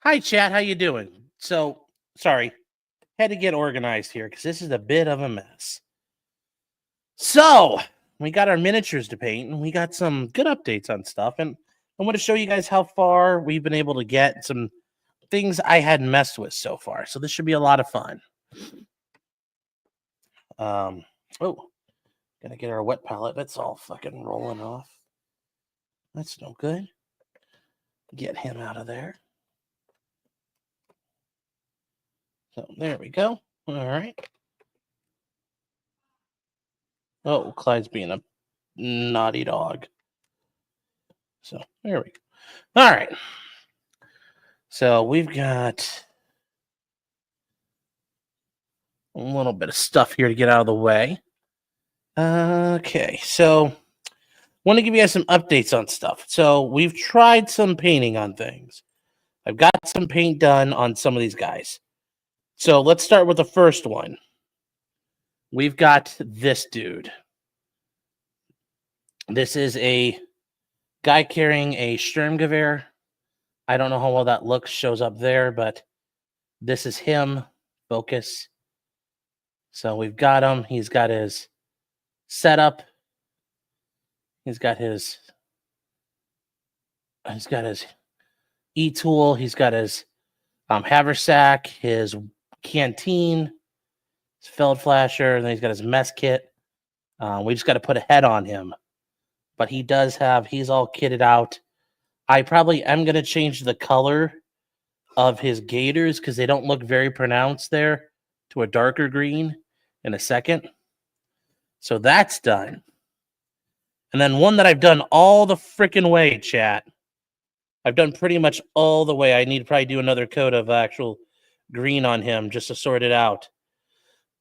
Hi, chat. How you doing? So, sorry, had to get organized here because this is a bit of a mess. So, we got our miniatures to paint, and we got some good updates on stuff. And I want to show you guys how far we've been able to get, some things I hadn't messed with so far. So this should be a lot of fun. Oh, gotta get our wet palette. That's all fucking rolling off. That's no good. Get him out of there. So there we go. All right. Oh, Clyde's being a naughty dog. So there we go. All right. So we've got a little bit of stuff here to get out of the way. Okay, so want to give you guys some updates on stuff. So we've tried some painting on things. I've got some paint done on some of these guys. So let's start with the first one. We've got this dude. This is a guy carrying a Sturmgewehr. I don't know how well that looks, shows up there, but this is him. Focus. So we've got him. He's got his setup. He's got his e-tool. He's got his haversack, his canteen, his Feldflasher, and then he's got his mess kit. We just got to put a head on him. But he does have, he's all kitted out. I probably am going to change the color of his gaiters because they don't look very pronounced there to a darker green in a second. So that's done. And then one that I've done all the freaking way, chat. I've done pretty much all the way. I need to probably do another coat of actual green on him just to sort it out.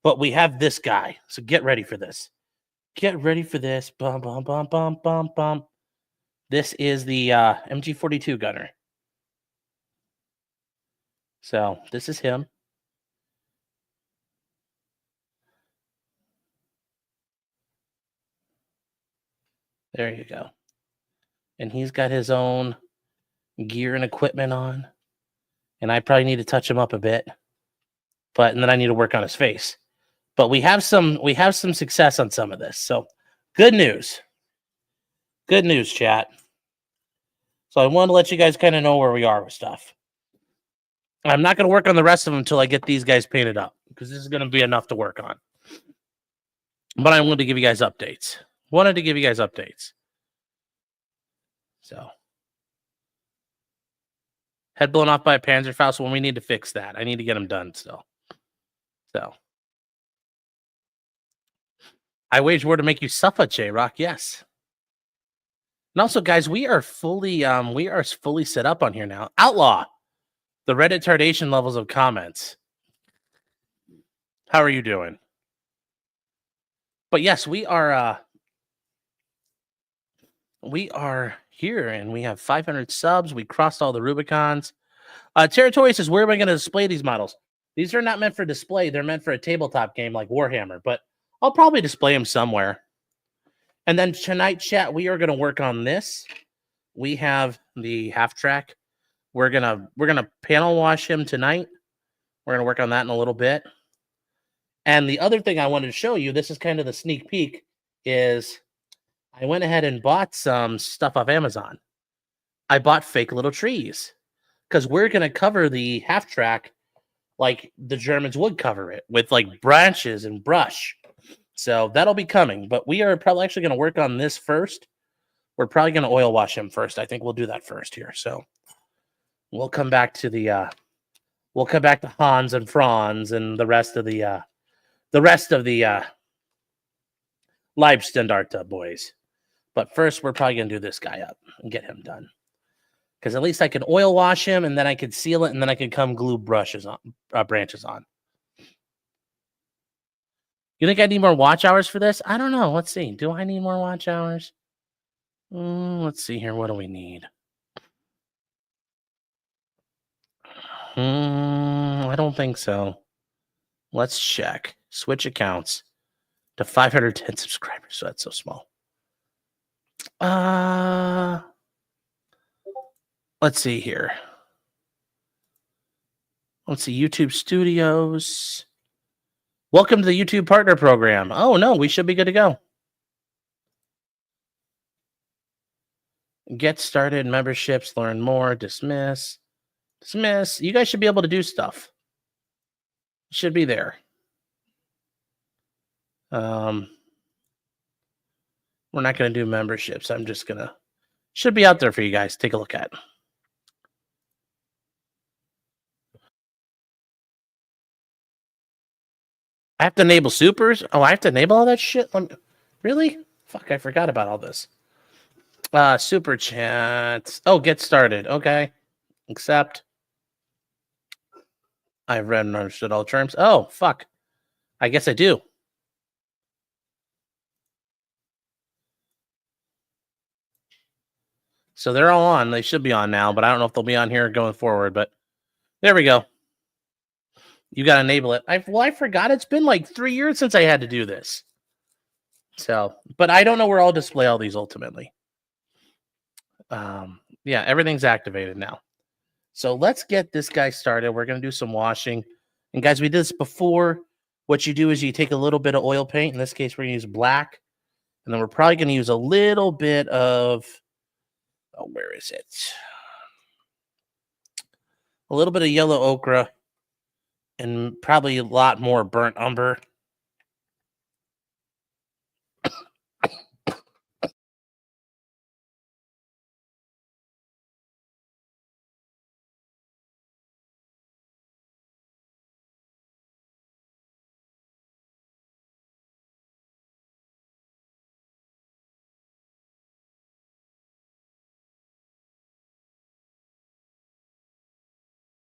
But we have this guy. So get ready for this. Get ready for this. Bum, bum, bum, bum, bum, bum. This is the MG42 gunner. So this is him. There you go. And he's got his own gear and equipment on. And I probably need to touch him up a bit. And then I need to work on his face. But we have some success on some of this. So good news. Good news, chat. So I wanted to let you guys kind of know where we are with stuff. I'm not going to work on the rest of them until I get these guys painted up, because this is going to be enough to work on. But I wanted to give you guys updates. So head blown off by a Panzerfaust. Well, we need to fix that. I need to get them done still. So I wage war to make you suffer, J-Rock. Yes. And also, guys, we are fully set up on here now. Outlaw the Reddit tardation levels of comments. How are you doing? But yes, we are here, and we have 500 subs. We crossed all the Rubicons. Territory says, where am I going to display these models? These are not meant for display. They're meant for a tabletop game like Warhammer, but I'll probably display them somewhere. And then tonight, chat, we are going to work on this. We have the half track. We're gonna panel wash him tonight. We're gonna work on that in a little bit. And the other thing I wanted to show you, this is kind of the sneak peek, is I went ahead and bought some stuff off Amazon. I bought fake little trees because we're gonna cover the half track like the Germans would cover it, with like branches and brush. So that'll be coming. But we are probably actually gonna work on this first. We're probably gonna oil wash him first. I think we'll do that first here. So we'll come back to the Hans and Franz and the rest of the Leibstandarte boys. But first, we're probably gonna do this guy up and get him done, because at least I can oil wash him, and then I can seal it, and then I can come glue branches on. You think I need more watch hours for this? I don't know. Let's see. Do I need more watch hours? Let's see here. What do we need? I don't think so. Let's check. Switch accounts to 510 subscribers. So that's so small. Let's see here. Let's see, YouTube Studios. Welcome to the YouTube Partner Program. Oh, no, we should be good to go. Get started, memberships, learn more, dismiss. Dismiss. You guys should be able to do stuff. Should be there. We're not going to do memberships. I'm just going to, should be out there for you guys. Take a look at. I have to enable supers? Oh, I have to enable all that shit? Really? Fuck, I forgot about all this. Super chats. Oh, get started. Okay. Accept. I've read and understood all terms. Oh, fuck. I guess I do. So they're all on. They should be on now, but I don't know if they'll be on here going forward. But there we go. You got to enable it. I forgot. It's been like 3 years since I had to do this. So, but I don't know where I'll display all these ultimately. Yeah, everything's activated now. So let's get this guy started. We're going to do some washing. And guys, we did this before. What you do is you take a little bit of oil paint. In this case, we're going to use black. And then we're probably going to use a little bit of, oh, where is it? A little bit of yellow ochre and probably a lot more burnt umber.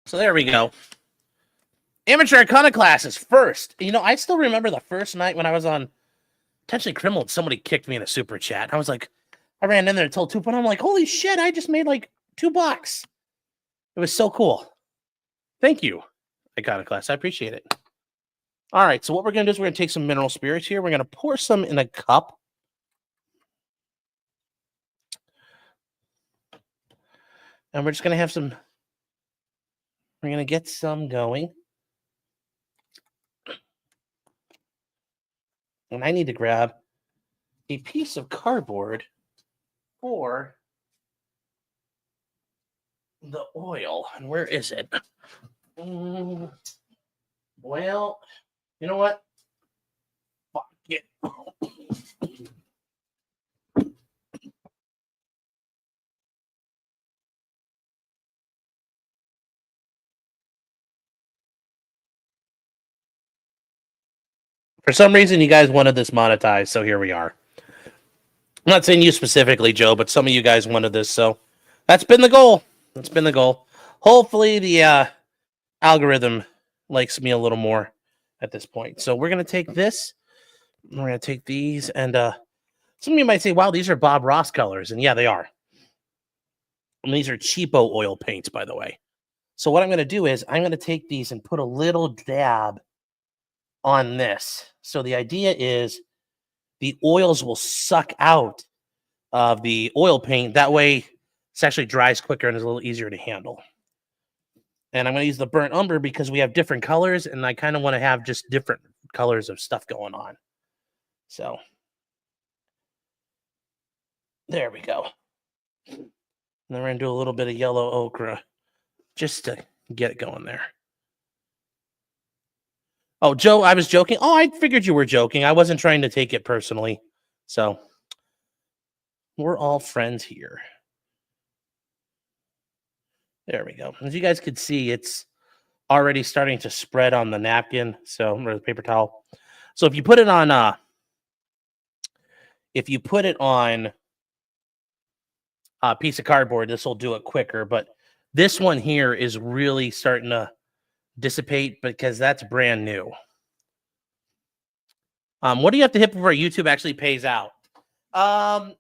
So there we go. Amateur iconoclasts first. You know, I still remember the first night when I was on Potentially Criminal and somebody kicked me in a super chat. I was like, I ran in there and told Tupan, I'm like, holy shit, I just made like $2. It was so cool. Thank you, Iconoclast. I appreciate it. All right, so what we're going to do is we're going to take some mineral spirits here. We're going to pour some in a cup. And we're just going to have some, we're going to get some going. And I need to grab a piece of cardboard for the oil. And where is it? Well, you know what? Fuck it. For some reason, you guys wanted this monetized, so here we are. I'm not saying you specifically, Joe, but some of you guys wanted this, so that's been the goal. That's been the goal. Hopefully, the algorithm likes me a little more at this point. So we're going to take this. We're going to take these, and some of you might say, wow, these are Bob Ross colors, and yeah, they are. And these are cheapo oil paints, by the way. So what I'm going to do is I'm going to take these and put a little dab on this. So the idea is the oils will suck out of the oil paint. That way it actually dries quicker and is a little easier to handle. And I'm going to use the burnt umber because we have different colors, and I kind of want to have just different colors of stuff going on. So there we go. And then we're going to do a little bit of yellow ochre just to get it going there. Oh, Joe, I was joking. Oh, I figured you were joking. I wasn't trying to take it personally. So we're all friends here. There we go. As you guys could see, it's already starting to spread on the napkin, or the paper towel. So if you put it on a piece of cardboard, this will do it quicker. But this one here is really starting to dissipate because that's brand new. What do you have to hit before YouTube actually pays out? I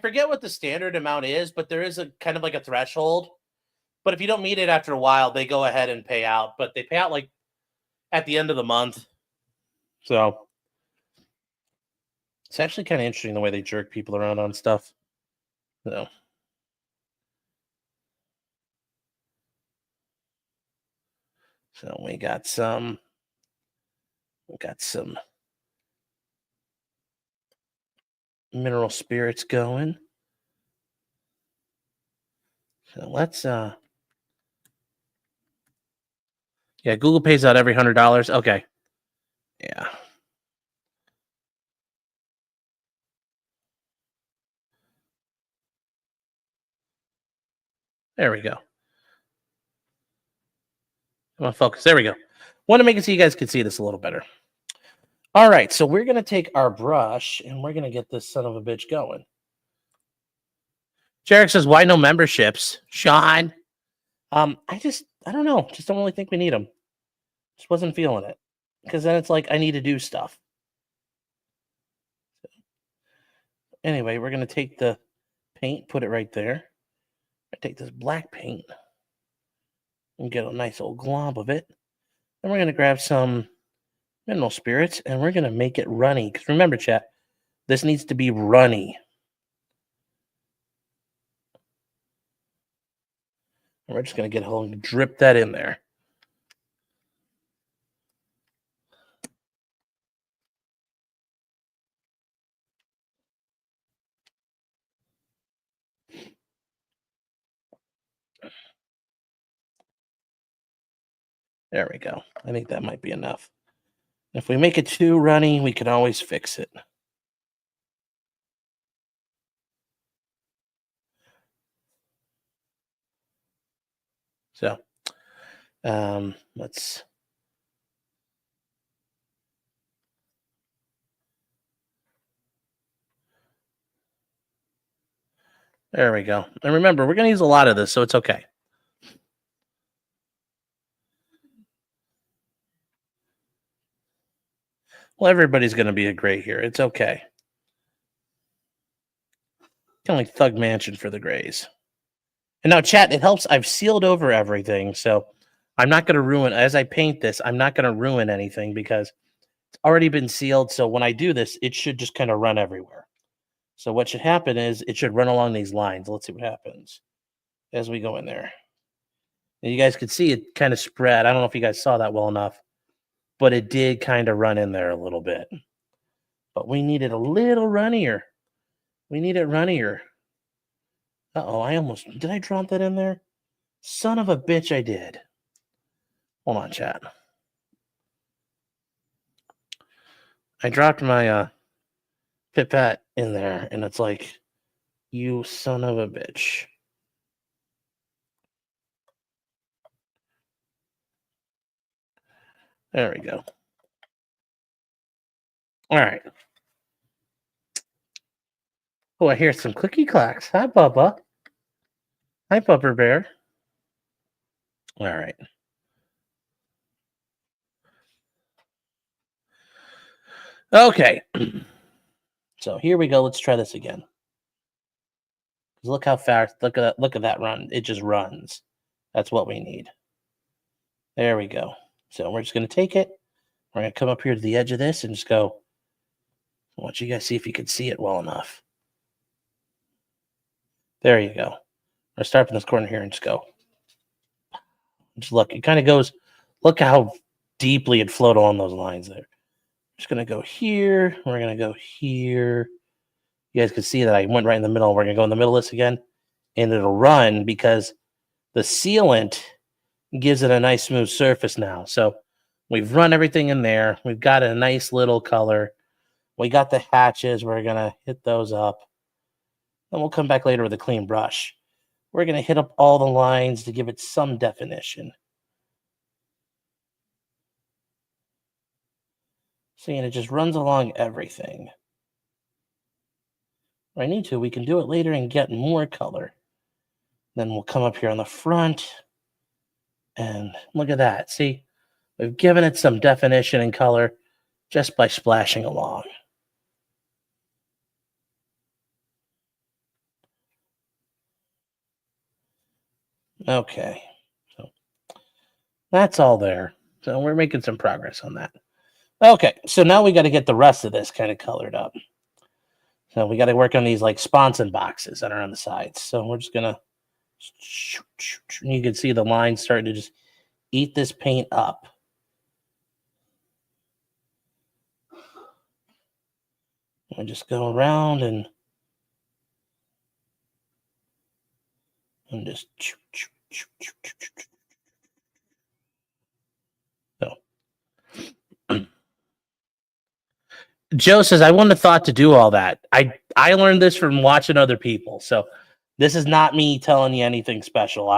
forget what the standard amount is, but there is a kind of like a threshold. But if you don't meet it after a while, they go ahead and pay out. But they pay out like at the end of the month. So it's actually kind of interesting the way they jerk people around on stuff. So So we got some mineral spirits going. So let's yeah, Google pays out every $100. Okay. Yeah. There we go. Come on, focus. There we go. Want to make it so you guys can see this a little better. All right, so we're gonna take our brush and we're gonna get this son of a bitch going. Jarek says, "Why no memberships, Sean?" I don't know. Just don't really think we need them. Just wasn't feeling it because then it's like I need to do stuff. Anyway, we're gonna take the paint, put it right there. I take this black paint and get a nice old glob of it. Then we're gonna grab some mineral spirits and we're gonna make it runny. Because remember, chat, this needs to be runny. And we're just gonna get a whole and drip that in there. There we go. I think that might be enough. If we make it too runny, we can always fix it. So, let's. There we go. And remember, we're going to use a lot of this, so it's okay. Well, everybody's going to be a gray here. It's okay. Kind of like Thug Mansion for the grays. And now, chat, it helps. I've sealed over everything, so I'm not going to ruin, as I paint this, I'm not going to ruin anything because it's already been sealed. So when I do this, it should just kind of run everywhere. So what should happen is it should run along these lines. Let's see what happens as we go in there. And you guys could see it kind of spread. I don't know if you guys saw that well enough, but it did kind of run in there a little bit. But we need it a little runnier. We need it runnier. Uh-oh, did I drop that in there? Son of a bitch, I did. Hold on, chat. I dropped my pipette in there, and it's like, you son of a bitch. There we go. All right. Oh, I hear some clicky clacks. Hi, Bubba. Hi, Pupper Bear. All right. Okay. So here we go. Let's try this again. Look how fast. Look at that run. It just runs. That's what we need. There we go. So we're just going to take it. We're going to come up here to the edge of this and just go. I want you guys to see if you can see it well enough. There you go. I'll start from this corner here and just go. Just look. It kind of goes. Look how deeply it flowed along those lines there. Just going to go here. We're going to go here. You guys can see that I went right in the middle. We're going to go in the middle of this again. And it'll run because the sealant gives it a nice smooth surface now. So we've run everything in there. We've got a nice little color. We got the hatches. We're going to hit those up. Then we'll come back later with a clean brush. We're going to hit up all the lines to give it some definition. See, and it just runs along everything. If I need to, we can do it later and get more color. Then we'll come up here on the front. And look at that. See, we've given it some definition and color just by splashing along. Okay. So that's all there. So we're making some progress on that. Okay. So now we got to get the rest of this kind of colored up. So we got to work on these like sponson boxes that are on the sides. So we're just going to, you can see the lines starting to just eat this paint up. I just go around and just so. Joe says, I wouldn't have thought to do all that. I learned this from watching other people. So this is not me telling you anything special.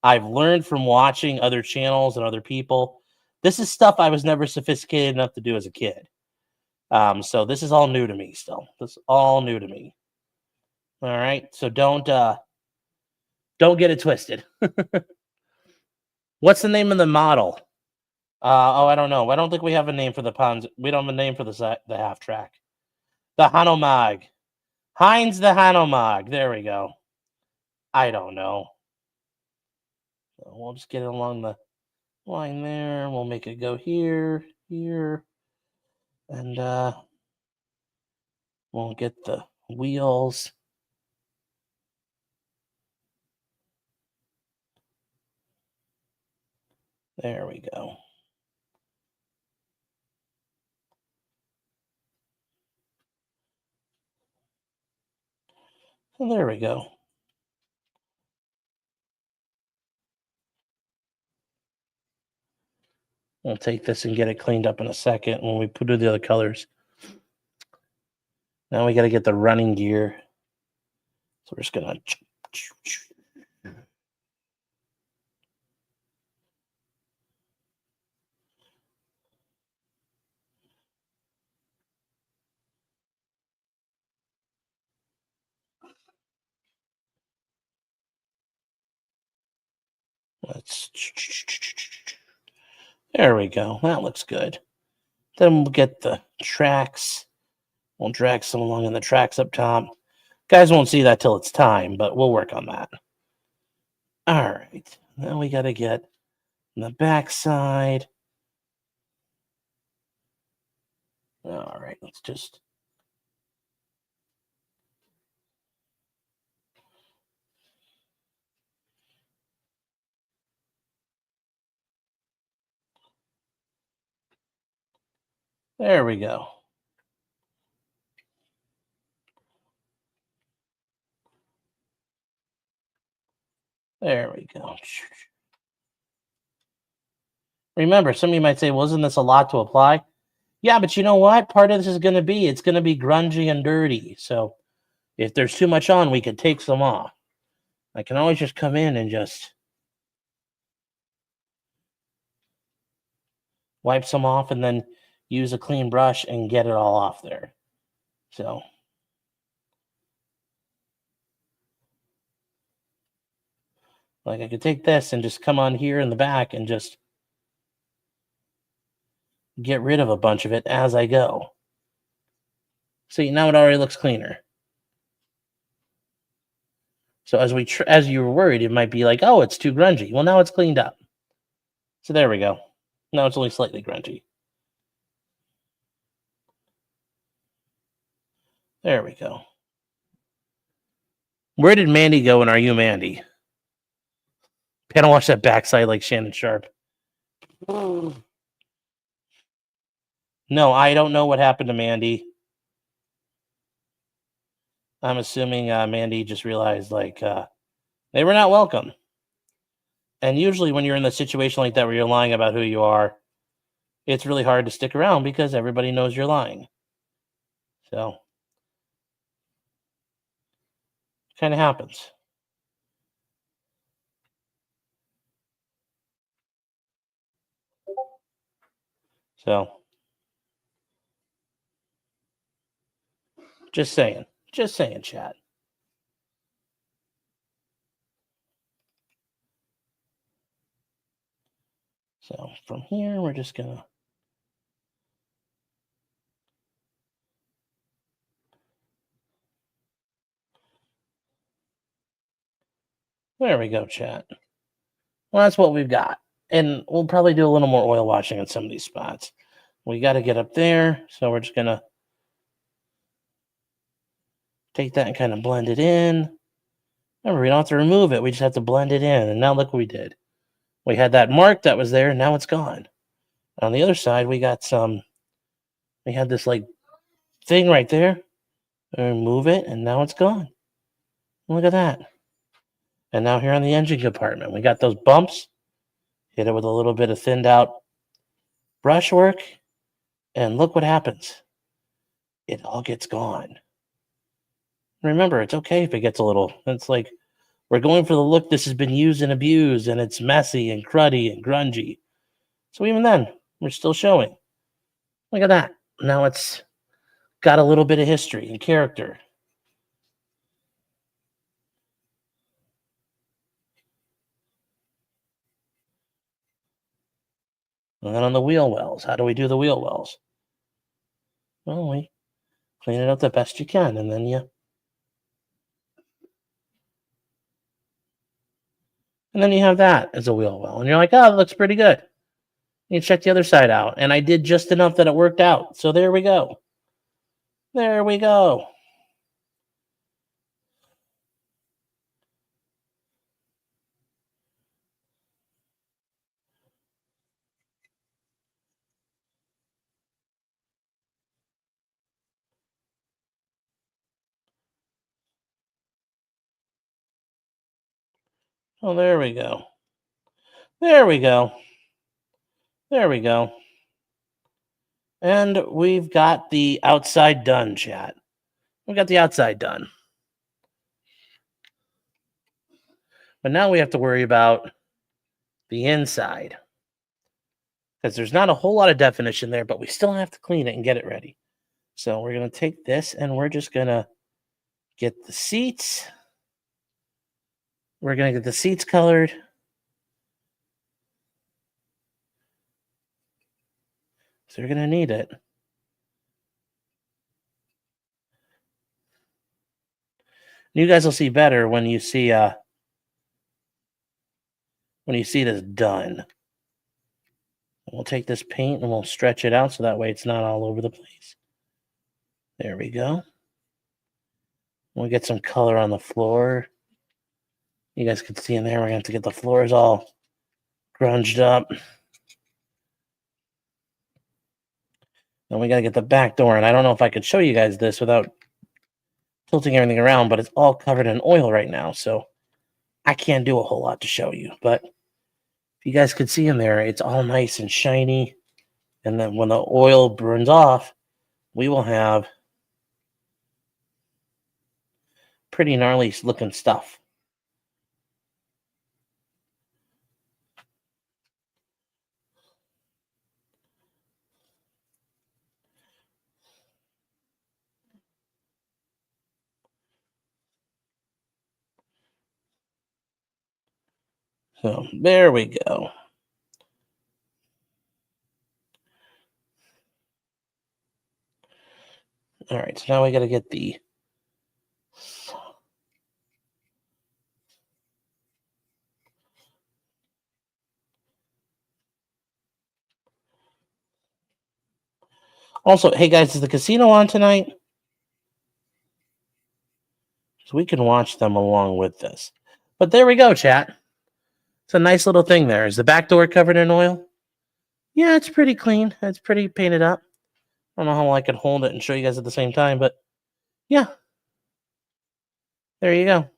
I've learned from watching other channels and other people. This is stuff I was never sophisticated enough to do as a kid. So this is all new to me still. This is all new to me. All right. So don't get it twisted. What's the name of the model? I don't know. I don't think we have a name for the ponds. We don't have a name for the half track. The Hanomag. Heinz the Hanomag. There we go. I don't know. So we'll just get it along the line there. We'll make it go here, here. And we'll get the wheels. There we go. And there we go. We'll take this and get it cleaned up in a second when we put in the other colors. Now we got to get the running gear. So we're just going to... There we go. That looks good. Then we'll get the tracks. We'll drag some along in the tracks up top. Guys won't see that till it's time, but we'll work on that. All right. Now we got to get the back side. All right. Let's just... There we go. There we go. Remember, some of you might say, wasn't this a lot to apply? Yeah, but you know what? Part of this is going to be, it's going to be grungy and dirty. So if there's too much on, we can take some off. I can always just come in and just wipe some off and then use a clean brush and get it all off there. So like I could take this and just come on here in the back and just get rid of a bunch of it as I go. See, now it already looks cleaner. So as you were worried, it might be like, oh, it's too grungy. Well, now it's cleaned up. So there we go. Now it's only slightly grungy. There we go. Where did Mandy go and Are You Mandy? Can't watch that backside like Shannon Sharp. No, I don't know what happened to Mandy. I'm assuming Mandy just realized like they were not welcome. And usually when you're in a situation like that where you're lying about who you are, it's really hard to stick around because everybody knows you're lying. So kind of happens. So just saying, chat. So from here, we're just gonna there we go, chat. Well, that's what we've got. And we'll probably do a little more oil washing on some of these spots. We got to get up there. So we're just going to take that and kind of blend it in. Remember, we don't have to remove it. We just have to blend it in. And now look what we did. We had that mark that was there, and now it's gone. On the other side, we had this like thing right there. Remove it, and now it's gone. Look at that. And now here on the engine compartment, we got those bumps. Hit it with a little bit of thinned out brushwork, and look what happens. It all gets gone. Remember, it's okay if it gets a little. It's like we're going for the look. This has been used and abused, and it's messy and cruddy and grungy. So even then, we're still showing. Look at that. Now it's got a little bit of history and character. And then on the wheel wells, how do we do the wheel wells? Well, we clean it up the best you can, and then you have that as a wheel well, and you're like, oh, that looks pretty good. You check the other side out, and I did just enough that it worked out. So there we go. There we go. Oh, there we go. There we go. There we go. And we've got the outside done, chat. We've got the outside done. But now we have to worry about the inside. Because there's not a whole lot of definition there, but we still have to clean it and get it ready. So we're going to take this and we're just going to get the seats. We're going to get the seats colored. So you're going to need it. You guys will see better when you see this done. We'll take this paint and we'll stretch it out so that way it's not all over the place. There we go. We'll get some color on the floor. You guys can see in there, we're going to have to get the floors all grunged up. And we got to get the back door. And I don't know if I could show you guys this without tilting everything around, but it's all covered in oil right now. So I can't do a whole lot to show you. But if you guys could see in there, it's all nice and shiny. And then when the oil burns off, we will have pretty gnarly looking stuff. So there we go. All right, so now we got to get the also, hey guys, is the casino on tonight? So we can watch them along with this. But there we go, chat. It's a nice little thing there. Is the back door covered in oil? Yeah, it's pretty clean. It's pretty painted up. I don't know how I could hold it and show you guys at the same time, but yeah. There you go.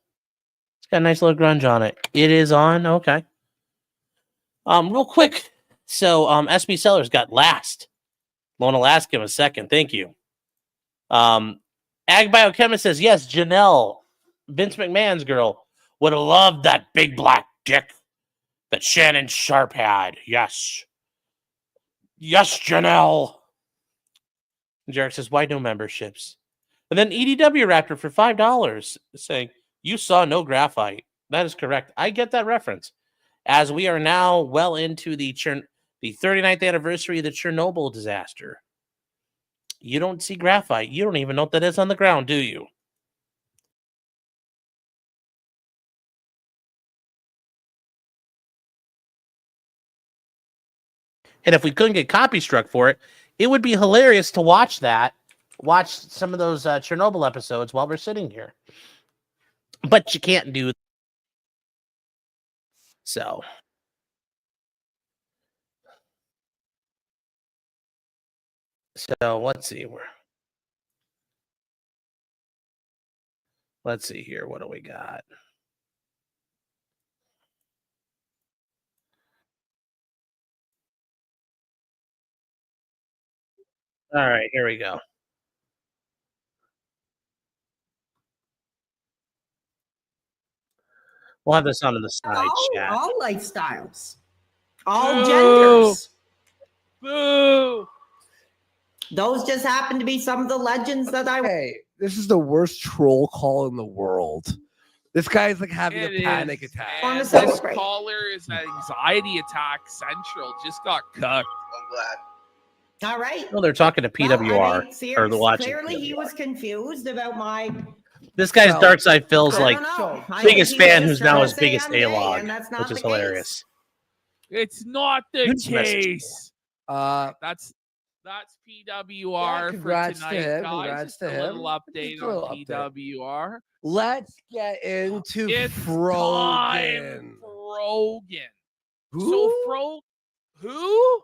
It's got a nice little grunge on it. It is on. Okay. Real quick. So SB Sellers got last. Lona Laskin was second. Thank you. Ag Biochemist says, yes, Janelle, Vince McMahon's girl, would have loved that big black dick that Shannon Sharp had. Yes. Yes, Janelle. And Jarek says, why no memberships? And then EDW Raptor for $5 saying, you saw no graphite. That is correct. I get that reference. As we are now well into the 39th anniversary of the Chernobyl disaster. You don't see graphite. You don't even know what that is on the ground, do you? And if we couldn't get copy struck for it, it would be hilarious to watch that. Watch some of those Chernobyl episodes while we're sitting here. But you can't do that. So So let's see. Let's see here. What do we got? All right, here we go. We'll have this on to the side chat. All lifestyles, all genders. Boo! Those just happen to be some of the legends that I. Hey, this is the worst troll call in the world. This guy's like having It a panic is, attack. man. Wanna This celebrate. caller is an anxiety attack central. Just got cooked. I'm glad. All right. Well, they're talking to PWR Well, I mean, or the watching. clearly, he PWR. was confused about my. This guy's Well, Dark Side Phil's I like don't know. I biggest think he was fan, just who's trying now to his say biggest I'm gay, A-log, and that's not which is the case. hilarious. It's not the Who's messaging? case. That's PWR Yeah, for congrats to tonight, him, guys. congrats Just to a little him. update Just a little on update. PWR. Let's get into It's Frogan. time, Frogan. Who? So who?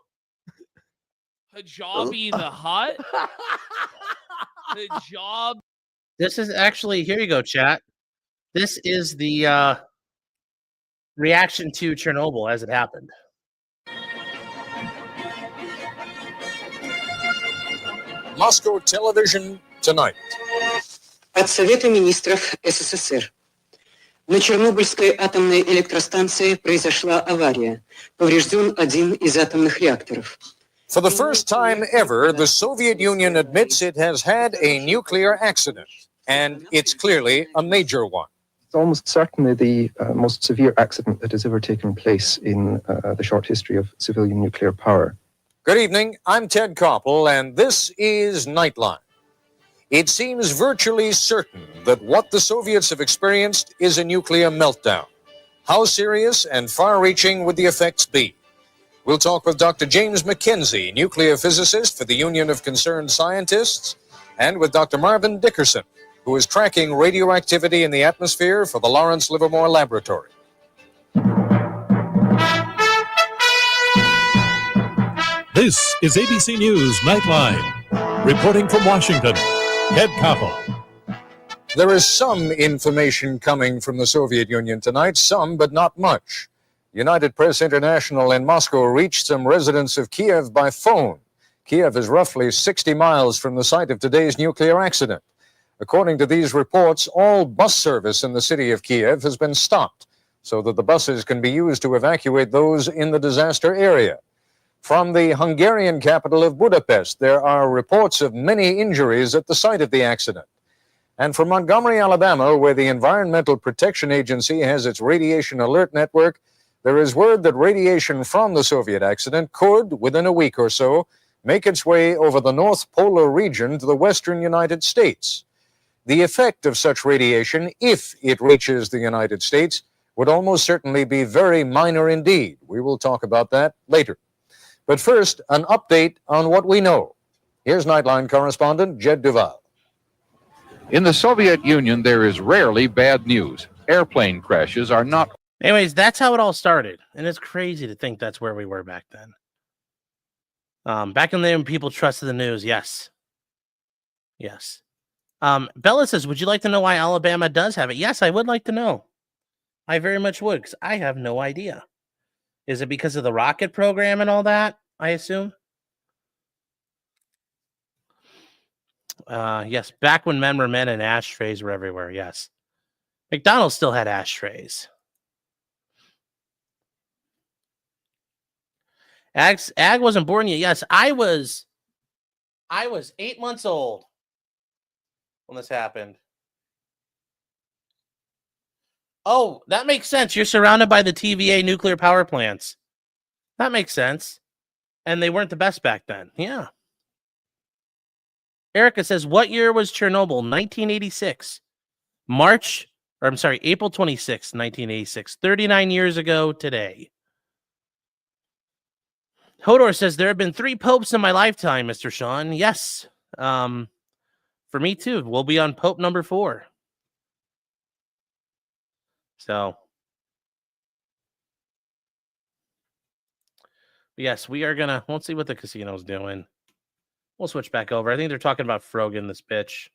Hijabi the Hut? Hijab. This is actually, here you go, chat. This is the reaction to Chernobyl as it happened. Moscow television tonight. От Совета министров СССР. На Чернобыльской атомной электростанции произошла авария. Поврежден один из атомных реакторов. For the first time ever, the Soviet Union admits it has had a nuclear accident, and it's clearly a major one. It's almost certainly the most severe accident that has ever taken place in the short history of civilian nuclear power. Good evening, I'm Ted Koppel, and this is Nightline. It seems virtually certain that what the Soviets have experienced is a nuclear meltdown. How serious and far-reaching would the effects be? We'll talk with Dr. James McKenzie, nuclear physicist for the Union of Concerned Scientists, and with Dr. Marvin Dickerson, who is tracking radioactivity in the atmosphere for the Lawrence Livermore Laboratory. This is ABC News Nightline. Reporting from Washington, Ted Koppel. There is some information coming from the Soviet Union tonight, some, but not much. United Press International in Moscow reached some residents of Kiev by phone. Kiev is roughly 60 miles from the site of today's nuclear accident. According to these reports, all bus service in the city of Kiev has been stopped so that the buses can be used to evacuate those in the disaster area. From the Hungarian capital of Budapest, there are reports of many injuries at the site of the accident. And from Montgomery, Alabama, where the Environmental Protection Agency has its radiation alert network, there is word that radiation from the Soviet accident could, within a week or so, make its way over the North Polar region to the western United States. The effect of such radiation, if it reaches the United States, would almost certainly be very minor indeed. We will talk about that later. But first, an update on what we know. Here's Nightline correspondent Jed Duval. In the Soviet Union, there is rarely bad news. Airplane crashes are not. Anyways, that's how it all started. And it's crazy to think that's where we were back then. Back in the day when people trusted the news, yes. Yes. Bella says, would you like to know why Alabama does have it? Yes, I would like to know. I very much would, because I have no idea. Is it because of the rocket program and all that, I assume? Yes, back when men were men and ashtrays were everywhere, yes. McDonald's still had ashtrays. Ag wasn't born yet. Yes, I was 8 months old when this happened. Oh, that makes sense. You're surrounded by the TVA nuclear power plants. That makes sense. And they weren't the best back then. Yeah. Erica says, what year was Chernobyl? 1986. April 26, 1986. 39 years ago today. Hodor says, there have been 3 popes in my lifetime, Mr. Sean. Yes. For me too. We'll be on Pope number 4. So, yes, we are gonna. Let's see what the casino's doing. We'll switch back over. I think they're talking about Frogan, this bitch.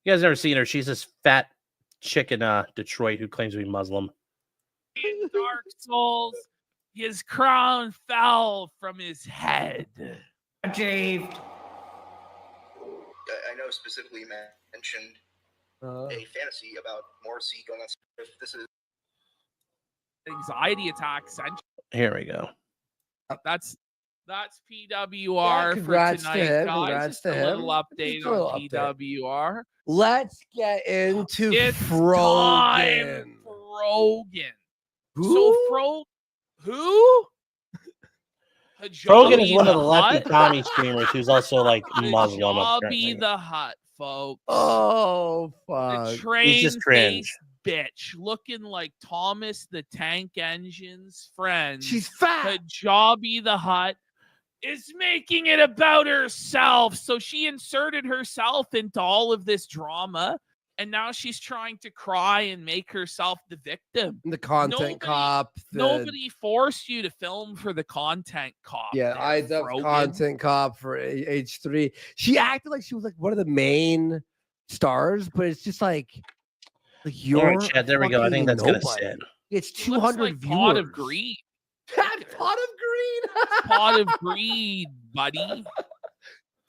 You guys never seen her? She's this fat chick in Detroit who claims to be Muslim. In Dark Souls, his crown fell from his head. Achieved. I know specifically mentioned a fantasy about Morrissey going on. If this is Anxiety attack central. Here we go. That's PWR Yeah, congrats for to tonight, him, guys. congrats Just to a him. little update Just a little on update. PWR. Let's get into It's Frogan. time, Frogan. Who? So who? Frogan is Hijabi one of the the Lefty Hutt? Tommy streamers who's also like Muslim. Hijabi apparently. the Hutt, folks. Oh, The fuck. He's just cringe. train-faced bitch looking like Thomas the Tank Engine's friend. She's fat. Hijabi the Hutt is making it about herself. So she inserted herself into all of this drama, and now she's trying to cry and make herself the victim. The content Nobody- cop. Nobody forced you to film for the content cop. Yeah, there, I dubbed Frogan. content cop for H3. She acted like she was like one of the main stars, but it's just like All you're. right, Chad, there we go. I think that's gonna nobody. sit. It's She looks 200 like viewers. Pot of Greed. Pot of green. Pot of Greed, buddy.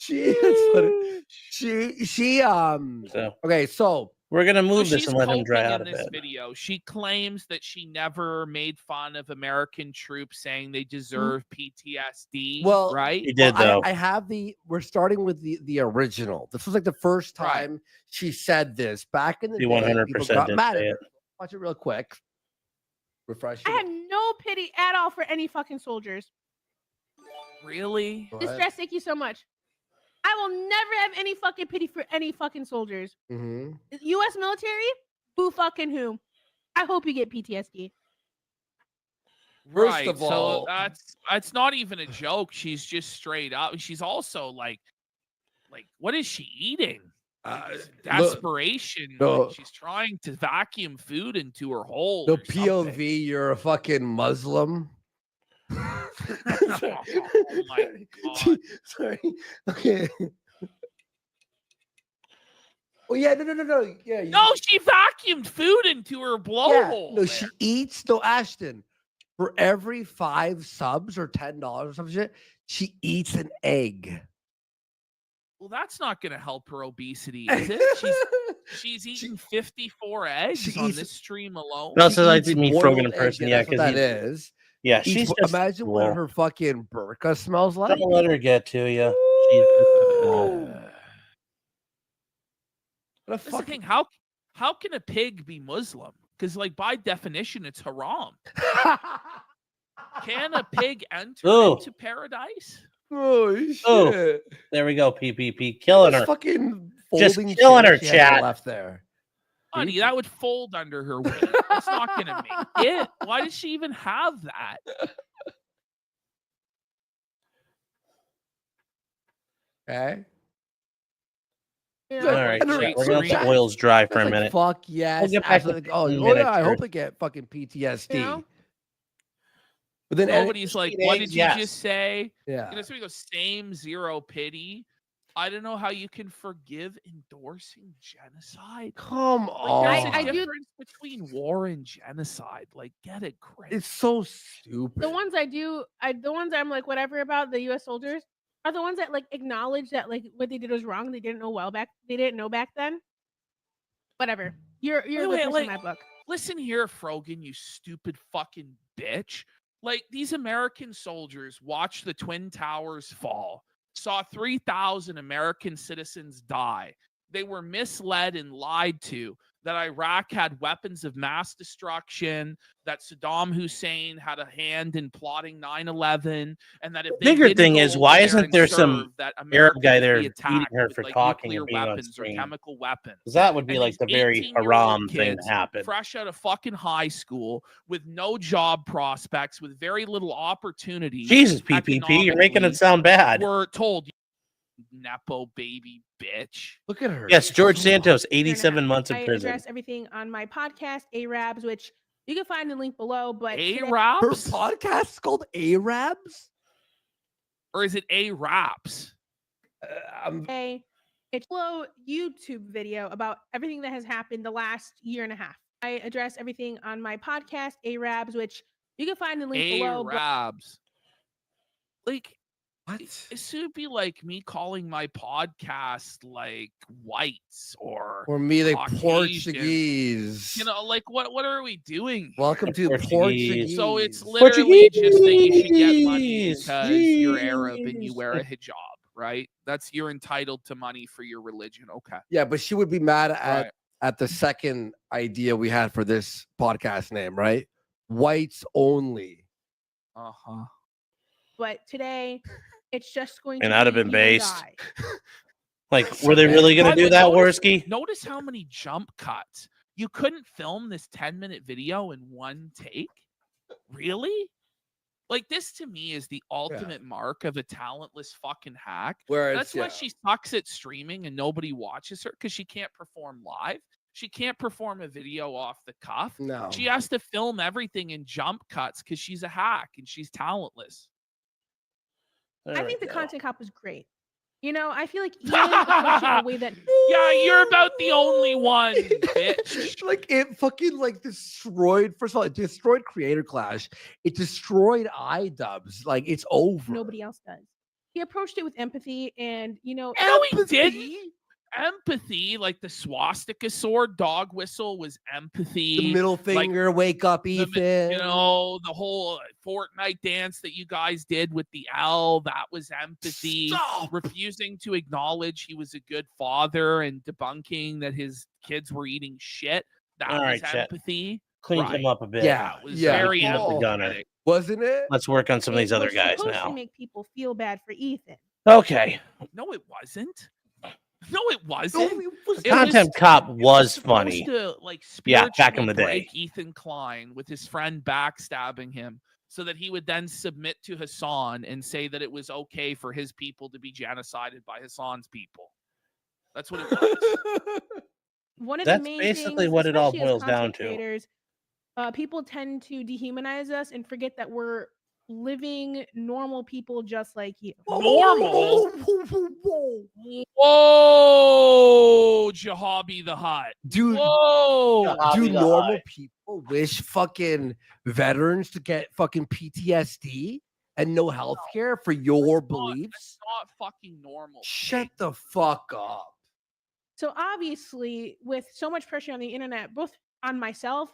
That's funny. She So okay, so we're gonna move So this she's and let him coping dry out a in this bit. video. She claims that she never made fun of American troops, saying they deserve PTSD. well right? He did well, though. I have we're starting with the original. This was like the first Right. time she said this back in the He day. 100% People got did mad at say her. it. Watch it real quick. Refresh I it. had no pity at all for any fucking soldiers. Really? Go Distress, ahead. thank you so much. I will never have any fucking pity for any fucking soldiers. Mhm. U.S. military, boo fucking who. I hope you get PTSD. First Right. of all- so that's not even a joke. She's just straight up. She's also like what is she eating? Desperation. no. Like she's trying to vacuum food into her hole. The or something. POV, you're a fucking Muslim. Oh my God. Sorry. Okay. Oh yeah, no. Yeah. No, she vacuumed food into her blowhole. No, she eats. No, Ashton. For every 5 subs or $10 or some shit, she eats an egg. Well, that's not going to help her obesity, is it? She's eating 54 eggs she on eats- this stream alone. No, She so I eats did meet boiled Frogan in egg, person. yeah, Yeah, that's what because that is. yeah, Eats she's bo- just imagine what cool. her fucking burqa smells like. Don't let her get to you. She's just cool. What a That's the fucking thing. How can a pig be Muslim? Because, like, by definition, it's haram. Can a pig enter Ooh. into paradise? Oh shit! Oh, there we go. PPP killing This her. fucking Just folding killing chair her, she had chat. left there. Honey, that would fold under her weight. It's not going to make it. Why does she even have that? Okay. You All know? All right, And her- chat, we're gonna let chat- the oils dry for a That's like, minute. fuck yes. get back to absolutely. Oh, the oh yeah, I Minatures. hope I get fucking PTSD. You know? But then Nobody's like, eat what eggs, did you yes. just say? yeah. You know, somebody goes, same zero pity. I don't know how you can forgive endorsing genocide. Come Like, on. there's I a do- difference between war and genocide. Like, get it great. It's so stupid. The ones the ones I'm like whatever about the U.S. soldiers are the ones that like acknowledge that like what they did was wrong. They didn't know back then. Whatever. You're Wait, a good person like- in my book. Listen here, Frogan, you stupid fucking bitch. Like, these American soldiers watched the Twin Towers fall, saw 3,000 American citizens die. They were misled and lied to that Iraq had weapons of mass destruction, that Saddam Hussein had a hand in plotting 9/11, and that if they Bigger didn't thing go is, over why there isn't and there some serve, that Arab America guy would there be eating attacked her with, for like, talking nuclear and being on weapons or stream? chemical weapons? Because that would be And like these the very 18-year-old haram thing kids, to happen. fresh out of fucking high school with no job prospects, with very little opportunity. Jesus, PPP, you're making it sound bad. We're told, you nepo baby bitch. Look at her. Yes, George So- Santos, Fair 87 enough. months in I prison. address everything on my podcast, Arabs, which you can find the link below. But today- Her A-Raps? podcast is called Arabs. Or is it A-Raps? It's a slow YouTube video about everything that has happened the last year and a half. I address everything on my podcast, Arabs, which you can find the link below. Arabs. Like, What? This would be like me calling my podcast like whites or me, like Caucasian. Portuguese. You know, like what are we doing? Welcome to Portuguese. So it's literally just that you should get money because you're Arab and you wear a hijab, right? You're entitled to money for your religion. Okay. Yeah, but she would be mad at the second idea we had for this podcast name, right? Whites only. Uh-huh. But today, it's just going And to that'd have be been you or based. die. Like, were they really going to do that, Worski? Notice how many jump cuts. You couldn't film this 10-minute video in one take? Really? Like, this to me is the ultimate mark of a talentless fucking hack. That's why she sucks at streaming and nobody watches her, because she can't perform live. She can't perform a video off the cuff. No. She has to film everything in jump cuts because she's a hack and she's talentless. I think the content cop was great. You know, I feel like Ian approached it in a way that yeah, you're about the only one, bitch. Like it fucking like destroyed. First of all, it destroyed Creator Clash. It destroyed iDubbbz. Like it's over. nobody else does. He approached it with empathy, and you know, No, he didn't. Empathy, like the swastika sword dog whistle was empathy. The middle finger, wake up, Ethan. You know, the whole Fortnite dance that you guys did with the L, that was empathy. Stop. Refusing to acknowledge he was a good father and debunking that his kids were eating shit, that All was right, Chet. empathy. Cleaned him up a bit. Yeah, It was yeah. very Cleaned up the gunner. empathetic. Wasn't it? Let's work on some of these it other was guys supposed to now. make people feel bad for Ethan. Okay. No, it wasn't. No, it wasn't. No, it was It Content was- Cop it was supposed funny. To, like, Yeah, back in spiritually the day. break Ethan Klein with his friend backstabbing him, so that he would then submit to Hassan and say that it was okay for his people to be genocided by Hassan's people. That's what it was. One of That's the main basically things, what it all especially as boils down content to. creators, people tend to dehumanize us and forget that we're living normal people just like you. Normal? Whoa. Whoa, Jahabi the Hutt. Dude, Whoa. do normal people wish fucking veterans to get fucking PTSD and no health care for your beliefs? It's not fucking normal. Shut the fuck up. So obviously, with so much pressure on the internet, both on myself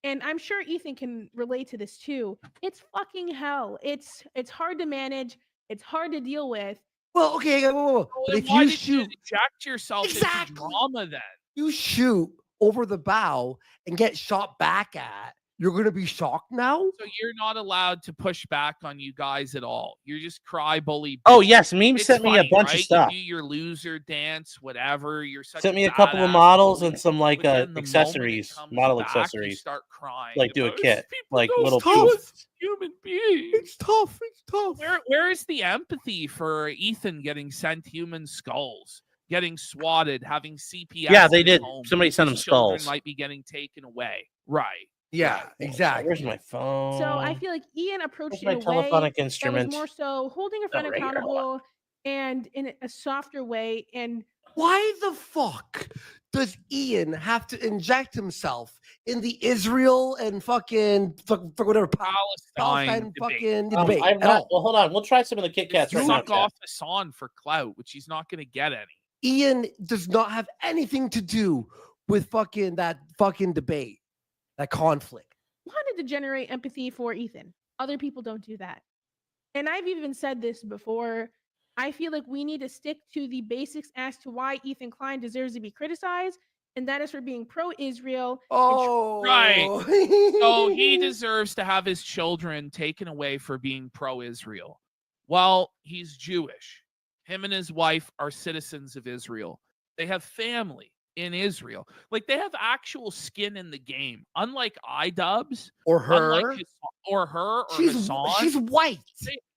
and I'm sure Ethan can relate to this too, it's fucking hell. It's hard to manage. It's hard to deal with. Well, okay, whoa. Well, But then if why you did you shoot, inject yourself Exactly. into drama then? you shoot over the bow and get shot back at, you're gonna be shocked now? So you're not allowed to push back on you guys at all. You're just cry bully. Oh, bitch. yes. Meme It's sent me a funny, bunch right? of stuff. You do your loser dance, whatever. You're such Sent me a badass couple of models bully, and some like but then the moment it accessories, comes model back, you accessories. start crying. Like do a about, kit, "People like don't little see poof. us as human beings. It's tough. It's tough. Where is the empathy for Ethan getting sent human skulls, getting swatted, having CPS? Yeah, they in his did. home, Somebody sent his him children skulls. might be getting taken away. Right. Yeah, exactly. Where's my phone? So I feel like Ian approached Where's it my in a way telephonic that was instrument? more so holding a friend right here, hold on. accountable and in a softer way. And Why the fuck does Ian have to inject himself in the Israel and fucking whatever Palestine debate. fucking debate? I'm at not, all? well, hold on. We'll try some of the Kit Kats right now. Suck off Hassan for clout, which he's not going to get any. Ian does not have anything to do with fucking that fucking debate, that conflict. wanted to generate empathy for Ethan. Other people don't do that. And I've even said this before. I feel like we need to stick to the basics as to why Ethan Klein deserves to be criticized, and that is for being pro-Israel. Oh, Right. So he deserves to have his children taken away for being pro-Israel. Well, he's Jewish. Him and his wife are citizens of Israel. They have family in Israel. Like, they have actual skin in the game. Unlike iDubbbz, or her, unlike or Hassan, she's white.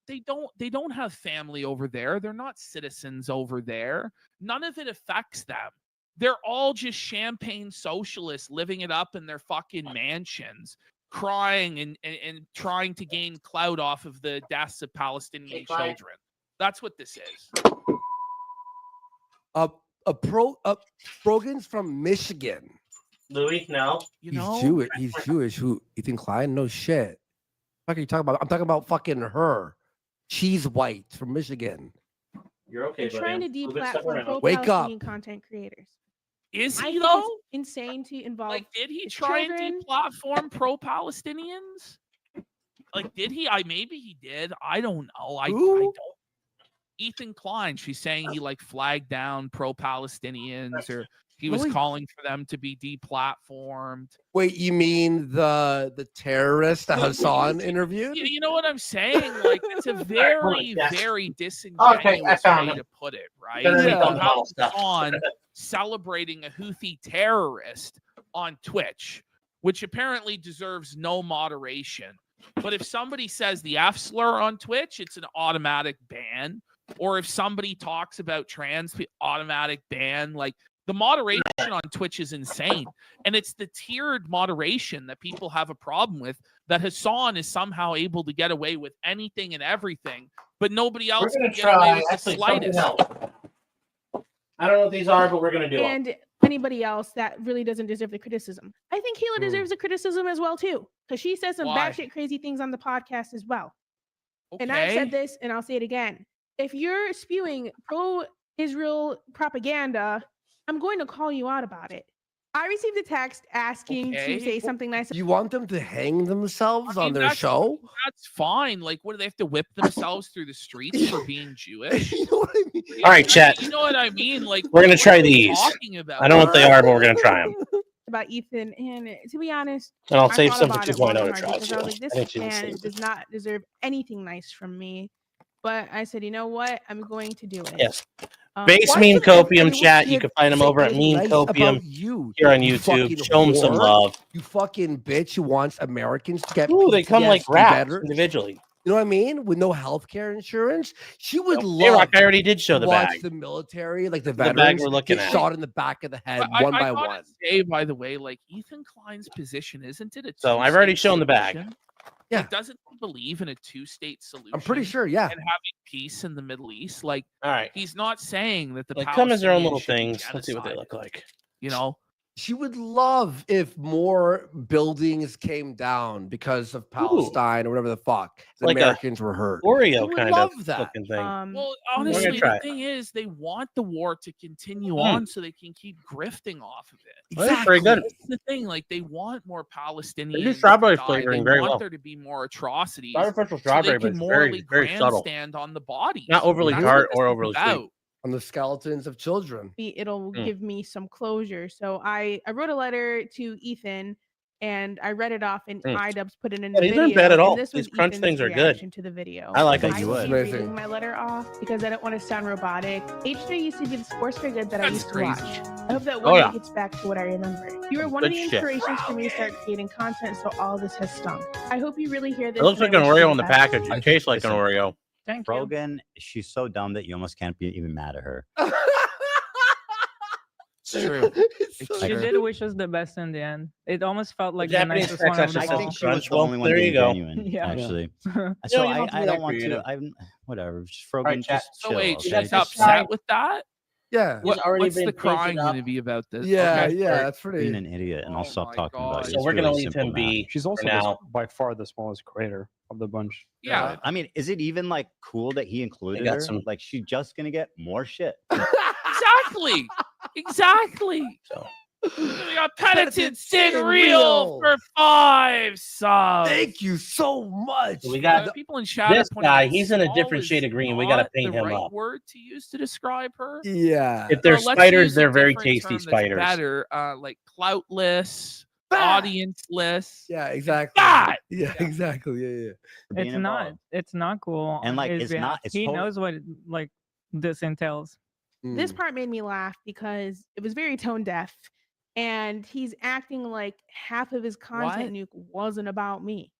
they don't have family over there. They're not citizens over there. None of it affects them. They're all just champagne socialists living it up in their fucking mansions, crying and trying to gain clout off of the deaths of Palestinian children. That's what this is. Rogan's from Michigan. Louis, no. You He's know, Jewish. He's Jewish. Who? Ethan Klein? No shit. What are you talking about? I'm talking about fucking her. She's white from Michigan. You're okay, They're trying to deplatform Wake up. pro-Palestinian content creators. is I he think though? it's insane to involve. Like, did he his try children. and deplatform pro-Palestinians? Like, did he? Maybe he did. I don't know. I don't. Ethan Klein, she's saying he like flagged down pro-Palestinians, or he was calling for them to be deplatformed. Wait, you mean the terrorist that Hassan interviewed? You know what I'm saying? Like, it's a very, very disingenuous way to put it, right? Yeah. How Hassan celebrating a Houthi terrorist on Twitch, which apparently deserves no moderation. But if somebody says the F slur on Twitch, it's an automatic ban. Or if somebody talks about trans, automatic ban. Like, the moderation on Twitch is insane. And it's the tiered moderation that people have a problem with, that Hassan is somehow able to get away with anything and everything, but nobody else can get away with the slightest. I don't know what these are, but we're going to do and them. Anybody else that really doesn't deserve the criticism. I think Hila deserves the criticism as well, too, because she says some batshit crazy things on the podcast as well. And I've said this, and I'll say it again. If you're spewing pro-Israel propaganda, I'm going to call you out about it. I received a text asking to say something nice. You want them to hang themselves on their show? That's fine. Like, what do they have to whip themselves through the streets for being Jewish? You know what I mean? All right, chat. You know what I mean? Like, we're going to try these. I don't know what they are, but we're going to try them. About Ethan, and to be honest, and I'll save I some for thought 2.0 about it to try. because I was like, this man does not deserve anything nice from me. But I said, you know what? I'm going to do it. Yes. Base Mean Copium chat. You can find them over at Mean Copium here on YouTube. Show them some love. You fucking bitch who wants Americans to get Ooh, they come like rats individually. You know what I mean? With no healthcare insurance, she would love. Hey-Rock, I already did show the watch bag. The military, like the bag veterans, we're looking get at. shot in the back of the head one by one. Say, by the way, like Ethan Klein's position, isn't it? So I've already shown the bag. Yeah. Like, doesn't he believe in a two-state solution? I'm pretty sure, yeah. And having peace in the Middle East. Like, all right, he's not saying that the like come as their own little Palestinians should be things. Let's see what they look like. You know, she would love if more buildings came down because of Palestine or whatever the fuck. The Like Americans were hurt. Oreo She kind would love of that. looking thing. well, honestly, the thing is, they want the war to continue on so they can keep grifting off of it. Well, that's very good. That's the thing. Like, they want more Palestinians. They do strawberry to die. flavoring They very want well. there to be more atrocities. Artificial so strawberry, they but can it's morally very, very subtle. grandstand on the bodies. Not overly That's tart what or this is overly about. sweet. On the skeletons of children. It'll give me some closure. So I wrote a letter to Ethan and I read it off, and iDubbbz put it in the these video. aren't bad at all. And this These was crunch Ethan's things are good. reaction to the video. I like them. I hate reading my letter off because I don't want to sound robotic. H3 used to be the sports for good that I used to watch. I hope that one day gets back to what I remember. You were one of the inspirations for me to start creating content, so all this has stung. I hope you really hear this. It looks like an Oreo on the package. It tastes like an Oreo. Thank Rogan, she's so dumb that you almost can't be even mad at her. It's true. She did wish us the best in the end. It almost felt like the Japanese nicest one of sex them I all. think she was the only one there being you go. genuine, Yeah. actually. Yeah. So You don't have to I be don't that want creative. to. I'm whatever. Just All Rogan, right, chat. just So chill. wait, Okay? she's upset with that? Yeah. He's already What's been the crying painted up. going to be about this? Yeah, Okay. yeah, that's pretty. Being an idiot, and I'll stop talking about it. So It's we're gonna really leave simple him math. be. She's also for now. by far the smallest creator of the bunch. Yeah. I mean, is it even like cool that he included got her? some- Like, she's just gonna get more shit. Exactly. Exactly. So We got Penitent Sin Real for 5 subs. Thank you so much. we got people in chat. this are pointing guy. out He's in a small different is shade of green. We got to not paint the him right up. word to use to describe her. Yeah. If they're So let's spiders, use a they're very different tasty term that's spiders. Better, like cloutless, audienceless. Yeah, exactly. God! Yeah, exactly. Yeah, yeah. For being It's not. involved. It's not cool. And, on like, his it's behalf. not- it's He total- knows what like this entails. This part made me laugh because it was very tone deaf, and he's acting like half of his content nuke wasn't about me.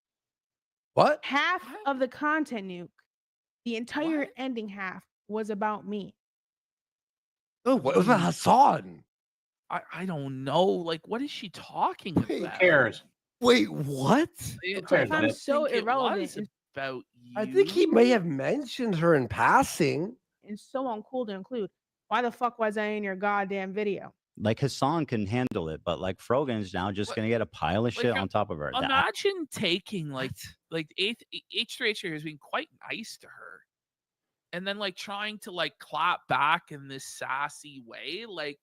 What? Half of the content nuke, the entire ending half, was about me. Oh, what was that Hassan? I don't know. Like, what is she talking about? Who cares? Wait, what? cares, I'm man? so think it irrelevant was and, about you. I think he may have mentioned her in passing. and so uncool to include. Why the fuck was I in your goddamn video? Like Hassan can handle it, but like Frogan's now just gonna get a pile of shit on top of her. Imagine taking like H3H3 has been quite nice to her, and then like trying to like clap back in this sassy way. Like,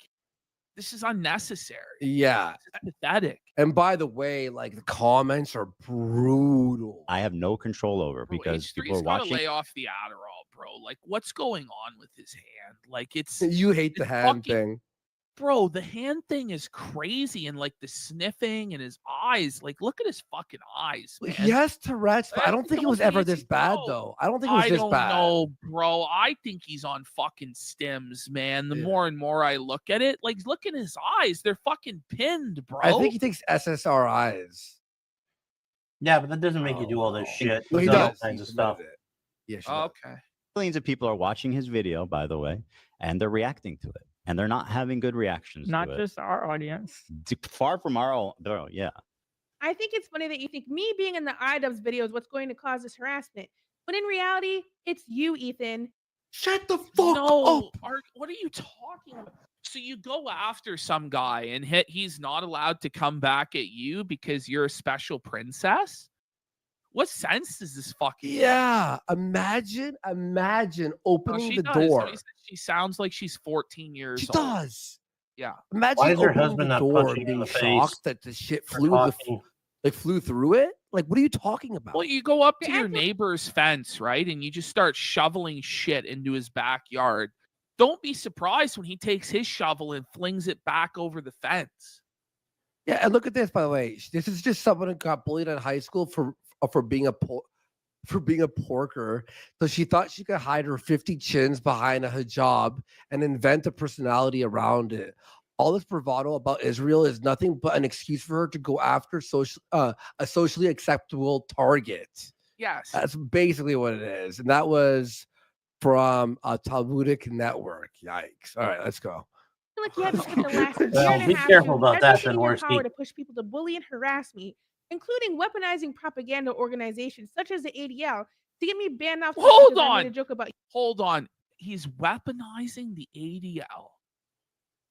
this is unnecessary. Yeah. It's pathetic. And by the way, like the comments are brutal. I have no control over because people are gotta watching. lay off the Adderall, bro. Like, what's going on with his hand? Like, it's You hate the it's hand fucking- thing. Bro, the hand thing is crazy, and like the sniffing and his eyes. Like, look at his fucking eyes, man. He has Tourette's, but I don't think it was ever this bad, No. though. I don't think it was I this don't bad. know, bro. I think he's on fucking stims, man. The more and more I look at it, like, look at his eyes. They're fucking pinned, bro. I think he takes SSRIs. Yeah, but that doesn't make you do all this shit. Well, he With all does. kinds of He's stuff. admitted it. Yeah, she Oh, does. okay. Millions of people are watching his video, by the way, and they're reacting to it, and they're not having good reactions. Not to just our audience. it. Far from our own. Yeah. I think it's funny that you think me being in the iDubbbz video is what's going to cause this harassment. But in reality, it's you, Ethan. Shut the fuck No, up. what are you talking about? So you go after some guy and he's not allowed to come back at you because you're a special princess? What sense does this fucking make? Yeah. Imagine No, opening she the does. door. Somebody said she sounds like she's 14 years She old. does. Yeah. Imagine Why is her opening husband the not door punching and you in being the face shocked that the shit for flew talking? flew through it. Like, what are you talking about? Well, you go up to your neighbor's fence, right? And you just start shoveling shit into his backyard. Don't be surprised when he takes his shovel and flings it back over the fence. Yeah, and look at this, by the way. This is just someone who got bullied in high school for being a porker. So she thought she could hide her 50 chins behind a hijab and invent a personality around it. All this bravado about Israel is nothing but an excuse for her to go after a socially acceptable target. Yes. That's basically what it is. And that was from a Talmudic network. Yikes. All right, let's go. I feel like you had to spend the last Well, year and be a half careful doing about that, everything in your Dvorsky. power to push people to bully and harass me, including weaponizing propaganda organizations such as the ADL to get me banned off. Twitter Hold because I made on. a joke about Hold on. He's weaponizing the ADL.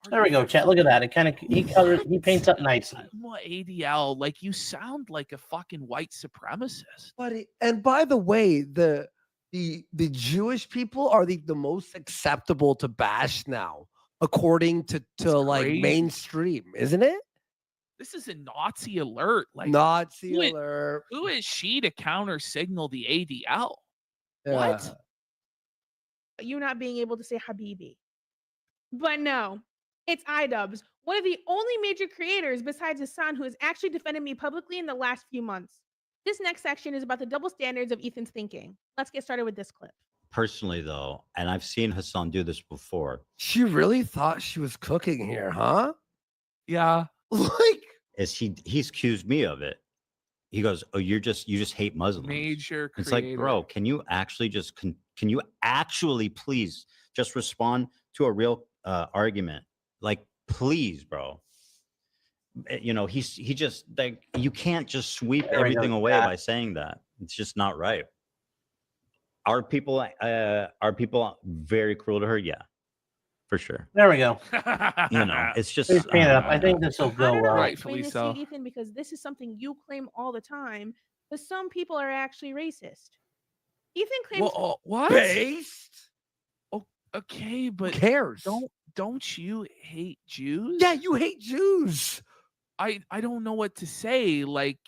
There we go, chat. Look at that. It kind of he paints up nicely. What ADL? Like, you sound like a fucking white supremacist. And by the way, the Jewish people are the most acceptable to bash now, according to like crazy. mainstream, isn't it? This is a Nazi alert. Like, Nazi who alert. Who is she to counter signal the ADL? Yeah. What? you not being able to say Habibi. But no, it's iDubbbz, one of the only major creators besides Hassan who has actually defended me publicly in the last few months. This next section is about the double standards of Ethan's thinking. Let's get started with this clip. Personally, though, and I've seen Hassan do this before, She really thought she was cooking here, huh? Yeah. Like, is he's accused me of it. He goes, "Oh, you just hate Muslims." Major It's like, creator. bro, can you actually just can you actually please just respond to a real argument? Like, please, bro. You know, he just like, you can't just sweep There we go, everything away chat. by saying that. It's just not right. Are people very cruel to her? Yeah, for sure. There we go. You know, it's just Please paint it up. I think this will I go don't know well. how to Rightfully explain this so. to you, Ethan, because this is something you claim all the time, but some people are actually racist. Ethan claims Well, what? based? Oh, okay, Who but cares? don't you hate Jews? Yeah, you hate Jews. I don't know what to say. Like,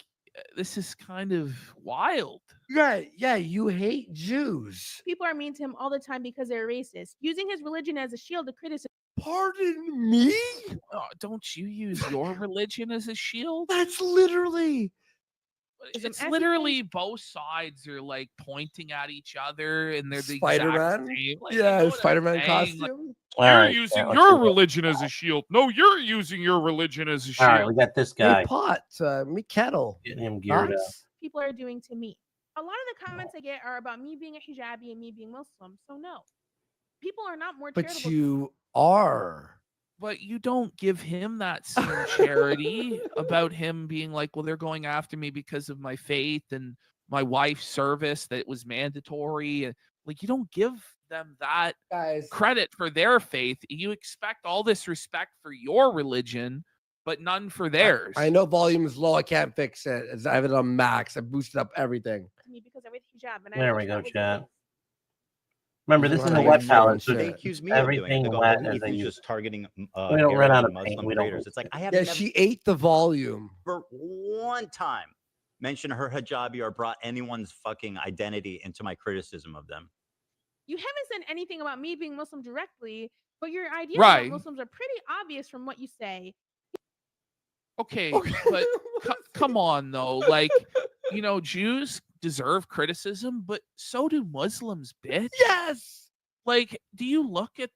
this is kind of wild. Yeah, you hate Jews. people are mean to him all the time because they're racist, using his religion as a shield to criticize. Pardon me? Don't you use your religion as a shield? That's literally Isn't It's as he literally both sides are like pointing at each other, and they're the Spider-Man. exact same. Like, you know Yeah, what I'm Spider-Man saying? costume. Like, All you're right, using let's your do it. religion as a shield. No, you're using your religion as a All shield. right, we got this guy. Hey, pot, me kettle. Getting him geared up. Thoughts? people are doing to me. A lot of the comments I get are about me being a hijabi and me being Muslim. So no, people are not more charitable. But you are. But you don't give him that same charity about him being like, well, they're going after me because of my faith and my wife's service that was mandatory. And Like, you don't give them that Guys, credit for their faith. You expect all this respect for your religion, but none for theirs. I know volume is low. I can't fix it. I have it on max. I boosted up everything. Me because everything hijab, and I There wish we go, that was the chat. case. Remember, You this don't is have a to wet use palette. shit. So They accuse me of doing it. everything They go, wet "Oh, as Ethan's they use. just targeting We don't run Arab out and of paint. Muslim We don't creators." lose It's like it. I have Yeah, never she ate the volume. for one time mentioned her hijabi or brought anyone's fucking identity into my criticism of them. You haven't said anything about me being Muslim directly, but your ideas Right. about Muslims are pretty obvious from what you say. Okay, but come on though. Like, Jews deserve criticism, but so do Muslims, bitch. Yes. Like, do you look at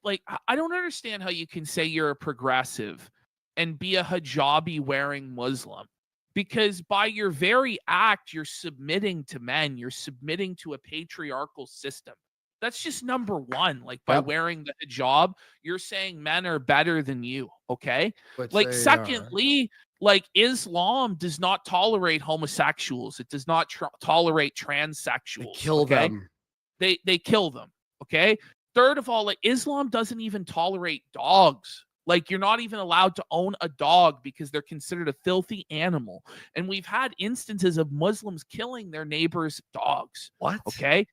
I don't understand how you can say you're a progressive and be a hijabi wearing Muslim. Because by your very act, you're submitting to men, you're submitting to a patriarchal system. That's just number one. Like, by wearing the hijab, you're saying men are better than you. Okay. Which Like, they secondly, Islam does not tolerate homosexuals. It does not tolerate transsexuals. Kill them. They kill them. Okay. Third of all, Islam doesn't even tolerate dogs. Like, you're not even allowed to own a dog because they're considered a filthy animal. And we've had instances of Muslims killing their neighbors' dogs. What? Okay.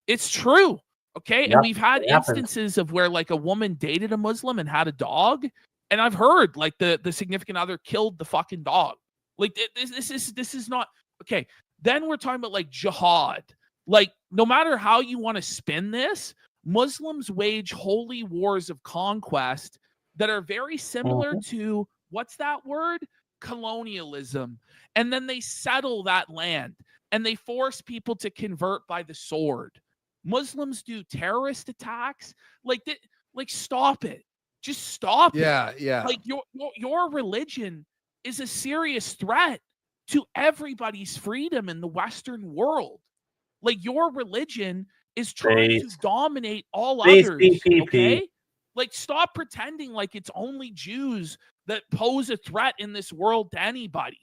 It's true. Okay. Yep, And we've had it happens. instances of where a woman dated a Muslim and had a dog. And I've heard the significant other killed the fucking dog. Like, this is not okay. Then we're talking about jihad. Like, no matter how you want to spin this, Muslims wage holy wars of conquest that are very similar to, what's that word? Colonialism. And then they settle that land and they force people to convert by the sword. Muslims do terrorist attacks. Stop it. Just stop it. Yeah. Like, your religion is a serious threat to everybody's freedom in the Western world. Like, your religion is trying to dominate all others. Okay? Like, stop pretending like it's only Jews that pose a threat in this world to anybody.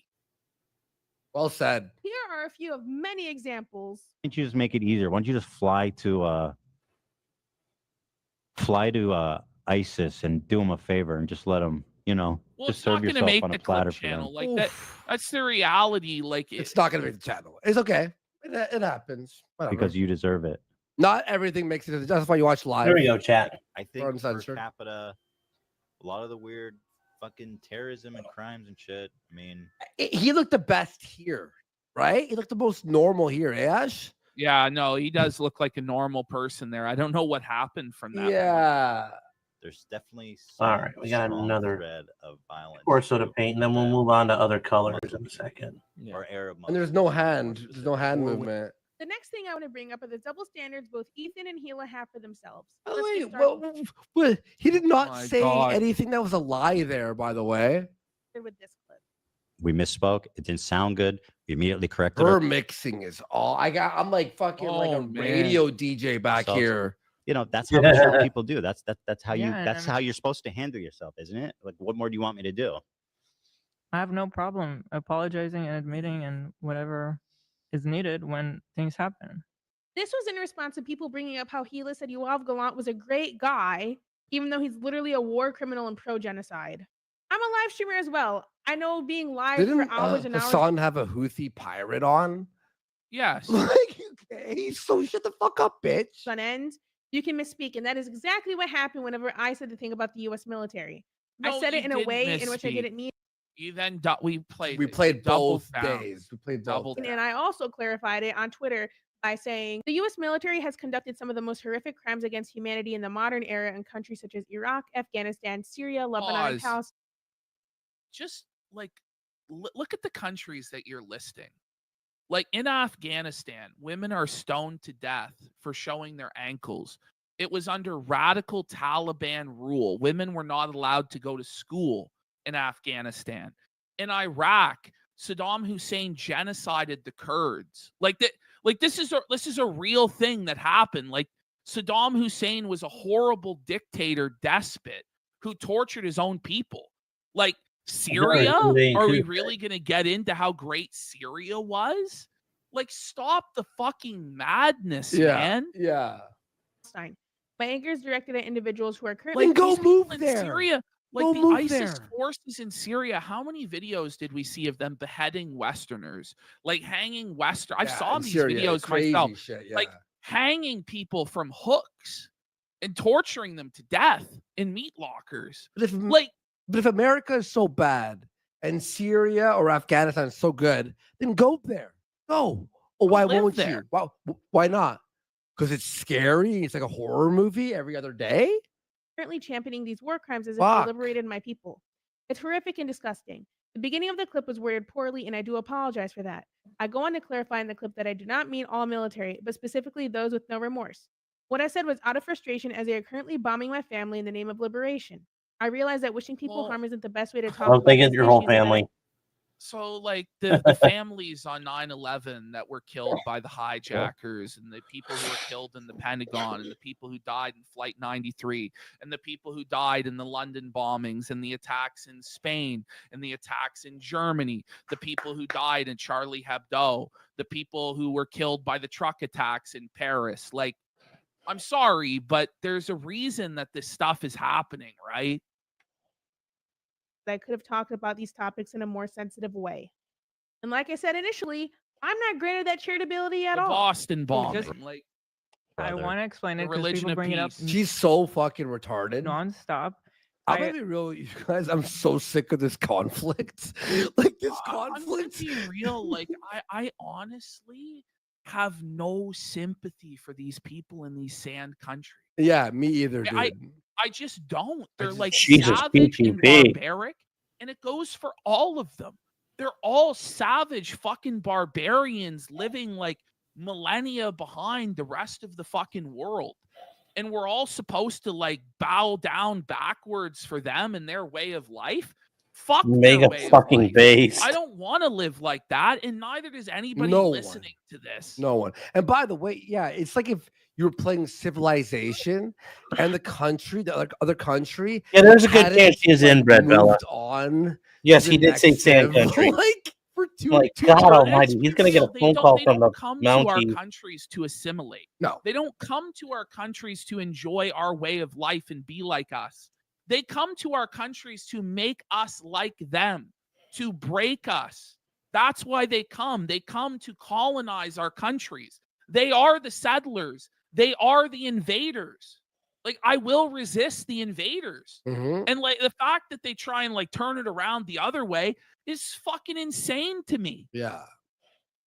Well said. Here are a few of many examples. Why don't you just make it easier? Why don't you just fly to ISIS and do them a favor and just let them, Well, just it's serve not going to yourself make on the a platter clip for them. channel. Like, that's the reality. Like, It's not gonna make the channel. It's okay. It happens. Whatever. Because you deserve it. Not everything makes it. That's why you watch live. There we go, chat. I think Uncensored. per capita, a lot of the weird fucking terrorism and crimes and shit. I mean, He looked the best here, right? He looked the most normal here, Ash. Yeah, no, he does look like a normal person there. I don't know what happened from that. Yeah. there's definitely All right, we got strong another thread of violence. torso to paint, and then we'll move on to other colors in a second. Or Arab And there's no hand. There's no hand movement. The next thing I want to bring up are the double standards both Ethan and Gila have for themselves. Oh, Let's wait, get started he did not My say God. anything that was a lie there, by the way. with this clip. We misspoke. It didn't sound good. We immediately corrected Her her. mixing is all I'm like fucking like Oh, a man. radio DJ back So- here. You know, that's how mature people do. That's how you. Yeah, That's and- how you're supposed to handle yourself, isn't it? Like, what more do you want me to do? I have no problem apologizing and admitting and whatever is needed when things happen. This was in response to people bringing up how Gila said Yoav Gallant was a great guy, even though he's literally a war criminal and pro-genocide. I'm a live streamer as well. I know being live Didn't for hours and hours Hassan have a Houthi pirate on? Yes. Like, okay, so shut the fuck up, bitch. on end, you can misspeak. And that is exactly what happened whenever I said the thing about the US military. I No, said you it in a didn't way in which I misspeak. didn't mean You then we played. We it. played Double both down. days. We played Double both. and I also clarified it on Twitter by saying the US military has conducted some of the most horrific crimes against humanity in the modern era in countries such as Iraq, Afghanistan, Syria, Lebanon, and Pause. Palestine. Just look at the countries that you're listing. Like in Afghanistan, women are stoned to death for showing their ankles. It was under radical Taliban rule. Women were not allowed to go to school in Afghanistan. In Iraq, Saddam Hussein genocided the Kurds. This is a real thing that happened. Like, Saddam Hussein was a horrible dictator, despot who tortured his own people. Like, Syria? Are we really going to get into how great Syria was? Like, stop the fucking madness, Yeah. man. Yeah. Palestine. My anger is directed at individuals who are currently Like, Then go these people move in there. Syria, like Go the move ISIS there. forces in Syria, how many videos did we see of them beheading Westerners? Like hanging Western. I've Yeah, saw in these Syria, videos crazy myself. shit, yeah. Like hanging people from hooks and torturing them to death in meat lockers. But if, Like, but if America is so bad and Syria or Afghanistan is so good, then go there. Go. Oh, why live won't there. you? Why not? Because it's scary. It's like a horror movie every other day. currently championing these war crimes as if Fuck. they liberated my people. It's horrific and disgusting. The beginning of the clip was worded poorly, and I do apologize for that. I go on to clarify in the clip that I do not mean all military, but specifically those with no remorse. What I said was out of frustration as they are currently bombing my family in the name of liberation. I realize that wishing people harm isn't the best way to talk I don't about think these it's your whole issues, and I- family. So, like, the families on 9/11 that were killed by the hijackers, and the people who were killed in the Pentagon, and the people who died in Flight 93, and the people who died in the London bombings, and the attacks in Spain, and the attacks in Germany, the people who died in Charlie Hebdo, the people who were killed by the truck attacks in Paris. Like, I'm sorry, but there's a reason that this stuff is happening, right? I could have talked about these topics in a more sensitive way. And like I said initially, I'm not granted that charitability at The all. Boston bombing. Just- Like, I want to explain The it because religion people of bring it up peace. She's so fucking retarded. nonstop. I'm gonna be real, with you guys. I'm so sick of this conflict. Like this I'm gonna conflict. be real. Like, I honestly have no sympathy for these people in these sand countries. Yeah, me either, dude. I just don't. They're like Jesus, savage and PPP. barbaric, and it goes for all of them. They're all savage fucking barbarians living like millennia behind the rest of the fucking world. And we're all supposed to like bow down backwards for them and their way of life. Fuck their Mega way of fucking life. based. I don't want to live like that, and neither does anybody No one. listening to this. No one. And by the way, yeah, it's like if you were playing Civilization and the country, the like, other country. Yeah, there's a good hadn't, chance he is inbred, Bella. moved on. Yes, to he the did say next sand civ, country. Like for Like, two God turns. almighty, he's going to get a phone call from the Come to our Mountie. countries to assimilate. No. They don't come to our countries to enjoy our way of life and be like us. They come to our countries to make us like them, to break us. That's why they come. They come to colonize our countries. They are the settlers. They are the invaders. Like, I will resist the invaders. Mhm. And like the fact that they try and like turn it around the other way is fucking insane to me. Yeah.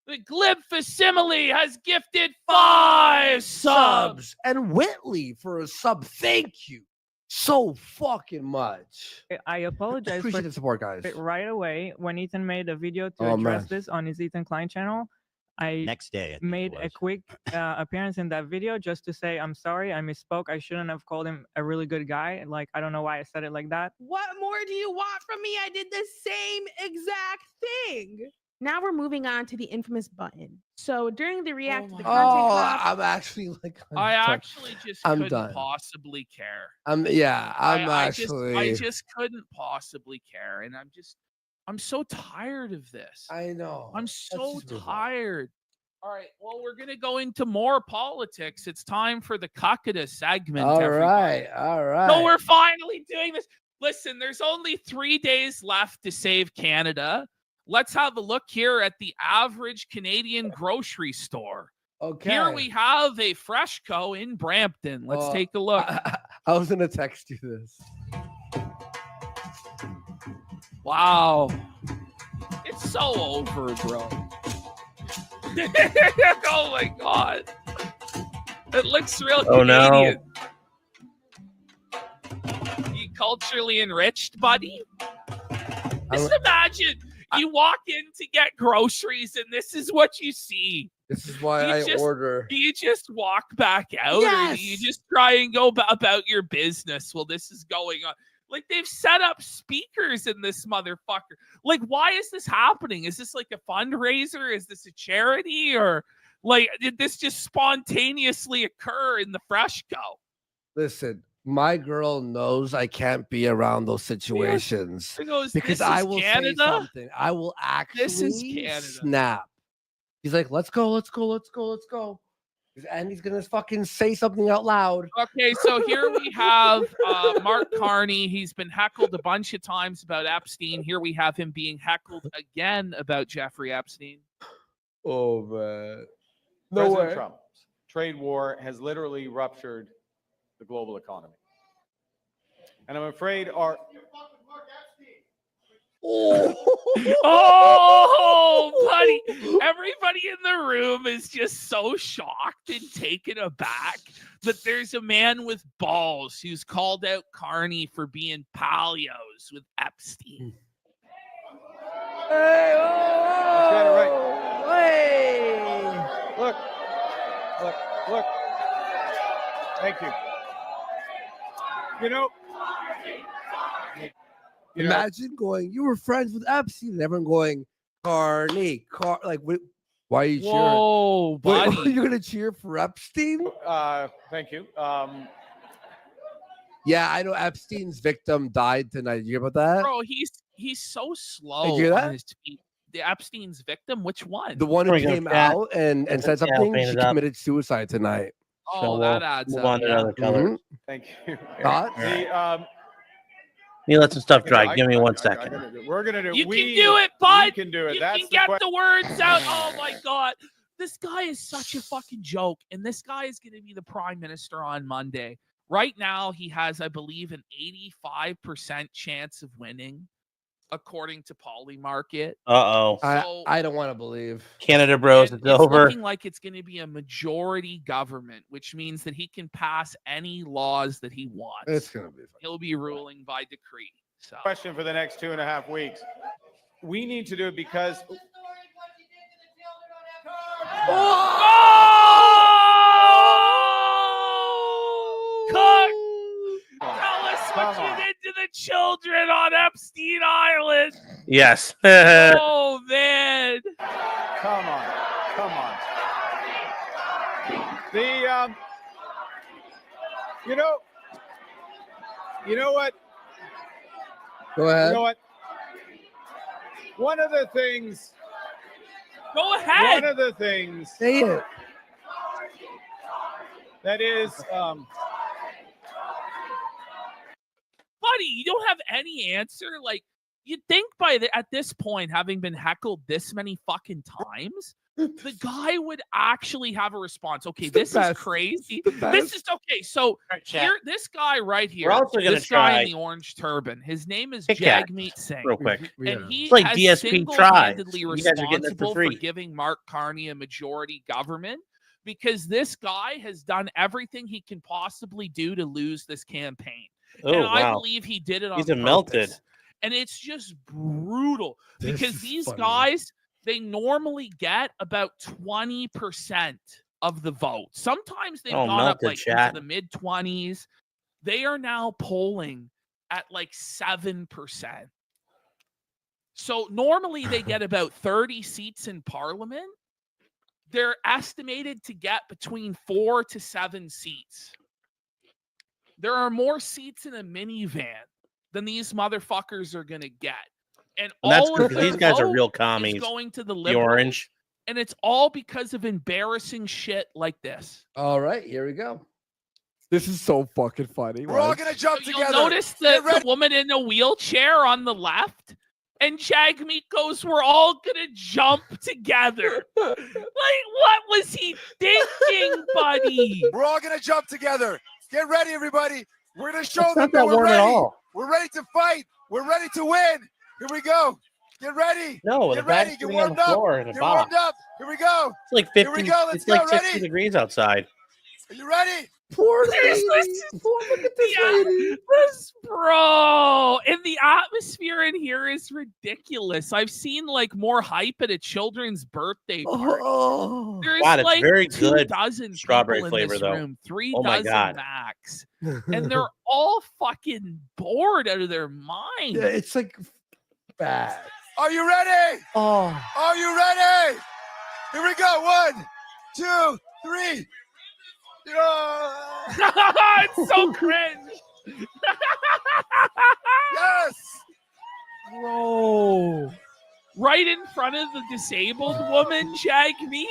The Glib Facsimile has gifted 5 subs. And Whitley for a sub. Thank you so fucking much. I apologize Appreciate for the support, guys. it right away when Ethan made a video to Oh, address man. this on his Ethan Klein channel. I Next day, I think it made a was. quick appearance in that video just to say I'm sorry, I misspoke. I shouldn't have called him a really good guy. Like, I don't know why I said it like that. What more do you want from me? I did the same exact thing. Now we're moving on to the infamous button. So during the react to the content Oh, crop, I'm actually like. I done. actually just I'm couldn't done. possibly care. I'm I actually. just couldn't possibly care. And I'm so tired of this. I know. I'm Let's so just move on. tired. All right. Well, we're gonna go into more politics. It's time for the Cuckada segment. All everybody. right. All right. So we're finally doing this. Listen, there's only 3 days left to save Canada. Let's have a look here at the average Canadian grocery store. Okay. Here we have a Freshco in Brampton. Let's take a look. I was gonna text you this. Wow. It's so over, bro. Oh my god. It looks real Oh, no. Canadian. You culturally enriched, buddy? Just imagine you walk in to get groceries and this is what you see. This is why Do I you just- order. Do you just walk back out, or Yes! do you just try and go about your business while this is going on? Like, they've set up speakers in this motherfucker. Like, why is this happening? Is this like a fundraiser? Is this a charity? Or like, did this just spontaneously occur in the Freshco? Listen, my girl knows I can't be around those situations She goes, because "This I is will say Canada? something. I will actually This is Canada." snap He's like, let's go. And he's gonna fucking say something out loud. Okay, so here we have Mark Carney. He's been heckled a bunch of times about Epstein. Here we have him being heckled again about Jeffrey Epstein. Oh man. President Trump's trade war has literally ruptured the global economy. And I'm afraid our Oh, buddy. Everybody in the room is just so shocked and taken aback that there's a man with balls who's called out Carney for being palios with Epstein. Hey, let's get it right. Hey. Look. Thank you. You know, Imagine going, you were friends with Epstein, and everyone going, Carney, like, why are you cheering? Whoa, buddy. Wait, you're gonna cheer for Epstein? Thank you. Yeah, I know Epstein's victim died tonight. Did you hear about that? Bro, he's so slow Did you hear on that? his feet. The Epstein's victim, which one? The one who Bring up came chat. out and said Yeah, something, paint she it up. committed suicide tonight. Oh, So that we'll adds move up. on to Yeah. another color. Mhm. Thank you. Thoughts? You let some stuff dry. I- Give me I- 1 I- second. We're gonna do. You we, can do it, bud. We can do it. You That's can the get question. the words out. Oh my god, this guy is such a fucking joke, and this guy is going to be the prime minister on Monday. Right now, he has, I believe, an 85% chance of winning, according to Polymarket. Uh-oh. So- I don't want to believe. Canada Bros, And it's over. looking like it's going to be a majority government, which means that he can pass any laws that he wants. It's gonna be fun. He'll be ruling by decree. So Question for the next 2.5 weeks. We need to do it because Cook, tell us what you did to the children on Epstein Island. Yes. Oh man. come on. The you know what? Go ahead. You know what? One of the things. Go ahead. One of the things Say it. that is Buddy, you don't have any answer. Like, you'd think at this point, having been heckled this many fucking times, the guy would actually have a response. Okay, this is crazy. This is okay. So here, this guy right here, We're also gonna this guy try in the orange turban, his name is Kit Kat, Jagmeet Singh. real quick. And he It's like has DSP Try. single-handedly You guys are getting this for responsible free. giving Mark Carney a majority government because this guy has done everything he can possibly do to lose this campaign. Oh, And I wow. believe he did it on He's a melted. purpose. And it's just brutal This because is these funny. guys, they normally get about 20% of the vote. Sometimes they've Oh, gone up melted, like chat. into the mid 20s. They are now polling at like 7%. So normally they get about 30 seats in parliament. They're estimated to get between 4 to 7 seats. There are more seats in a minivan than these motherfuckers are going to get. And And that's all good of because these their guys are vote real is commies. going to the The liberals, orange. and it's all because of embarrassing shit like this. All right, here we go. This is so fucking funny. We're all right? gonna jump So together. you'll notice the woman in a wheelchair on the left, and Jagmeet goes, "We're all gonna jump together." Like, what was he thinking, buddy? We're all gonna jump together. Get ready, everybody. We're gonna show That's them not that that we're warm ready. at all. We're ready to fight. We're ready to win. Here we go. Get ready. No, the Get ready. bag's Get sitting on warmed the up. floor in a Get box. warmed up. Here we go. It's like Here we 50. go. Let's It's like go. 60 Ready? degrees outside. Are you ready? Poor There's lady. this- Poor, look at this Yeah, lady. this bro, and the atmosphere in here is ridiculous. I've seen like more hype at a children's birthday party. Oh. There's God, it's like very 2 good dozen strawberry people in flavor, this though. room, 3 Oh my dozen God. max, and they're all fucking bored out of their mind. Yeah, it's like bad. Are you ready? Oh. Are you ready? Here we go. 1, 2, 3. It's so cringe. Yes. Bro. right in front of the disabled woman, Jagmeet.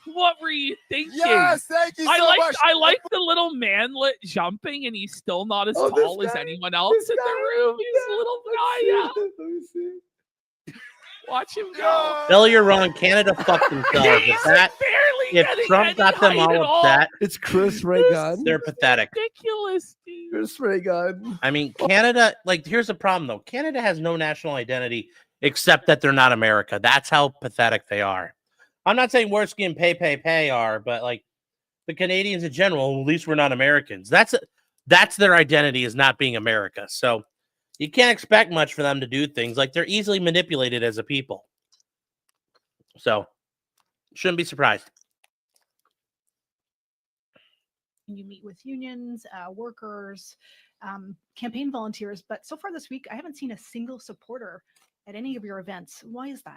What were you thinking? Yes, thank you so much. I like the little manlet jumping, and he's still not as tall as anyone else in the room. He's a little guy. Watch him go. Bill, you're wrong. Canada fucked themselves. If Trump got them all upset, it's Chris Ray Gunn. They're pathetic. Ridiculous, dude. Chris Ray Gunn. I mean, Canada, like, here's the problem, though. Canada has no national identity except that they're not America. That's how pathetic they are. I'm not saying Worski and Pay are, but, like, the Canadians in general, at least we're not Americans. That's their identity, is not being America. So you can't expect much for them to do things. Like, they're easily manipulated as a people. So shouldn't be surprised. You meet with unions, workers, campaign volunteers, but so far this week, I haven't seen a single supporter at any of your events. Why is that?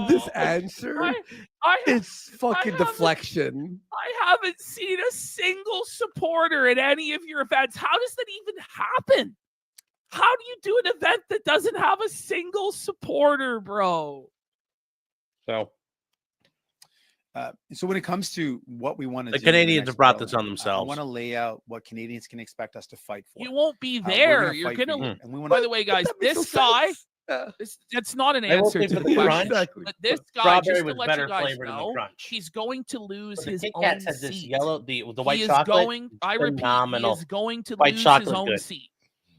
This answer is fucking deflection. I haven't seen a single supporter at any of your events. How does that even happen? How do you do an event that doesn't have a single supporter, bro? So when it comes to what we want to The do, in Canadians next have brought this parliament, on themselves. I want to lay out what Canadians can expect us to fight for. You won't be We're there. You're fight for gonna. you, and we wanna- By the way, guys, this guy. That's not an I will answer say to for the the question. crunch, But this guy, strawberry just to was let better you guys flavored than the know, crunch. he's going to lose But the his Kit own Kats has this seat. yellow, the white He is chocolate. going. I repeat, he phenomenal. is going to White lose his chocolate own good. seat.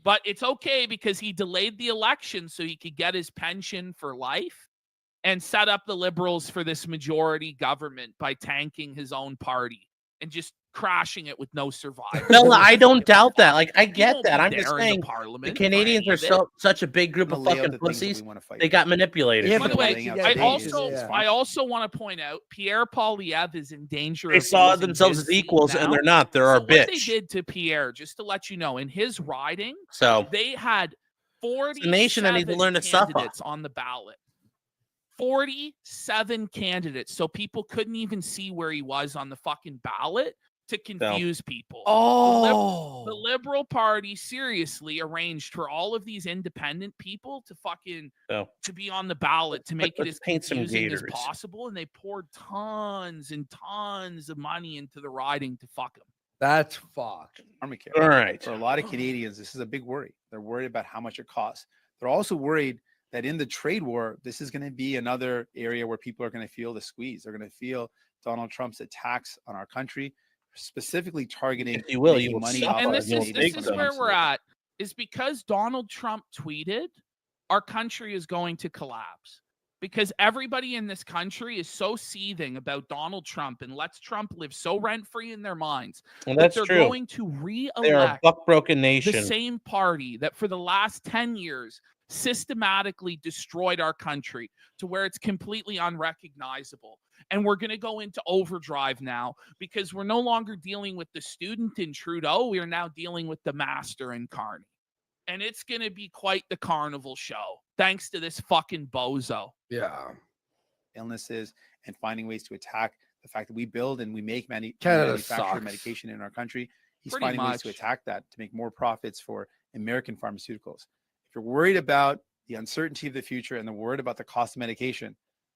But it's okay because he delayed the election so he could get his pension for life and set up the Liberals for this majority government by tanking his own party and just crashing it with no survivors. No, I don't doubt that. Like, I He get won't that. be I'm just there in saying the Parliament the for Canadians any are of it. such a big group of I'm gonna lay out fucking the things that we pussies. wanna fight They for. got manipulated. By the way, I Yeah. also want to point out Pierre Poilievre is in danger. They of saw losing themselves his as seat equals, and now. they're not. They're our So what they bitch. did to Pierre, just to let you know, in his riding, So they had 47 it's a nation that needs to learn to suffer. candidates on the ballot. 47 candidates, so people couldn't even see where he was on the fucking ballot to confuse people. The Liberal Party seriously arranged for all of these independent people to fucking to be on the ballot to make it Let's as paint some confusing as gators. possible, and they poured tons and tons of money into the riding to fuck him. That's fucked. Armacare. All right. For a lot of Canadians, this is a big worry. They're worried about how much it costs. They're also worried that in the trade war, this is going to be another area where people are going to feel the squeeze. They're going to feel Donald Trump's attacks on our country, specifically targeting If you will, making you will money suffer. off And our this is Canadian where firms. we're at, is because Donald Trump tweeted, our country is going to collapse. Because everybody in this country is so seething about Donald Trump and lets Trump live so rent-free in their minds Well, that that's they're true. going to They are a re-elect buck-broken the nation. same party that for the last 10 years systematically destroyed our country to where it's completely unrecognizable. And we're going to go into overdrive now because we're no longer dealing with the student in Trudeau. We are now dealing with the master in Carney. And it's going to be quite the carnival show, thanks to this fucking bozo. Yeah. Illnesses and finding ways to attack the fact that we build and we make Canada manufacture sucks. medication in our country. He's Pretty finding ways to much. attack that to make more profits for American pharmaceuticals. If you're worried about the uncertainty of the future and the worried about the cost of medication,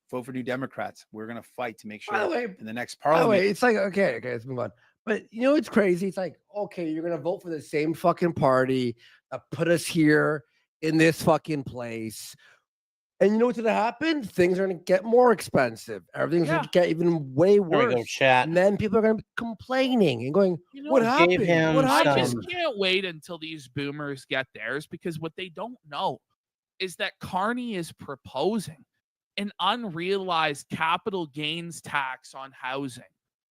vote for New Democrats. We're going to fight to make By the sure way- in the next By the parliament. way, it's like okay, let's move on. But you know it's crazy. It's like okay, you're gonna vote for the same fucking party that put us here in this fucking place, and you know what's gonna happen? Things are gonna get more expensive. Everything's gonna get even way There we worse. go, chat. And then people are gonna be complaining and going, You know, "What Gave happened? him What I happened?" just can't wait until these boomers get theirs because what they don't know is that Carney is proposing an unrealized capital gains tax on housing.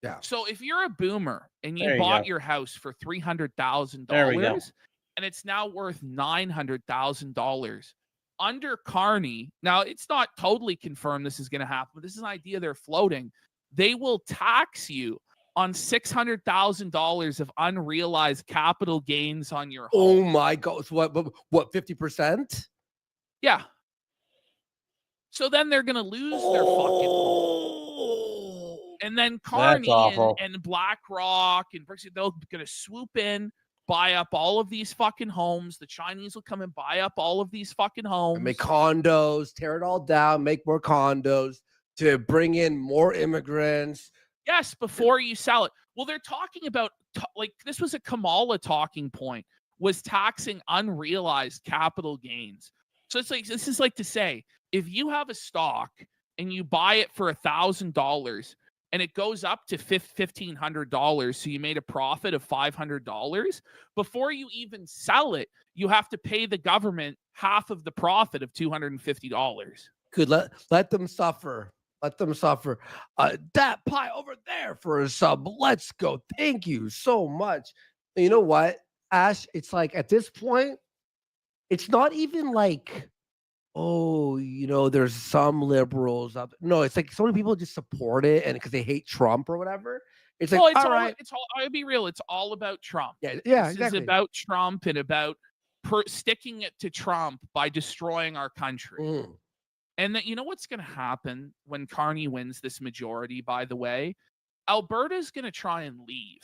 Yeah. So if you're a boomer and you There you bought go. your house for $300,000 There we go. and it's now worth $900,000 under Carney, now it's not totally confirmed this is going to happen, but this is an idea they're floating. They will tax you on $600,000 of unrealized capital gains on your home. Oh my god! So what? 50%? Yeah. So then they're going to lose their fucking home. And then Carney awful. and BlackRock and Brixton, they're going to swoop in buy up all of these fucking homes. The Chinese will come and buy up all of these fucking homes. And make condos, tear it all down, make more condos to bring in more immigrants. Yes, before you sell it. Well, they're talking about, like, this was a Kamala talking point, was taxing unrealized capital gains. So it's like, this is like to say, if you have a stock and you buy it for $1,000 and it goes up to $1,500, so you made a profit of $500, before you even sell it, you have to pay the government half of the profit of $250. Good, let them suffer. Let them suffer. That pie over there for a sub. Let's go. Thank you so much. You know what, Ash? It's like at this point, it's not even like, oh, there's some liberals up. No, it's like so many people just support it and because they hate Trump or whatever. It's like, all right. I'll be real. It's all about Trump. Yeah, this exactly. is about Trump and about sticking it to Trump by destroying our country. And that, you know what's going to happen when Carney wins this majority, by the way? Alberta's going to try and leave.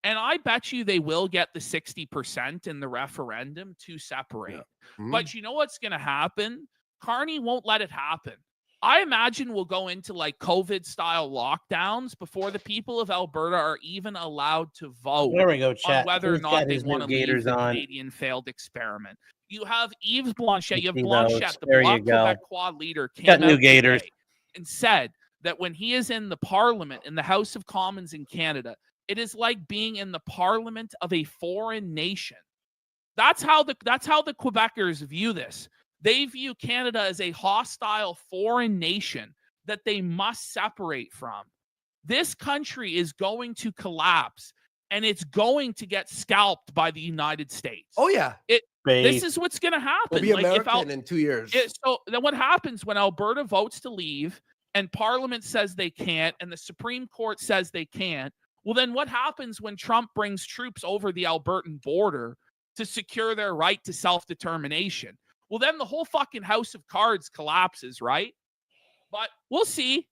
And I bet you they will get the 60% in the referendum to separate. Yeah. But you know what's going to happen? Carney won't let it happen. I imagine we'll go into like COVID-style lockdowns before the people of Alberta are even allowed to vote. There we go, chat. On whether or Who's not got they his want new to leave Gators the on? Canadian failed experiment. You have Yves Blanchet. You have See Blanchet, those. the There you Bloc go. Québécois leader, came Got new out Gators. today and said that when he is in the Parliament, in the House of Commons in Canada, it is like being in the Parliament of a foreign nation. That's how the Quebecers view this. They view Canada as a hostile foreign nation that they must separate from. This country is going to collapse and it's going to get scalped by the United States. Oh, yeah. This is what's going to happen. We'll be American in 2 years. So then what happens when Alberta votes to leave and Parliament says they can't and the Supreme Court says they can't? Well, then what happens when Trump brings troops over the Albertan border to secure their right to self-determination? Well, then the whole fucking house of cards collapses, right? But we'll see.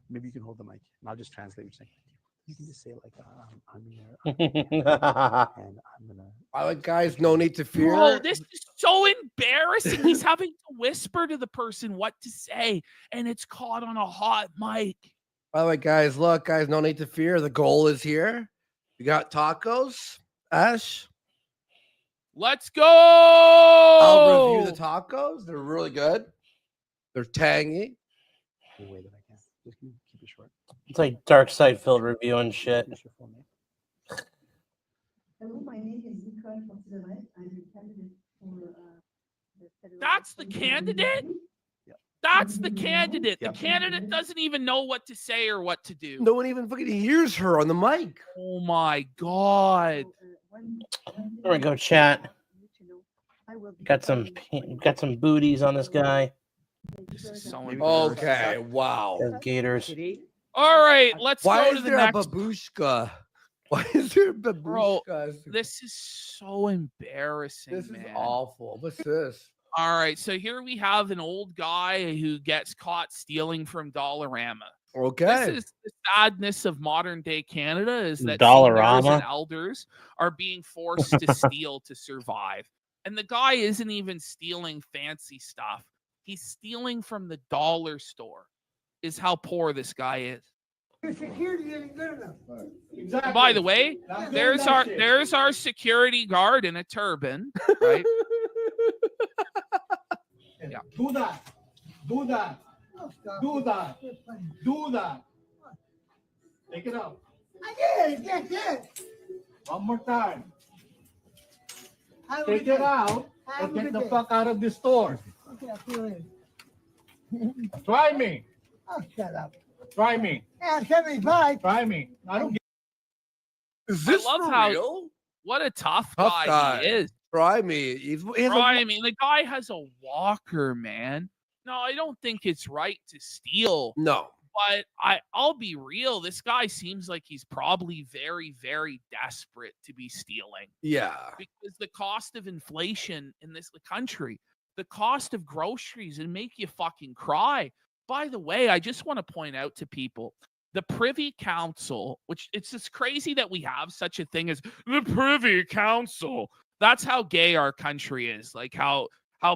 Maybe you can hold the mic and I'll just translate what you're saying. You can just say like, I'm here, and I'm gonna. Guys, no need to fear. Bro, this is so embarrassing. He's having to whisper to the person what to say, and it's caught on a hot mic. By the way, guys, look, guys, no need to fear. The goal is here. We got tacos. Ash, let's go. I'll review the tacos. They're really good. They're tangy. The way that I can. Just keep it short. It's like dark side filled review and shit. Hello, my name is Nicole Fortinet. I'm a candidate for the federal. That's the candidate? That's the candidate. The candidate doesn't even know what to say or what to do. No one even fucking hears her on the mic. Oh my God. There we go, chat. Got some booties on this guy. Okay, wow. There's Gators. All right, let's Why go is to the there next. a babushka? Why is there a babushka? Bro, this is so embarrassing, This man. is awful. What's this? All right, so here we have an old guy who gets caught stealing from Dollarama. Okay. This is the sadness of modern day Canada is that Dollarama? seniors and elders are being forced to steal to survive. And the guy isn't even stealing fancy stuff. He's stealing from the dollar store, is how poor this guy is. Security isn't good enough. And by the way, there's our security guard in a turban, right? Yeah. Do that. Do that. Do that. Do that. Take it out. I did. Get. One more time. Take it out and get the fuck out of the store. Okay, I feel it. Try me. Oh, shut up. Try me. Yeah, 75. Try me. I don't get. Is this I love for how real? What a tough Tough guy he is. Try me. He has a- Try me. The guy has a walker, man. No, I don't think it's right to steal. No. But I'll be real. This guy seems like he's probably very, very desperate to be stealing. Yeah. Because the cost of inflation in this country, the cost of groceries, and make you fucking cry. By the way, I just want to point out to people, the Privy Council, which it's just crazy that we have such a thing as the Privy Council. That's how gay our country is, like how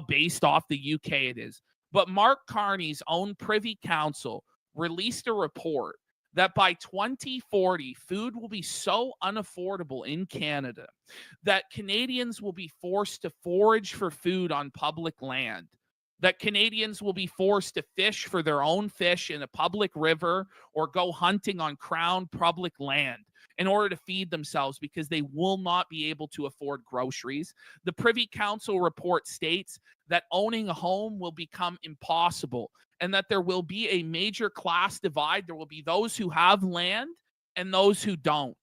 based off the UK it is. But Mark Carney's own Privy Council released a report that by 2040, food will be so unaffordable in Canada that Canadians will be forced to forage for food on public land, that Canadians will be forced to fish for their own fish in a public river or go hunting on crown public land in order to feed themselves because they will not be able to afford groceries. The Privy Council report states that owning a home will become impossible and that there will be a major class divide. There will be those who have land and those who don't.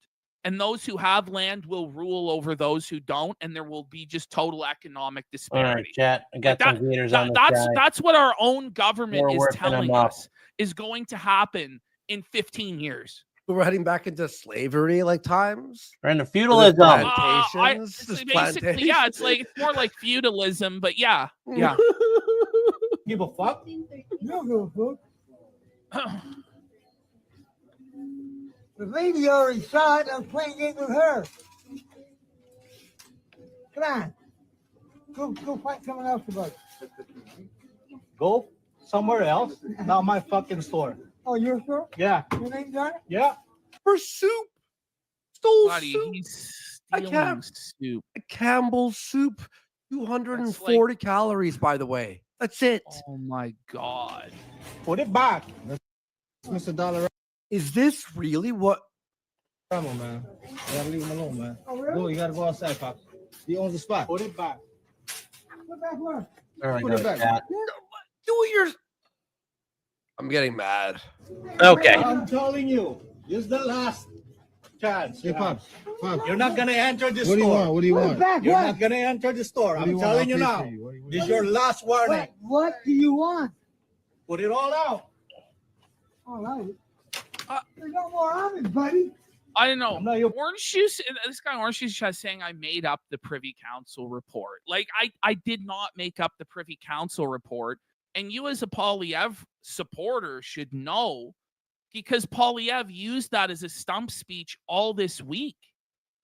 And those who have land will rule over those who don't, and there will be just total economic All right, disparity. chat. I got some readers on the chat. That's what our own government We're is working telling them up. us is going to happen in 15 years. We're heading back into slavery like times. We're into feudalism. Plantations. It's Just basically, yeah, it's more like feudalism, but yeah. Give a fuck? You don't give a fuck. The lady already saw it. I'm playing games with her. Come on. Go find someone else to buy. Go somewhere else. Not my fucking store. Oh, your store? Yeah. Your name's on it? Yeah. For soup. Stole Buddy, soup. he's I stealing can't- soup. A Campbell's soup. 240 calories, by the way. That's it. Oh my God. Put it back. Mr. Dollar. Is this really what? Come on, man. You gotta leave him alone, man. Oh, really? Go, you gotta go outside, Pop. He owns the spot. Put it back. Put it back where? There we Put go, it back. chat. Do your. I'm getting mad. Okay. I'm telling you, this is the last chance. Hey, Pops. You're not gonna enter the store. What do you want? You're not gonna enter the store. I'm telling you now. This is your last warning. What do you want? Put it all out. All out. There's no more on it, buddy. I don't know. Orange Juice, this guy Orange Juice is saying I made up the Privy Council report. Like, I did not make up the Privy Council report. And you as a Poilievre supporter should know, because Poilievre used that as a stump speech all this week.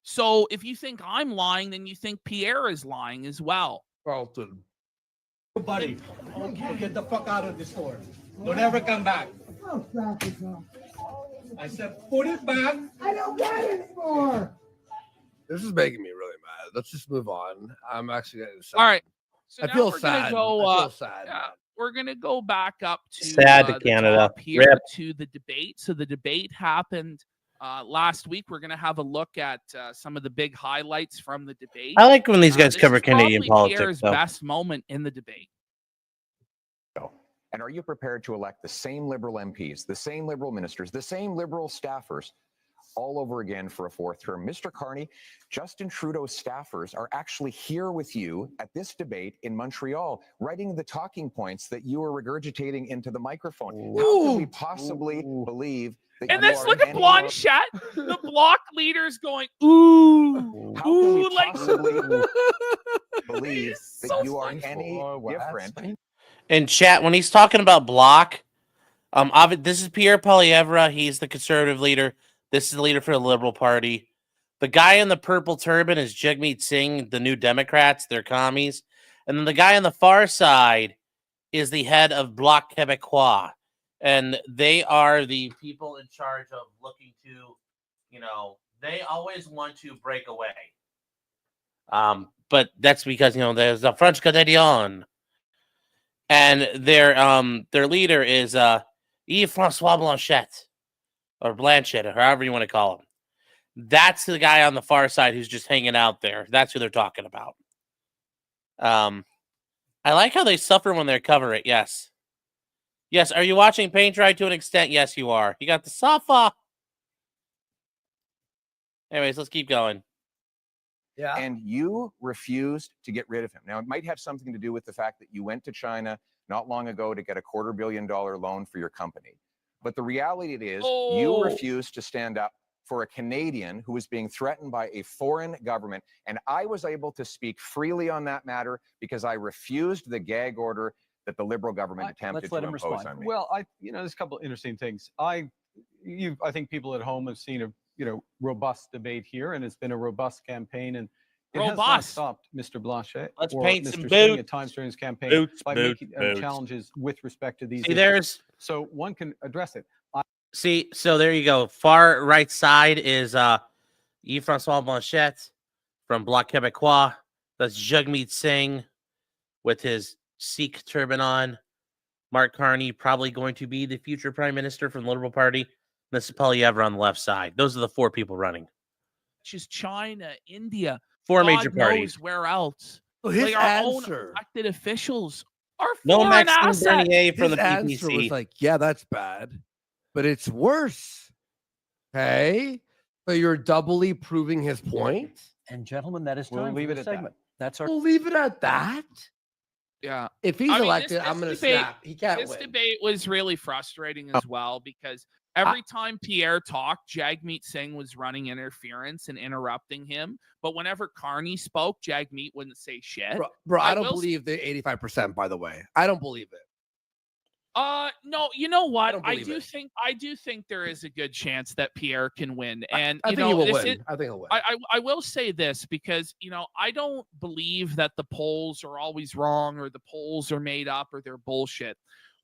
So if you think I'm lying, then you think Pierre is lying as well. Carlton. Buddy, okay, get the fuck out of the store. Don't ever come back. I said, put it back. I don't got it anymore. This is making me really mad. Let's just move on. I'm actually getting sad. All right. So I now feel we're gonna sad. go, I feel sad. yeah, we're going to go back up to Sad to the Canada. top here Rip. to the debate. So the debate happened last week. We're going to have a look at some of the big highlights from the debate. I like when these guys This cover is Canadian probably politics, Pierre's though. best moment in the debate. And are you prepared to elect the same Liberal MPs, the same Liberal ministers, the same Liberal staffers all over again for a fourth term? Mr. Carney, Justin Trudeau's staffers are actually here with you at this debate in Montreal, writing the talking points that you are regurgitating into the microphone. How can we possibly believe that And you then are look at any Blanchet, the bloc leader's going, ooh, How can we ooh, like possibly believe that you are any different? In chat, when he's talking about block, this is Pierre Poilievre. He's the conservative leader. This is the leader for the Liberal Party. The guy in the purple turban is Jagmeet Singh, the New Democrats. They're commies. And then the guy on the far side is the head of Bloc Québécois. And they are the people in charge of looking to, they always want to break away. But that's because, there's a French Canadian. And their leader is Yves-François Blanchet. Or Blanchett, or however you want to call him. That's the guy on the far side who's just hanging out there. That's who they're talking about. I like how they suffer when they cover it. Yes. Yes. Are you watching paint dry to an extent? Yes, you are. You got the suffer. Anyways, let's keep going. Yeah. And you refused to get rid of him. Now, it might have something to do with the fact that you went to China not long ago to get a $250 million loan for your company. But the reality is you refused to stand up for a Canadian who was being threatened by a foreign government. And I was able to speak freely on that matter because I refused the gag order that the Liberal government attempted to impose on me. Well, there's a couple interesting things. I think people at home have seen a robust debate here, and it's been a robust campaign, and it has not Robust. stopped Mr. Blanchet Let's or paint Mr. some Singh boots. at times during his campaign Boots, by boots, making boots. challenges with respect to these See, issues. there's So one can address it. See, so there you go. Far right side is Yves-François Blanchet from Bloc Québécois. That's Jagmeet Singh with his Sikh turban on. Mark Carney, probably going to be the future prime minister from the Liberal Party. Mr. Poilievre on the left side. Those are the four people running. Just China, India, Four God major knows parties. where else. So his Like, our own answer, elected officials are No foreign Maxime assets. Bernier from his the answer was PPC. like, yeah, that's bad, but it's worse. Okay, so you're doubly proving his point. And gentlemen, that is We'll time leave for it the at that. segment. That's our. We'll leave it at that. Yeah. If he's I mean, elected, this I'm going to debate- snap. He can't This win. debate was really frustrating as well because every time Pierre talked, Jagmeet Singh was running interference and interrupting him. But whenever Carney spoke, Jagmeet wouldn't say shit. Bro, I don't will believe the 85%, by the way. I don't believe it. No, you know what? don't I believe do it. think there is a good chance that Pierre can win. And I you think know, he will this win. is- I think he'll win. I will say this because I don't believe that the polls are always wrong or the polls are made up or they're bullshit.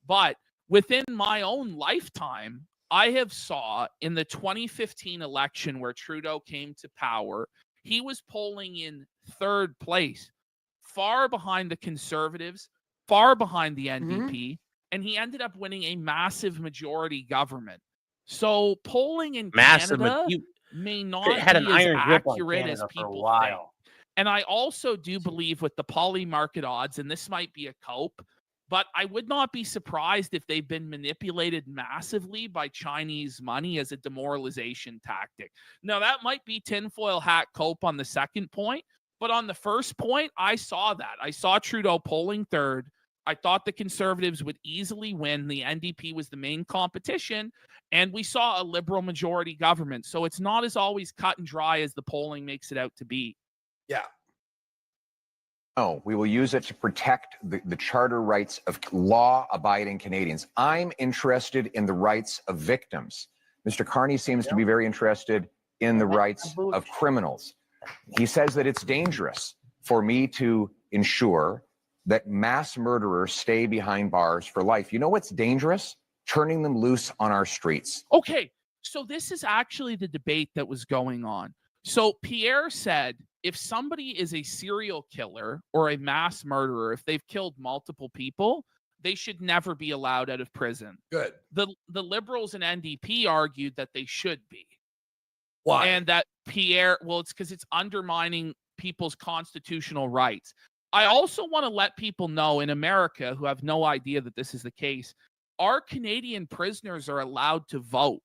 But within my own lifetime, I have saw in the 2015 election where Trudeau came to power, he was polling in third place, far behind the Conservatives, far behind the NDP, and he ended up winning a massive majority government. So polling in Canada may not had an be as iron grip on accurate as Canada for a people while. think. And I also do believe with the poly market odds, and this might be a cope, but I would not be surprised if they've been manipulated massively by Chinese money as a demoralization tactic. Now, that might be tinfoil hat cope on the second point, but on the first point, I saw that. I saw Trudeau polling third. I thought the Conservatives would easily win. The NDP was the main competition, and we saw a Liberal majority government. So it's not as always cut and dry as the polling makes it out to be. Yeah. No, we will use it to protect the charter rights of law-abiding Canadians. I'm interested in the rights of victims. Mr. Carney seems to be very interested in the rights of criminals. He says that it's dangerous for me to ensure that mass murderers stay behind bars for life. You know what's dangerous? Turning them loose on our streets. Okay, so this is actually the debate that was going on. So Pierre said, if somebody is a serial killer or a mass murderer, if they've killed multiple people, they should never be allowed out of prison. Good. The Liberals and NDP argued that they should be. Why? And that Pierre, well, it's because it's undermining people's constitutional rights. I also want to let people know in America who have no idea that this is the case, our Canadian prisoners are allowed to vote.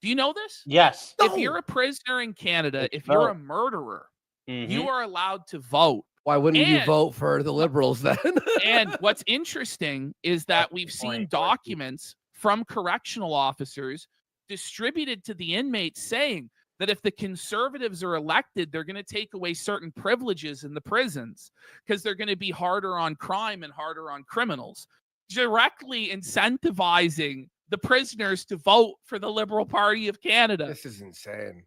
Do you know this? Yes. If you're a prisoner in Canada, if you're a murderer, you are allowed to vote. Why wouldn't you And- vote for the Liberals then? And what's interesting is that we've seen documents from correctional officers distributed to the inmates saying that if the Conservatives are elected, they're going to take away certain privileges in the prisons because they're going to be harder on crime and harder on criminals, directly incentivizing the prisoners to vote for the Liberal Party of Canada. This is insane.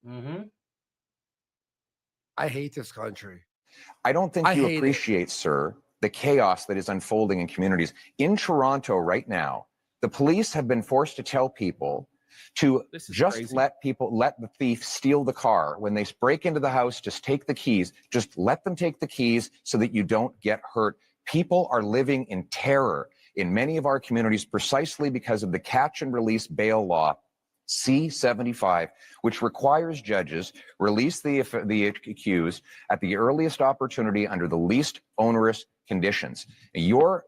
Mm-hmm. I hate this country. I don't think I you hate it. appreciate, sir, the chaos that is unfolding in communities. In Toronto right now, the police have been forced to tell people to just crazy. let the thief steal the car. When they break into the house, just take the keys. Just let them take the keys so that you don't get hurt. People are living in terror in many of our communities precisely because of the catch and release bail law, C-75, which requires judges release the accused at the earliest opportunity under the least onerous conditions.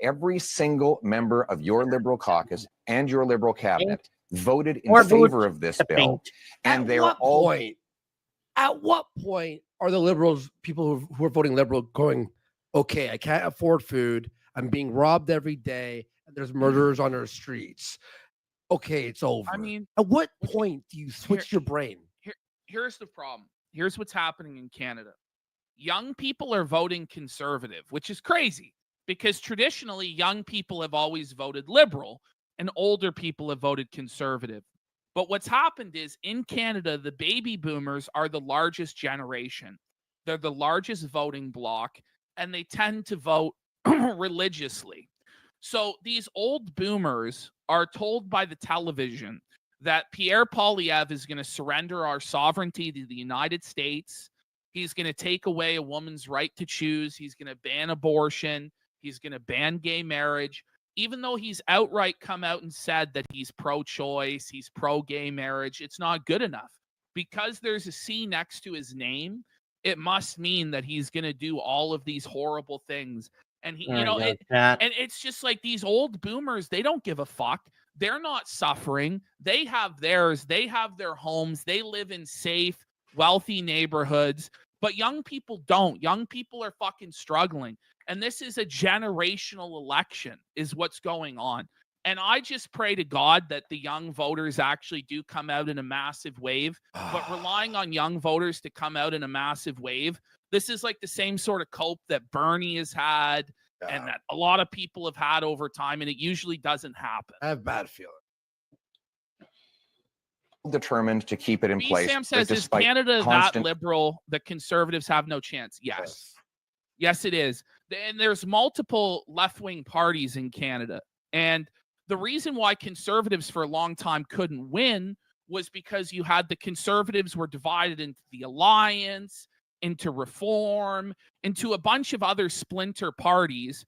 Every single member of your Liberal caucus and your Liberal cabinet voted in favor of this bill, and they are all. At what point are the Liberals, people who are voting Liberal, going, okay, I can't afford food, I'm being robbed every day, and there's murderers on our streets. Okay, it's over. I mean, at what point do you switch your brain? Here's the problem. Here's what's happening in Canada. Young people are voting Conservative, which is crazy because traditionally young people have always voted Liberal and older people have voted Conservative. But what's happened is in Canada, the baby boomers are the largest generation. They're the largest voting bloc, and they tend to vote religiously. So these old boomers are told by the television that Pierre Poilievre is going to surrender our sovereignty to the United States. He's going to take away a woman's right to choose. He's going to ban abortion. He's going to ban gay marriage. Even though he's outright come out and said that he's pro-choice, he's pro-gay marriage, it's not good enough. Because there's a C next to his name, it must mean that he's going to do all of these horrible things. And he, you know, and it's just like these old boomers, they don't give a fuck. They're not suffering. They have theirs. They have their homes. They live in safe, wealthy neighborhoods. But young people don't. Young people are fucking struggling. And this is a generational election is what's going on. And I just pray to God that the young voters actually do come out in a massive wave. But relying on young voters to come out in a massive wave, this is like the same sort of cope that Bernie has had and that a lot of people have had over time, and it usually doesn't happen. I have bad feeling. Determined to keep it in place. Sam says, is Canada that liberal that conservatives have no chance? Yes. Yes, it is. And there's multiple left-wing parties in Canada. And the reason why conservatives for a long time couldn't win was because you had the conservatives were divided into the Alliance, into Reform, into a bunch of other splinter parties.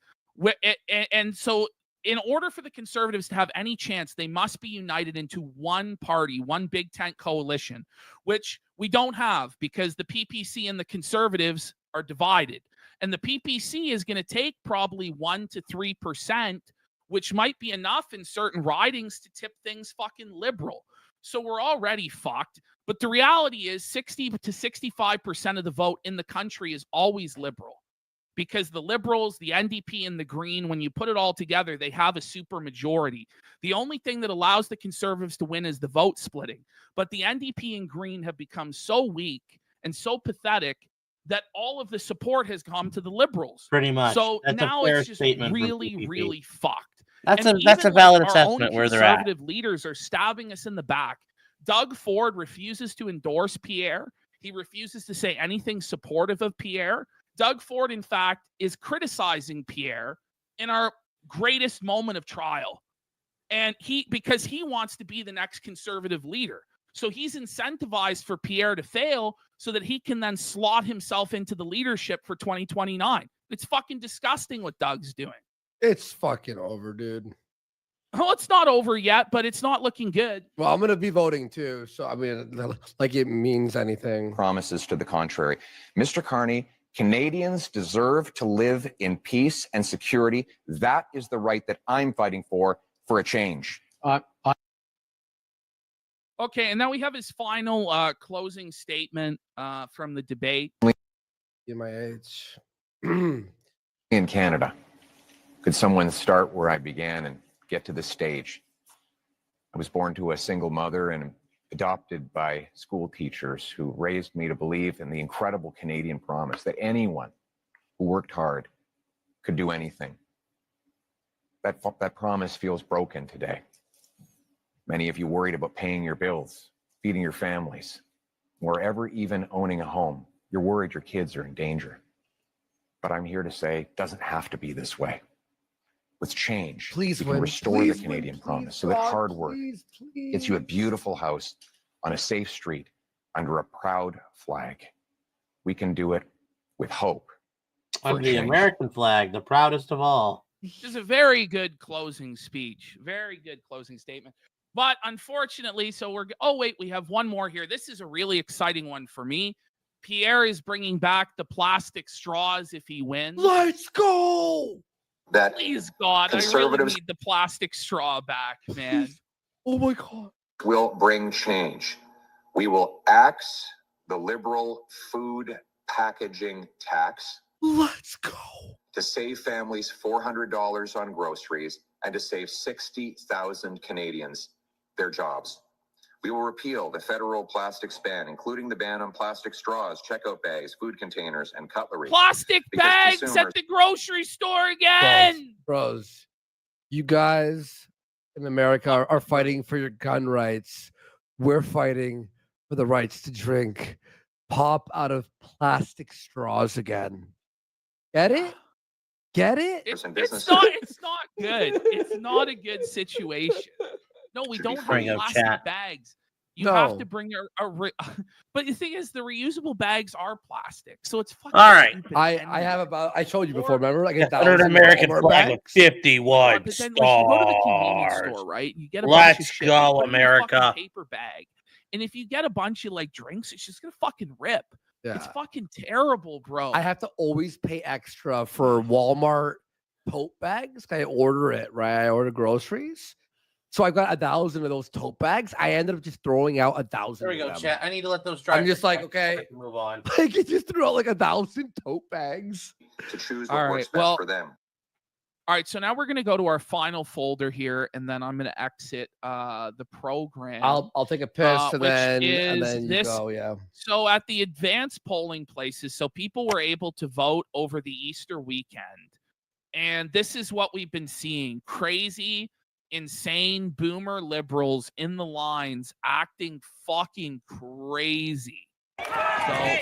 And so in order for the conservatives to have any chance, they must be united into one party, one big tent coalition, which we don't have because the PPC and the conservatives are divided. And the PPC is going to take probably 1 to 3%, which might be enough in certain ridings to tip things fucking liberal. So we're already fucked. But the reality is 60 to 65% of the vote in the country is always liberal. Because the Liberals, the NDP, and the Green, when you put it all together, they have a super majority. The only thing that allows the Conservatives to win is the vote splitting. But the NDP and Green have become so weak and so pathetic that all of the support has come to the Liberals. Pretty much. So That's now a fair it's just statement from really, PPP. really fucked. That's And a even, valid like, assessment our where own they're at. conservative leaders are stabbing us in the back. Doug Ford refuses to endorse Pierre. He refuses to say anything supportive of Pierre. Doug Ford, in fact, is criticizing Pierre in our greatest moment of trial. And because he wants to be the next conservative leader. So he's incentivized for Pierre to fail so that he can then slot himself into the leadership for 2029. It's fucking disgusting what Doug's doing. It's fucking over, dude. Well, it's not over yet, but it's not looking good. Well, I'm going to be voting too. So, I mean, like it means anything. Promises to the contrary. Mr. Carney, Canadians deserve to live in peace and security. That is the right that I'm fighting for a change. Okay, and now we have his final closing statement from the debate. In my age. In Canada, could someone start where I began and get to this stage? I was born to a single mother and adopted by school teachers who raised me to believe in the incredible Canadian promise that anyone who worked hard could do anything. That promise feels broken today. Many of you worried about paying your bills, feeding your families, or ever even owning a home. You're worried your kids are in danger. But I'm here to say it doesn't have to be this way. With change, please we can restore the Canadian promise so that hard work gets you a beautiful house on a safe street under a proud flag. We can do it with hope. Under the American flag, the proudest of all. This is a very good closing speech. Very good closing statement. But unfortunately, we have one more here. This is a really exciting one for me. Pierre is bringing back the plastic straws if he wins. Let's go! That Please, God, I really need the plastic straw back, man. Oh my God. Will bring change. We will axe the liberal food packaging tax. Let's go. To save families $400 on groceries and to save 60,000 Canadians their jobs. We will repeal the federal plastics ban, including the ban on plastic straws, checkout bags, food containers, and cutlery. Plastic bags at the grocery store again. Bros, you guys in America are fighting for your gun rights. We're fighting for the rights to drink pop out of plastic straws again. Get it? Get it? It's not good. It's not a good situation. No, we don't have Bring up plastic chat. bags. You have No. to bring but the thing is, the reusable bags are plastic, so it's fucking All right. stupid I anyway. have about, I showed you before, remember? Like a Standard 1,000 American Walmart flag with bags. 51 But then, like, you go to the convenience stars. store, right? You get a bunch of Let's shit. go, Put it in a fucking America. paper bag, and if you get a bunch of like drinks, it's just gonna fucking rip. It's Yeah. fucking terrible, bro. I have to always pay extra for Walmart tote bags. I order it, right? I order groceries. So I got 1,000 of those tote bags. I ended up just throwing out 1,000. There we go, of them. chat. I need to let those dry. I'm just for a like, second okay. so I can move on. Like, you just threw out like 1,000 tote bags. To choose All what right, works best well- for them. All right, so now we're gonna go to our final folder here, and then I'm gonna exit the program. I'll take a piss and which then is you this- go. Yeah. So at the advanced polling places, so people were able to vote over the Easter weekend. And this is what we've been seeing. Crazy, insane boomer liberals in the lines acting fucking crazy. So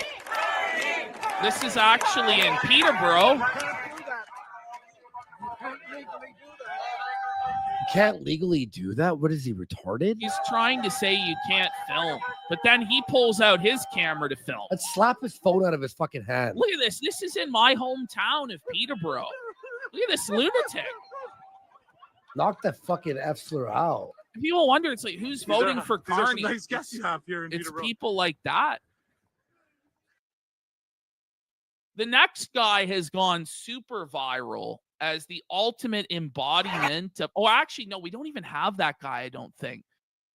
this is actually in Peterborough. You can't legally do that? What is he, retarded? He's trying to say you can't film, but then he pulls out his camera to film. Let's slap his phone out of his fucking hand. Look at this. This is in my hometown of Peterborough. Look at this lunatic. Knock that fucking F-slur out. People wonder, it's like, who's voting for These are some Carney? nice guests you have here in It's Peterborough. people like that. The next guy has gone super viral as the ultimate embodiment of, oh, actually, no, we don't even have that guy, I don't think.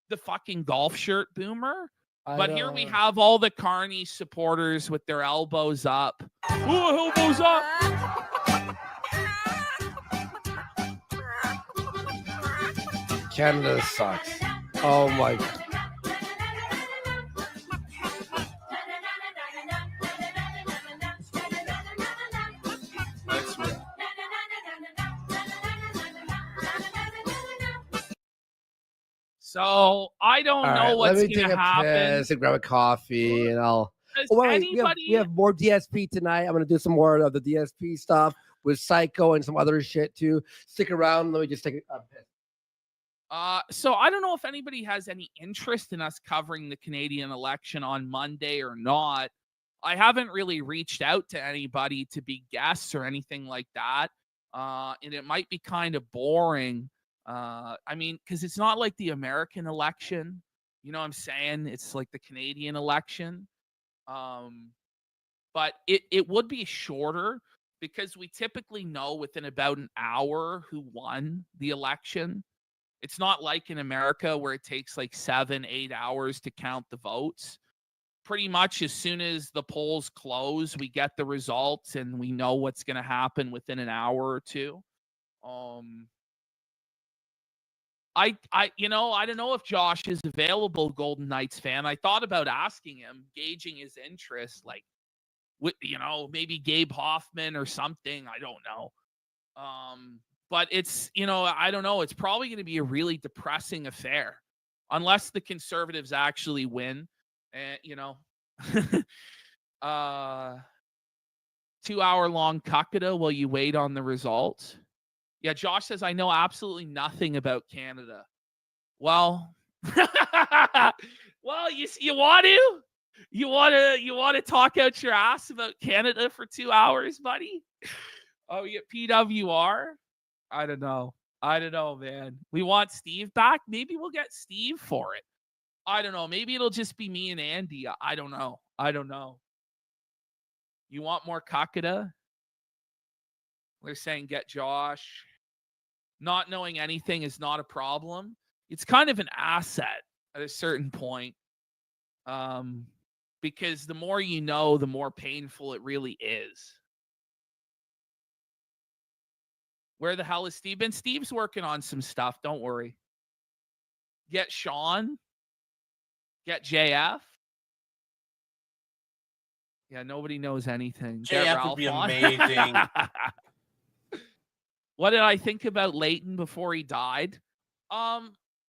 The fucking golf shirt boomer. But here we have all the Carney supporters with their elbows up. Ooh, elbows up. Canada sucks. Oh my. So I don't All know right, what's let me going take to a happen. piss and grab a coffee, and I'll. Does Oh, wait, anybody? we have more DSP tonight. I'm gonna do some more of the DSP stuff with Psycho and some other shit too. Stick around. Let me just take a piss. So I don't know if anybody has any interest in us covering the Canadian election on Monday or not. I haven't really reached out to anybody to be guests or anything like that. And it might be kind of boring. I mean, because it's not like the American election. You know what I'm saying? It's like the Canadian election. But it would be shorter because we typically know within about an hour who won the election. It's not like in America where it takes like 7-8 hours to count the votes. Pretty much as soon as the polls close, we get the results and we know what's going to happen within an hour or two. I don't know if Josh is available, Golden Knights fan. I thought about asking him, gauging his interest, like, maybe Gabe Hoffman or something. I don't know. But it's, I don't know. It's probably going to be a really depressing affair unless the Conservatives actually win. And, 2-hour-long cuckada while you wait on the results. Yeah, Josh says, I know absolutely nothing about Canada. Well, you want to? You want to talk out your ass about Canada for 2 hours, buddy? Oh, you get PWR? I don't know, man. We want Steve back. Maybe we'll get Steve for it. I don't know. Maybe it'll just be me and Andy. I don't know. You want more cuckada? They're saying get Josh. Not knowing anything is not a problem. It's kind of an asset at a certain point. Because the more you know, the more painful it really is. Where the hell is Steve been? Steve's working on some stuff. Don't worry. Get Sean. Get JF. Yeah, nobody knows anything. Get JF Ralph would be on. amazing. What did I think about Leighton before he died?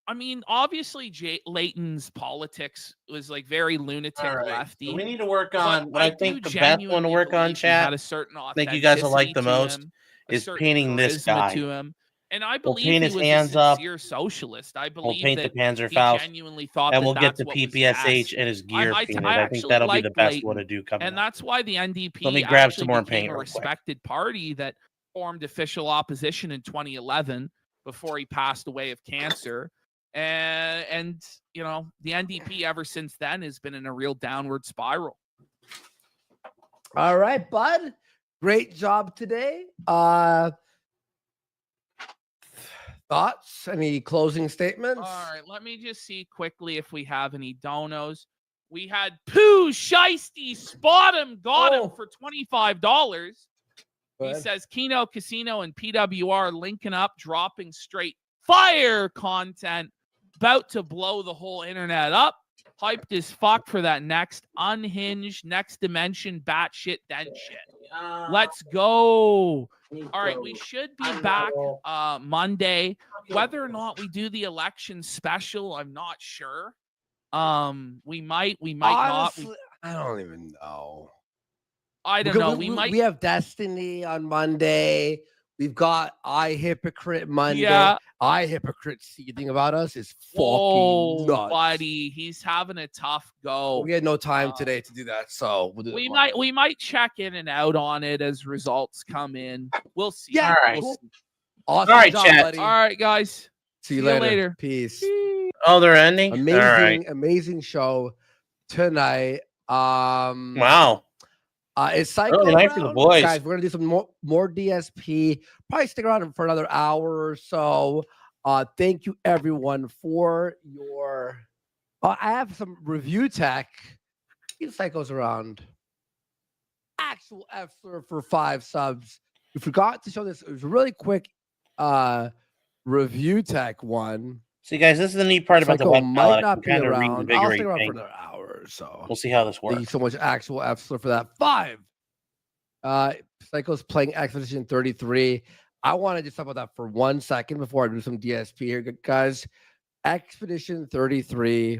I mean, obviously, Leighton's politics was like very lunatic All right. lefty. So we need to work but on what I do think the best one to genuinely work on, believe he had chat. a certain I think you guys will like the authenticity to most him, a is certain painting this charisma guy. to him. And I We'll believe paint he his was a hands up. sincere socialist. I We'll believe paint the that Panzer he Faust, genuinely thought and that we'll get that's the what was PPSH best. and his gear painted. I think actually that'll be the like best one to Leighton, do coming and up. that's why the NDP Let me grab actually some more became paint a real quick. respected party that formed official opposition in 2011 before he passed away of cancer. And you know, the NDP ever since then has been in a real downward spiral. All right, bud. Great job today. Thoughts? Any closing statements? All right, let me just see quickly if we have any donos. We had Pooh Shiesty, spot him, got him for $25. He Good. says Keno Casino and PWR linking up, dropping straight fire content, about to blow the whole internet up. Hyped as fuck for that next unhinged, next dimension, batshit dent shit. Let's go. All right, we should be back Monday. Whether or not we do the election special, I'm not sure. We might Honestly, not. I don't even know. I don't know. We might. We have Destiny on Monday. We've got I Hypocrite Monday. Yeah. I Hypocrite seething about us is Whoa, fucking nuts. buddy, he's having a tough go. We had no time today to do that, so we'll do it tomorrow. We might check in and out on it as results come in. We'll see. Yeah, All right. We'll see. Awesome All right, job, chat. buddy. All right, guys. See you later. Peace. Oh, they're ending? Amazing, All right. amazing show tonight. Wow. It's Psycho Really nice for the round. boys. Guys, we're gonna do some more DSP. Probably stick around for another hour or so. Thank you everyone for your. I have some review tech. Keep Psychos around. Actual F-Slur for 5 subs. We forgot to show this. It was a really quick review tech one. See, guys, this is the neat part about the Psycho web might palette. not be Kind of around. I'll reinvigorate stick around for things. another hour or so. We'll see how this Thank you works. so much, Actual F-Slur, for that. 5. Psycho's playing Expedition 33. I want to just talk about that for 1 second before I do some DSP here, guys. Expedition 33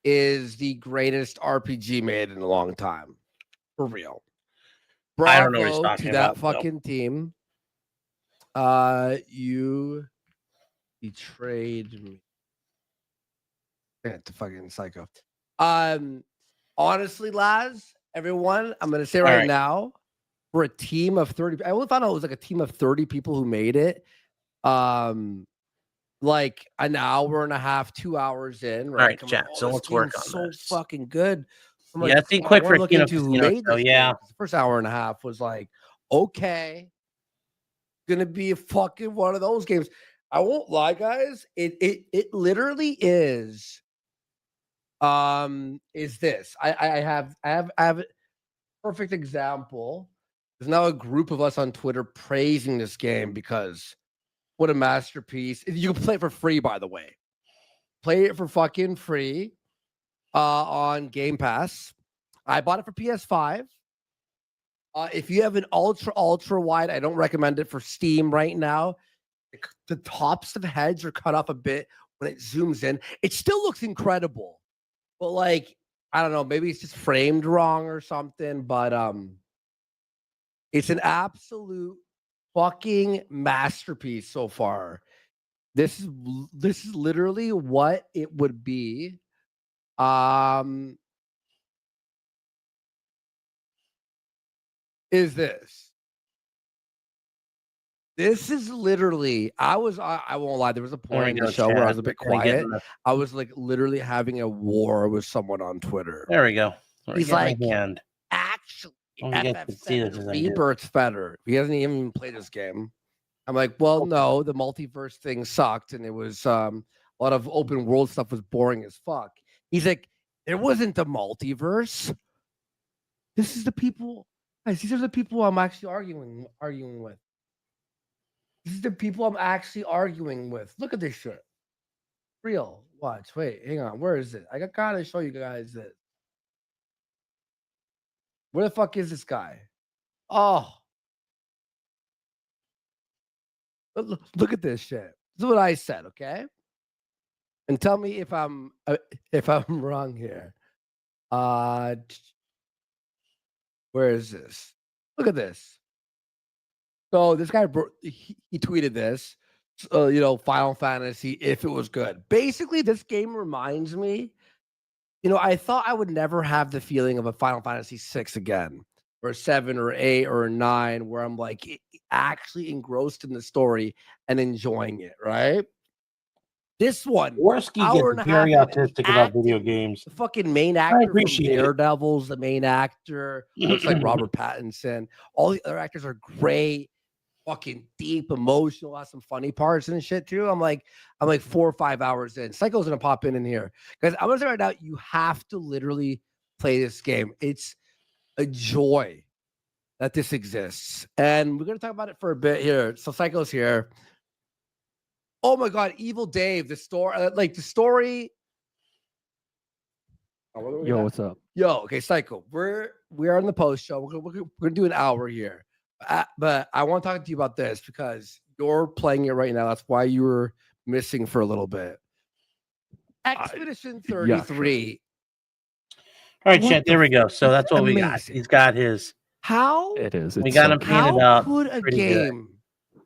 is the greatest RPG made in a long time. For real. I don't know what he's Bravo talking to that about, though. fucking team. You betrayed me. To fucking Psycho. Honestly, Laz, everyone, I'm gonna say right now, we're a team of 30. I only found out it was like a team of 30 people who made it. Like an hour and a half, 2 hours in. Right, All right, I'm chat. like, So this let's work game's on so this. fucking good. I'm Yeah, it's been I quick wanna for look Kino into who Casino, made so this yeah. game. The first hour and a half was like, okay, gonna be a fucking one of those games. I won't lie, guys. It literally is. Is this? I have a perfect example. There's now a group of us on Twitter praising this game because what a masterpiece. You can play it for free, by the way. Play it for fucking free on Game Pass. I bought it for PS5. If you have an ultra wide, I don't recommend it for Steam right now. The tops of heads are cut off a bit when it zooms in. It still looks incredible, but like, I don't know, maybe it's just framed wrong or something, but it's an absolute fucking masterpiece so far. This is literally what it would be. Is this? This is literally, I won't lie, there was a There we point in go, the show where I chat. was a bit We're kinda getting quiet. I was like literally having a war with someone on Twitter. There we go. He's like, hand. actually, Oh, you guys can see this as I do. Rebirth's better. He hasn't even played this game. I'm like, well, no, the multiverse thing sucked, and it was a lot of open world stuff was boring as fuck. He's like, there wasn't the multiverse. This is the people, guys. These are the people I'm actually arguing with. These are the people I'm actually arguing with. Look at this shit. Real. Watch. Wait. Hang on. Where is it? I gotta show you guys this. Where the fuck is this guy? Oh. Look at this shit. This is what I said, okay? And tell me if I'm wrong here. Where is this? Look at this. So this guy he tweeted this. Final Fantasy, if it was good. Basically, this game reminds me. I thought I would never have the feeling of a Final Fantasy 6 again, or 7 or 8 or 9, where I'm like actually engrossed in the story and enjoying it, right? This one, Worski gets very autistic about video games. The fucking main actor from appreciate it. Daredevil's the main actor. Looks like Robert Pattinson. All the other actors are great, fucking deep, emotional, has some funny parts and shit too. I'm like 4 or 5 hours in. Psycho's gonna pop in here. Guys, I'm gonna say right now, you have to literally play this game. It's a joy that this exists. And we're gonna talk about it for a bit here. So Psycho's here. Oh my God, Evil Dave, the story. Yo, what's up? Yo, okay, Psycho. We are in the post show. We're gonna do an hour here, but I want to talk to you about this because you're playing it right now. That's why you were missing for a little bit. Expedition 33. All right, chat. There we go. So that's what we got. He's got his. How it is? We got him painted up. Could a pretty game? Good.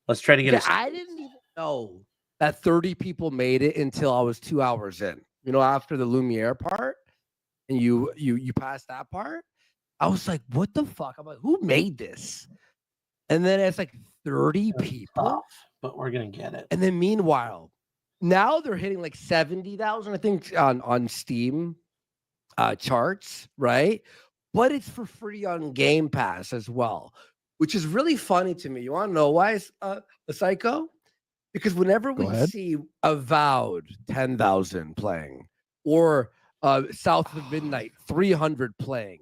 Let's try to get. I didn't even know that 30 people made it until I was 2 hours in. After the Lumiere part, and you passed that part, I was like, "What the fuck?" I'm like, "Who made this?" And then it's like 30 people. Tough, but we're gonna get it. And then meanwhile, now they're hitting like 70,000, I think, on Steam charts, right? But it's for free on Game Pass as well, which is really funny to me. You want to know why, Psycho? Because whenever we see Avowed 10,000 playing, or South of Midnight 300 playing,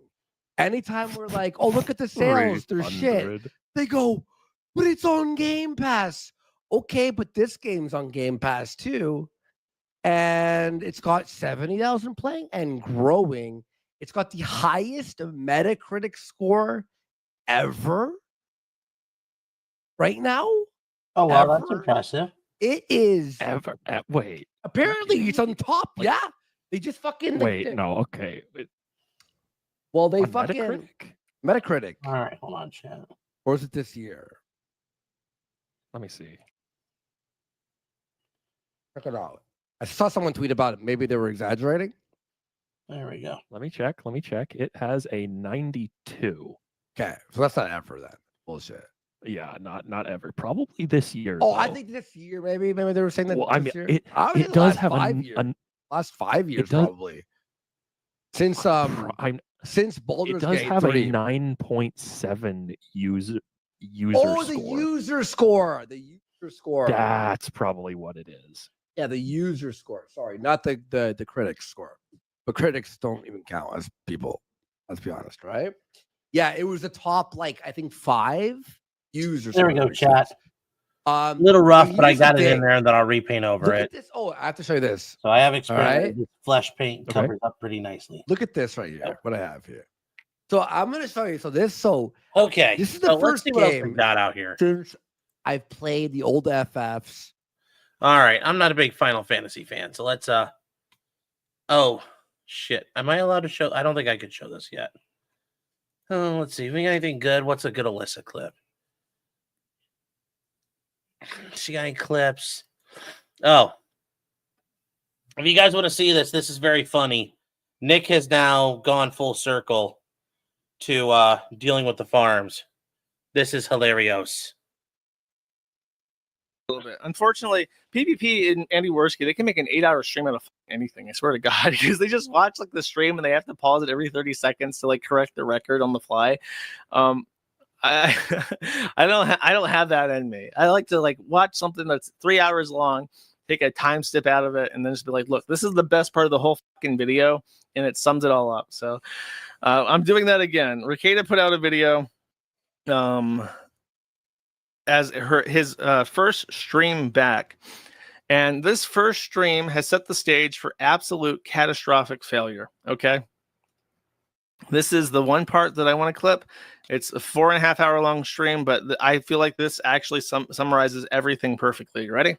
anytime we're like, "Oh, look at the sales, they're shit," they go, "But it's on Game Pass." Okay, but this game's on Game Pass too, and it's got 70,000 playing and growing. It's got the highest Metacritic score ever right now. Oh, wow, that's impressive. It is. Ever. Wait. Apparently, it's on top. Yeah. They just fucking. Wait, no, okay. Well, they On fucking. Metacritic. All right, hold on, chat. Or is it this year? Let me see. Check it out. I saw someone tweet about it. Maybe they were exaggerating. There we go. Let me check. It has a 92. Okay, so that's not ever then. Bullshit. Yeah, not ever. Probably this year. Oh, though. I think this year, maybe they were saying that. Well, I this mean, year. it does have last 5 years probably. Since since Baldur's it does Gate have 3. a 9.7 user Oh, score. the user score. The user score. That's probably what it is. Yeah, the user score. Sorry, not the critics score. But critics don't even count as people. Let's be honest, right? Yeah, it was the top, I think 5 users. There we go, chat. Little rough, but I got it in there, and then I'll repaint over Look it. at this. Oh, I have to show you this. So I have experience. right. With flesh paint covers up pretty nicely. Look at this right here. What I have here. So I'm gonna show you. Okay. This is the so let's first see what else we game got out here. since I've played the old FFs. All right, I'm not a big Final Fantasy fan, so let's Oh shit! Am I allowed to show? I don't think I could show this yet. Let's see. If we got anything good? What's a good Alyssa clip? She got any clips? Oh, if you guys want to see this, this is very funny. Nick has now gone full circle to dealing with the farms. This is hilarious. A little bit. Unfortunately, PvP and Andy Worski, they can make an 8-hour stream out of anything. I swear to God, because they just watch the stream and they have to pause it every 30 seconds to correct the record on the fly. I don't have that in me. I like to watch something that's 3 hours long, take a time step out of it, and then just be like, look, this is the best part of the whole fucking video, and it sums it all up. So I'm doing that again. Ricada put out a video. As his first stream back. And this first stream has set the stage for absolute catastrophic failure. Okay. This is the one part that I want to clip. It's a 4.5 hour long stream, but I feel like this actually summarizes everything perfectly. You ready?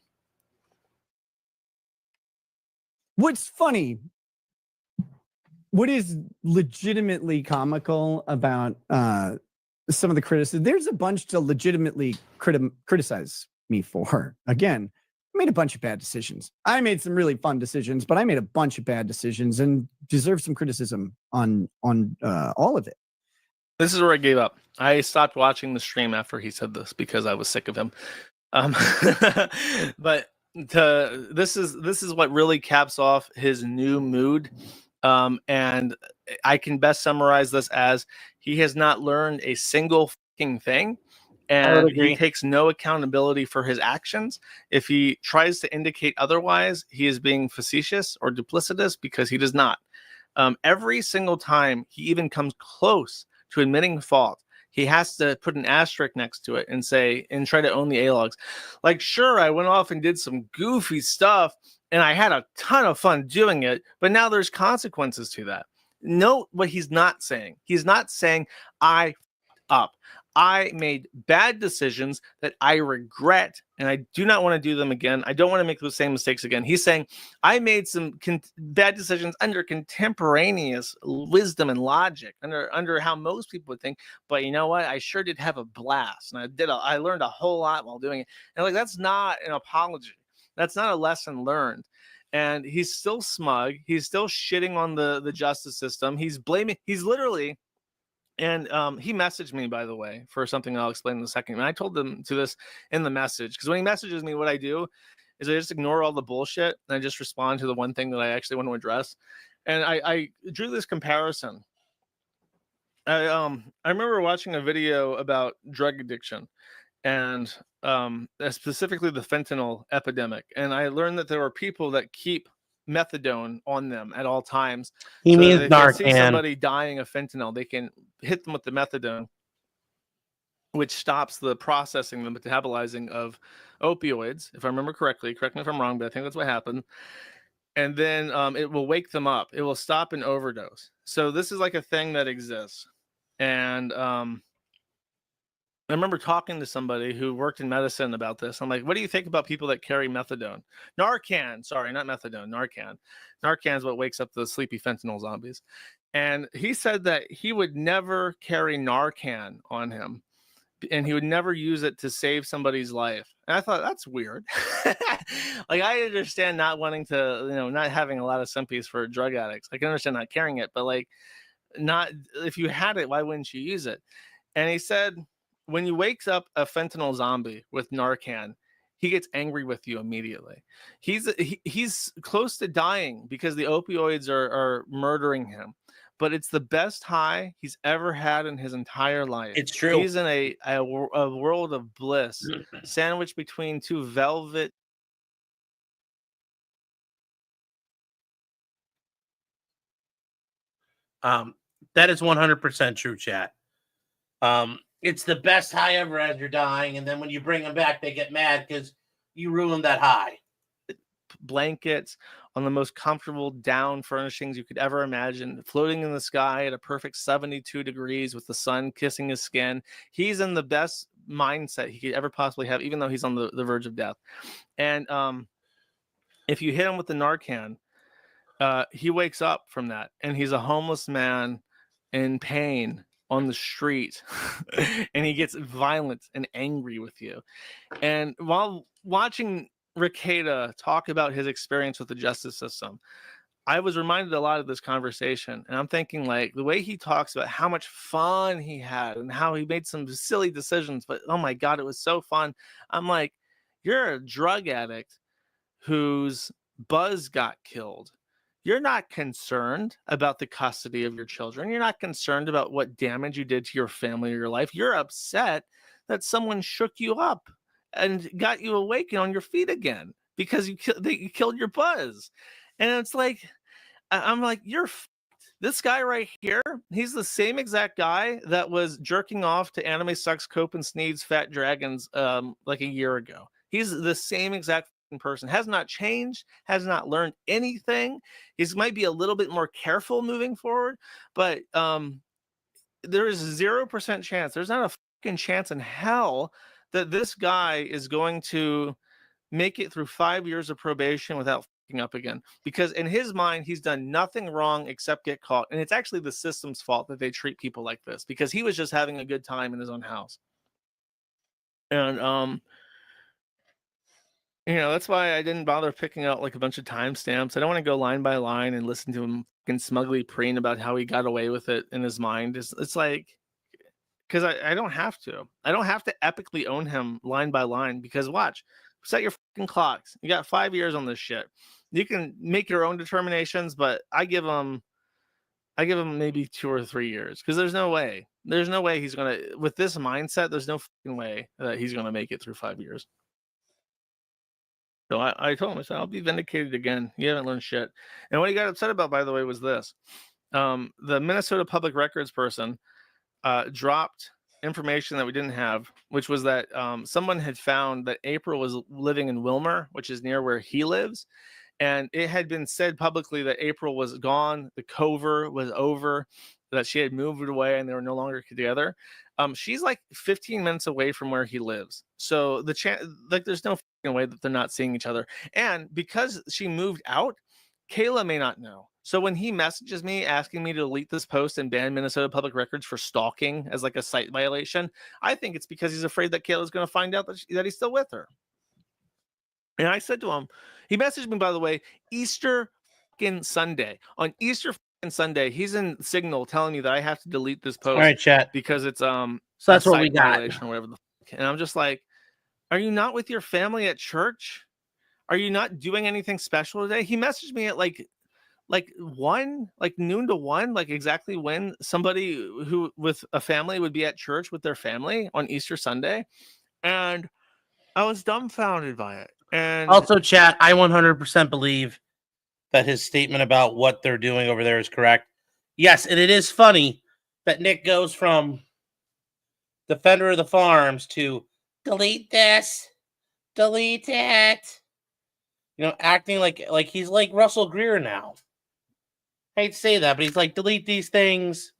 What's funny, what is legitimately comical about some of the criticism, there's a bunch to legitimately criticize me for. Again, I made a bunch of bad decisions. I made some really fun decisions, but I made a bunch of bad decisions and deserve some criticism on all of it. This is where I gave up. I stopped watching the stream after he said this because I was sick of him. But this is what really caps off his new mood. And I can best summarize this as he has not learned a single fucking thing. And he takes no accountability for his actions. If he tries to indicate otherwise, he is being facetious or duplicitous because he does not. Every single time he even comes close to admitting fault, he has to put an asterisk next to it and say, and try to own the A-logs. Like, sure, I went off and did some goofy stuff and I had a ton of fun doing it, but now there's consequences to that. Note what he's not saying. He's not saying I f***ed up. I made bad decisions that I regret, and I do not want to do them again. I don't want to make those same mistakes again. He's saying, I made some bad decisions under contemporaneous wisdom and logic, under how most people would think. But you know what? I sure did have a blast, and I learned a whole lot while doing it. And like, that's not an apology. That's not a lesson learned. And he's still smug. He's still shitting on the justice system. He's blaming. He's literally. And he messaged me, by the way, for something I'll explain in a second. And I told him to this in the message, because when he messages me, what I do is I just ignore all the bullshit and I just respond to the one thing that I actually want to address. And I drew this comparison. I remember watching a video about drug addiction and specifically the fentanyl epidemic. And I learned that there are people that keep methadone on them at all times. He means if they see Narcan. somebody dying of fentanyl, they can hit them with the methadone, which stops the processing, the metabolizing of opioids. If I remember correctly, correct me if I'm wrong, but I think that's what happened. And then it will wake them up. It will stop an overdose. So this is like a thing that exists. And I remember talking to somebody who worked in medicine about this. I'm like, what do you think about people that carry methadone? Narcan, sorry, not methadone, Narcan. Narcan is what wakes up the sleepy fentanyl zombies. And he said that he would never carry Narcan on him and he would never use it to save somebody's life. And I thought, that's weird. Like, I understand not wanting to, not having a lot of sympathies for drug addicts. I can understand not carrying it, but like, not, if you had it, why wouldn't you use it? And he said, when you wakes up a fentanyl zombie with Narcan, he gets angry with you immediately. He's close to dying because the opioids are murdering him. But it's the best high he's ever had in his entire life. It's true. He's in a world of bliss, sandwiched between two velvet. That is 100% true, chat. It's the best high ever as you're dying, and then when you bring them back, they get mad because you ruined that high. Blankets on the most comfortable down furnishings you could ever imagine, floating in the sky at a perfect 72 degrees with the sun kissing his skin. He's in the best mindset he could ever possibly have, even though he's on the verge of death. And if you hit him with the Narcan, he wakes up from that, and he's a homeless man in pain on the street, and he gets violent and angry with you. And while watching Ricada talk about his experience with the justice system, I was reminded a lot of this conversation, and I'm thinking, like, the way he talks about how much fun he had and how he made some silly decisions, but oh my God, it was so fun. I'm like, you're a drug addict whose buzz got killed. You're not concerned about the custody of your children. You're not concerned about what damage you did to your family or your life. You're upset that someone shook you up and got you awake and on your feet again because you killed your buzz. And it's like, I'm like, this guy right here, he's the same exact guy that was jerking off to Anime Sucks, Cope and Sneed's Fat Dragons like a year ago. He's the same exact person, has not changed, has not learned anything. He might be a little bit more careful moving forward, but there is 0% chance, there's not a fucking chance in hell that this guy is going to make it through 5 years of probation without up again, because in his mind, he's done nothing wrong except get caught. And it's actually the system's fault that they treat people like this, because he was just having a good time in his own house. And, that's why I didn't bother picking out like a bunch of timestamps. I don't want to go line by line and listen to him fucking smugly preen about how he got away with it in his mind. It's like, because I don't have to. I don't have to epically own him line by line, because watch, set your fucking clocks. You got 5 years on this shit. You can make your own determinations, but I give him maybe 2 or 3 years, because there's no way he's gonna, with this mindset, there's no fucking way that he's gonna make it through 5 years. So I told him, I said, I'll be vindicated again. You haven't learned shit. And what he got upset about, by the way, was this. The Minnesota Public Records person dropped information that we didn't have, which was that someone had found that April was living in Wilmer, which is near where he lives. And it had been said publicly that April was gone, the cover was over, that she had moved away and they were no longer together. She's like 15 minutes away from where he lives. So there's no way that they're not seeing each other. And because she moved out, Kayla may not know. So when he messages me asking me to delete this post and ban Minnesota Public Records for stalking as like a site violation, I think it's because he's afraid that Kayla's going to find out that he's still with her. And I said to him, he messaged me, by the way, Easter fucking Sunday. On Easter fucking Sunday, he's in Signal telling me that I have to delete this post. All right, chat. Because it's so that's what we got. Violation or whatever the fuck. And I'm just like, are you not with your family at church? Are you not doing anything special today? He messaged me at like noon to 1, like exactly when somebody who with a family would be at church with their family on Easter Sunday. And I was dumbfounded by it. And also, chat, I 100% believe that his statement about what they're doing over there is correct. Yes, and it is funny that Nick goes from defender of the farms to delete this, delete it. Acting like he's like Russell Greer now. I hate to say that, but he's like, delete these things.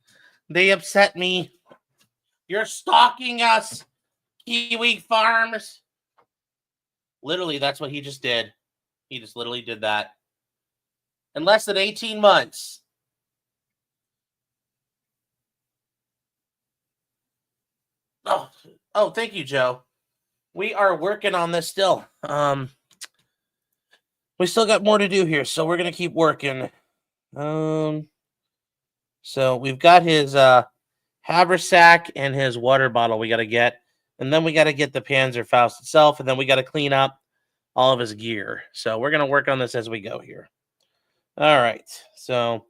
They upset me. You're stalking us, Kiwi farms. Literally, that's what he just did. He just literally did that. In less than 18 months. Oh, thank you, Joe. We are working on this still. We still got more to do here, so we're gonna keep working. So we've got his haversack and his water bottle we gotta get, and then we gotta get the Panzerfaust itself, and then we gotta clean up all of his gear. So we're gonna work on this as we go here. All right. So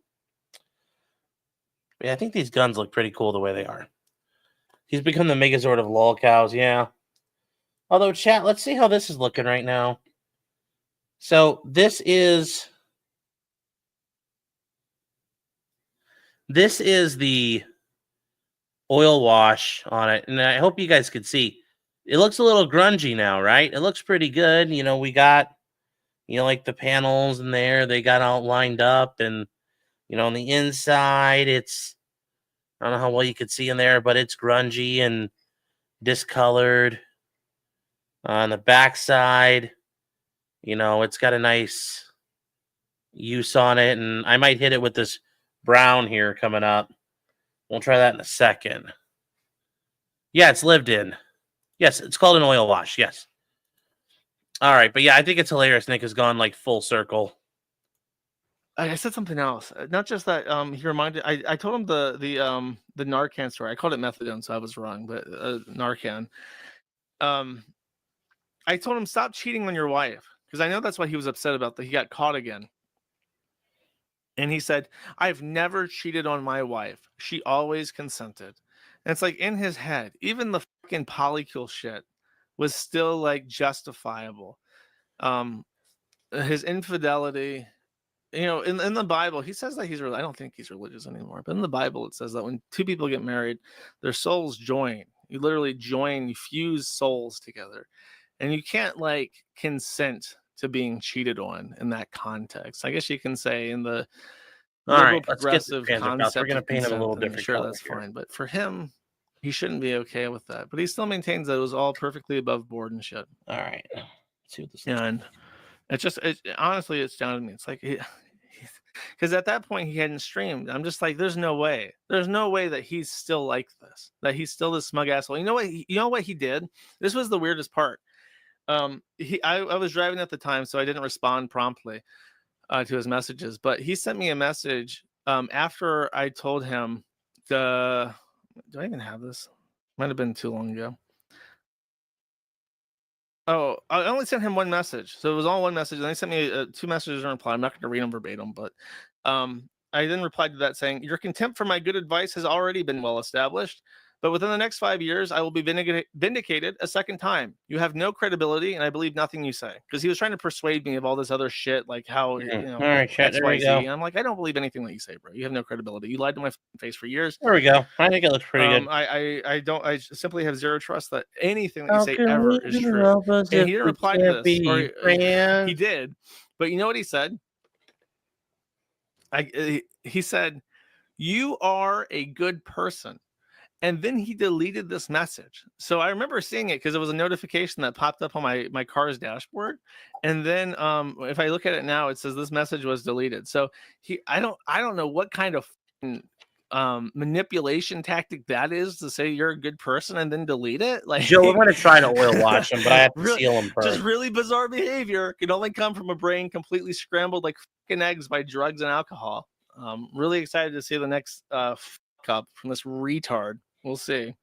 yeah, I think these guns look pretty cool the way they are. He's become the Megazord of lol cows, yeah. Although, chat, let's see how this is looking right now. So this is the oil wash on it, and I hope you guys could see. It looks a little grungy now, right? It looks pretty good. We got, like the panels in there, they got all lined up, and, on the inside, it's, I don't know how well you could see in there, but it's grungy and discolored. On the backside, it's got a nice use on it, and I might hit it with this brown here coming up. We'll try that in a second. Yeah, it's lived in. Yes, it's called an oil wash. Yes. All right, but yeah, I think it's hilarious. Nick has gone like full circle. I said something else. Not just that. He reminded. I told him the Narcan story. I called it methadone, so I was wrong. But Narcan. I told him stop cheating on your wife, because I know that's what he was upset about. That he got caught again. And he said, "I've never cheated on my wife. She always consented." And it's like in his head, even the fucking polycule shit was still like justifiable. His infidelity. In the Bible, he says that he's I don't think he's religious anymore, but in the Bible, it says that when two people get married, their souls join. You literally join, you fuse souls together. And you can't like consent to being cheated on in that context. I guess you can say in the progressive concept. We're going to paint it a little different. Sure, that's fine. But for him, he shouldn't be okay with that. But he still maintains that it was all perfectly above board and shit. All right. Let's see what this and Honestly, it's down to me. It's like, because at that point he hadn't streamed. I'm just like, there's no way that he's still like this, that he's still this smug asshole. You know what he did? This was the weirdest part. I was driving at the time, so I didn't respond promptly to his messages, but he sent me a message after I told him do I even have this? Might have been too long ago. Oh, I only sent him one message, so it was all one message. And he sent me 2 messages in reply. I'm not going to read them verbatim, but I then replied to that saying, "Your contempt for my good advice has already been well established, but within the next 5 years, I will be vindicated a second time. You have no credibility, and I believe nothing you say." Because he was trying to persuade me of all this other shit, like how All right, chat. There we XYZ. go. And I'm like, I don't believe anything that you say, bro. You have no credibility. You lied to my face for years. There we go. I think it looks pretty good. I simply have zero trust that anything that you say ever is true. And he didn't reply to this. Or, he did, but you know what he said? He said, "You are a good person." And then he deleted this message. So I remember seeing it because it was a notification that popped up on my car's dashboard. And then if I look at it now, it says this message was deleted. So I don't know what kind of manipulation tactic that is to say you're a good person and then delete it. Like, Joe, we're gonna try to oil watch him, but I have to seal him first. Just really bizarre behavior can only come from a brain completely scrambled like fucking eggs by drugs and alcohol. Really excited to see the next fuck up from this retard. We'll see.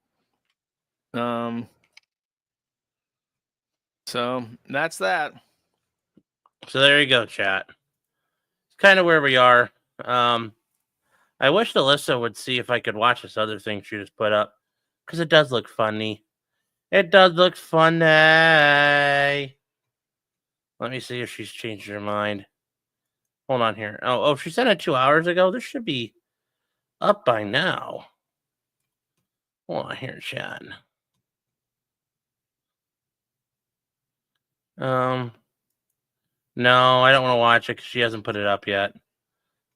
So that's that. So there you go, chat. It's kind of where we are. I wish Alyssa would see if I could watch this other thing she just put up, because it does look funny. It does look funny. Let me see if she's changed her mind. Hold on here. Oh, she sent it 2 hours ago. This should be up by now. Hold on here, chat. No, I don't want to watch it because she hasn't put it up yet.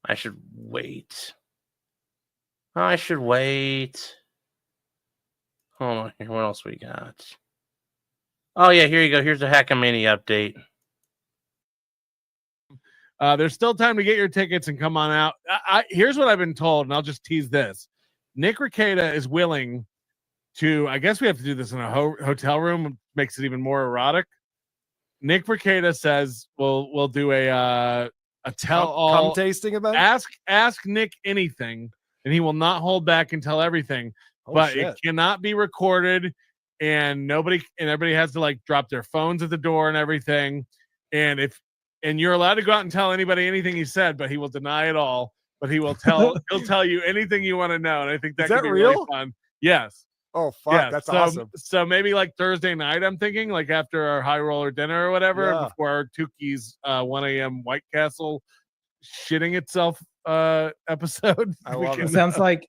I should wait. Hold on here. What else we got? Oh, yeah, here you go. Here's a Hackamania update. There's still time to get your tickets and come on out. Here's what I've been told, and I'll just tease this. Nick Rekieta is willing to, I guess we have to do this in a hotel room, makes it even more erotic. Nick Rekieta says we'll do a tell-all. Cum tasting event? Ask Nick anything, and he will not hold back and tell everything. Oh, but shit. it cannot be recorded, and everybody has to like drop their phones at the door and everything. And you're allowed to go out and tell anybody anything he said, but he will deny it all. But he'll tell you anything you want to know. And I think that could be really fun. Yes. Oh, fuck. Yeah, That's awesome. So maybe like Thursday night, I'm thinking, like after our high roller dinner or whatever, before our Tukey's 1 a.m. White Castle shitting itself episode. I love it. Sounds like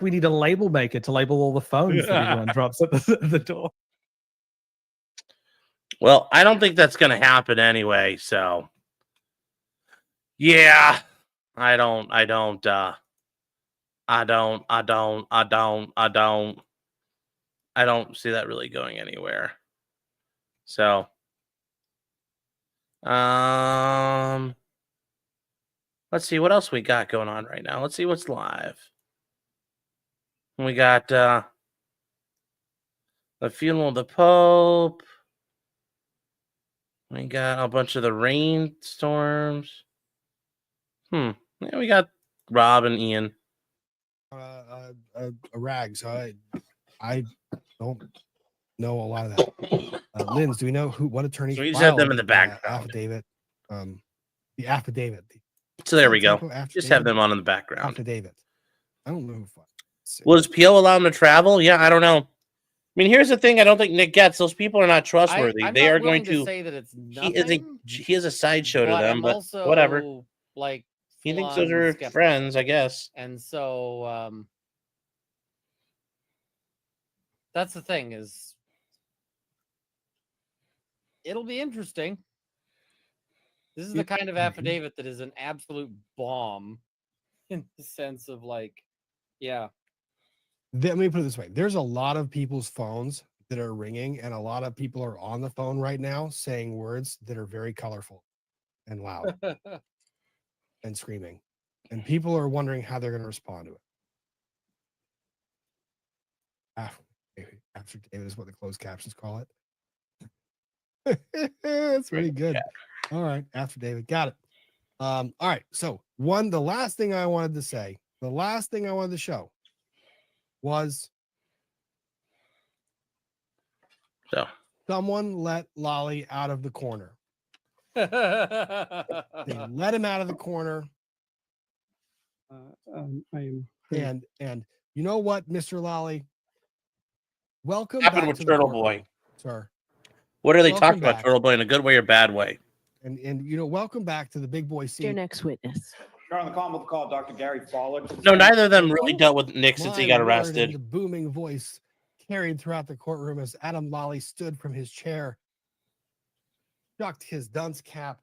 we need a label maker to label all the phones that everyone drops at the door. Well, I don't think that's going to happen anyway. So, yeah, I don't see that really going anywhere. So, let's see what else we got going on right now. Let's see what's live. We got the funeral of the Pope. We got a bunch of the rainstorms. Yeah, we got Rob and Ian. A rag, so I don't know a lot of that. Linz, do we know what attorney? So we just have them in the background. Affidavit. The affidavit. So there we go. Just have them on in the background. Affidavit. I don't know. Will his PO allow him to travel? Yeah, I don't know. I mean, here's the thing. I don't think Nick gets. Those people are not trustworthy. I'm they not are going willing to say that it's nothing. He is a sideshow to but them, I'm but also, whatever. Like, He thinks those are skeptical. friends, I guess. And so that's the thing is it'll be interesting. This is the kind of affidavit that is an absolute bomb in the sense of like, yeah. Let me put it this way. There's a lot of people's phones that are ringing, and a lot of people are on the phone right now saying words that are very colorful. and loud and screaming. And people are wondering how they're going to respond to it. After David is what the closed captions call it. That's pretty good. All right. After David. Got it. All right. So the last thing I wanted to say, the last thing I wanted to show was someone let Lolly out of the corner. They let him out of the corner. And you know what, Mr. Lolly? Welcome Happened back with to Turtle the Boy, sir. What are they Welcome talking about, back. Turtle Boy, in a good way or bad way? And welcome back to the big boy seat. Your next witness. Your Honor, the call will call Dr. Gary Fowler. No, neither of them really dealt with Nick since he My got word, arrested. and the booming voice carried throughout the courtroom as Adam Lolly stood from his chair, shucked his dunce cap,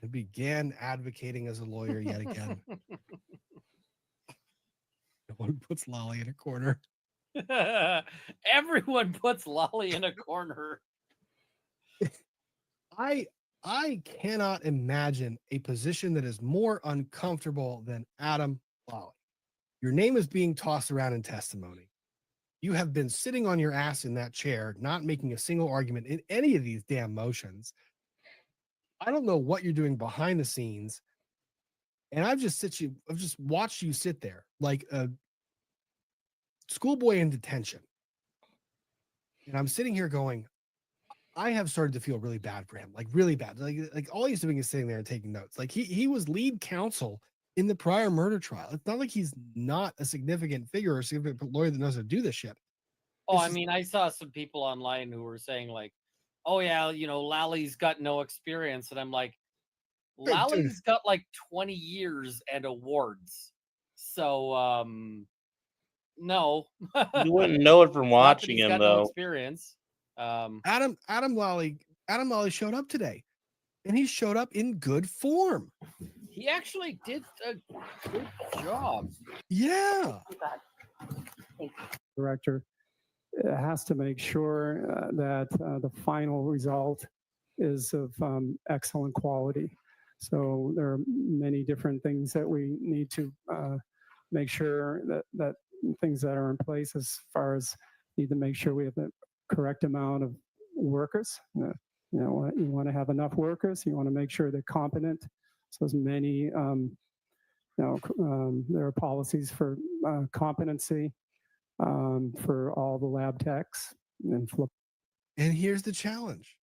and began advocating as a lawyer yet again. No one puts Lolly in a corner. Everyone puts Lolly in a corner. I cannot imagine a position that is more uncomfortable than Adam Lolly. Your name is being tossed around in testimony. You have been sitting on your ass in that chair, not making a single argument in any of these damn motions. I don't know what you're doing behind the scenes. And I've just watched you sit there like a schoolboy in detention. And I'm sitting here going, I have started to feel really bad for him, like really bad. Like all he's doing is sitting there and taking notes. Like he was lead counsel in the prior murder trial. It's not like he's not a significant figure or a significant lawyer that knows how to do this shit. Oh, I mean, I saw some people online who were saying like, oh yeah, Lally's got no experience. And I'm like, Lally's got like 20 years and awards. So, no. You wouldn't know it from watching He's him, got though. no experience. Adam Lolly showed up today, and he showed up in good form. He actually did a good job. Yeah. Director has to make sure that the final result is of excellent quality. So there are many different things that we need to make sure that things that are in place as far as need to make sure we have the correct amount of workers. You want to have enough workers. You want to make sure they're competent. So as many, there are policies for competency for all the lab techs And here's the challenge.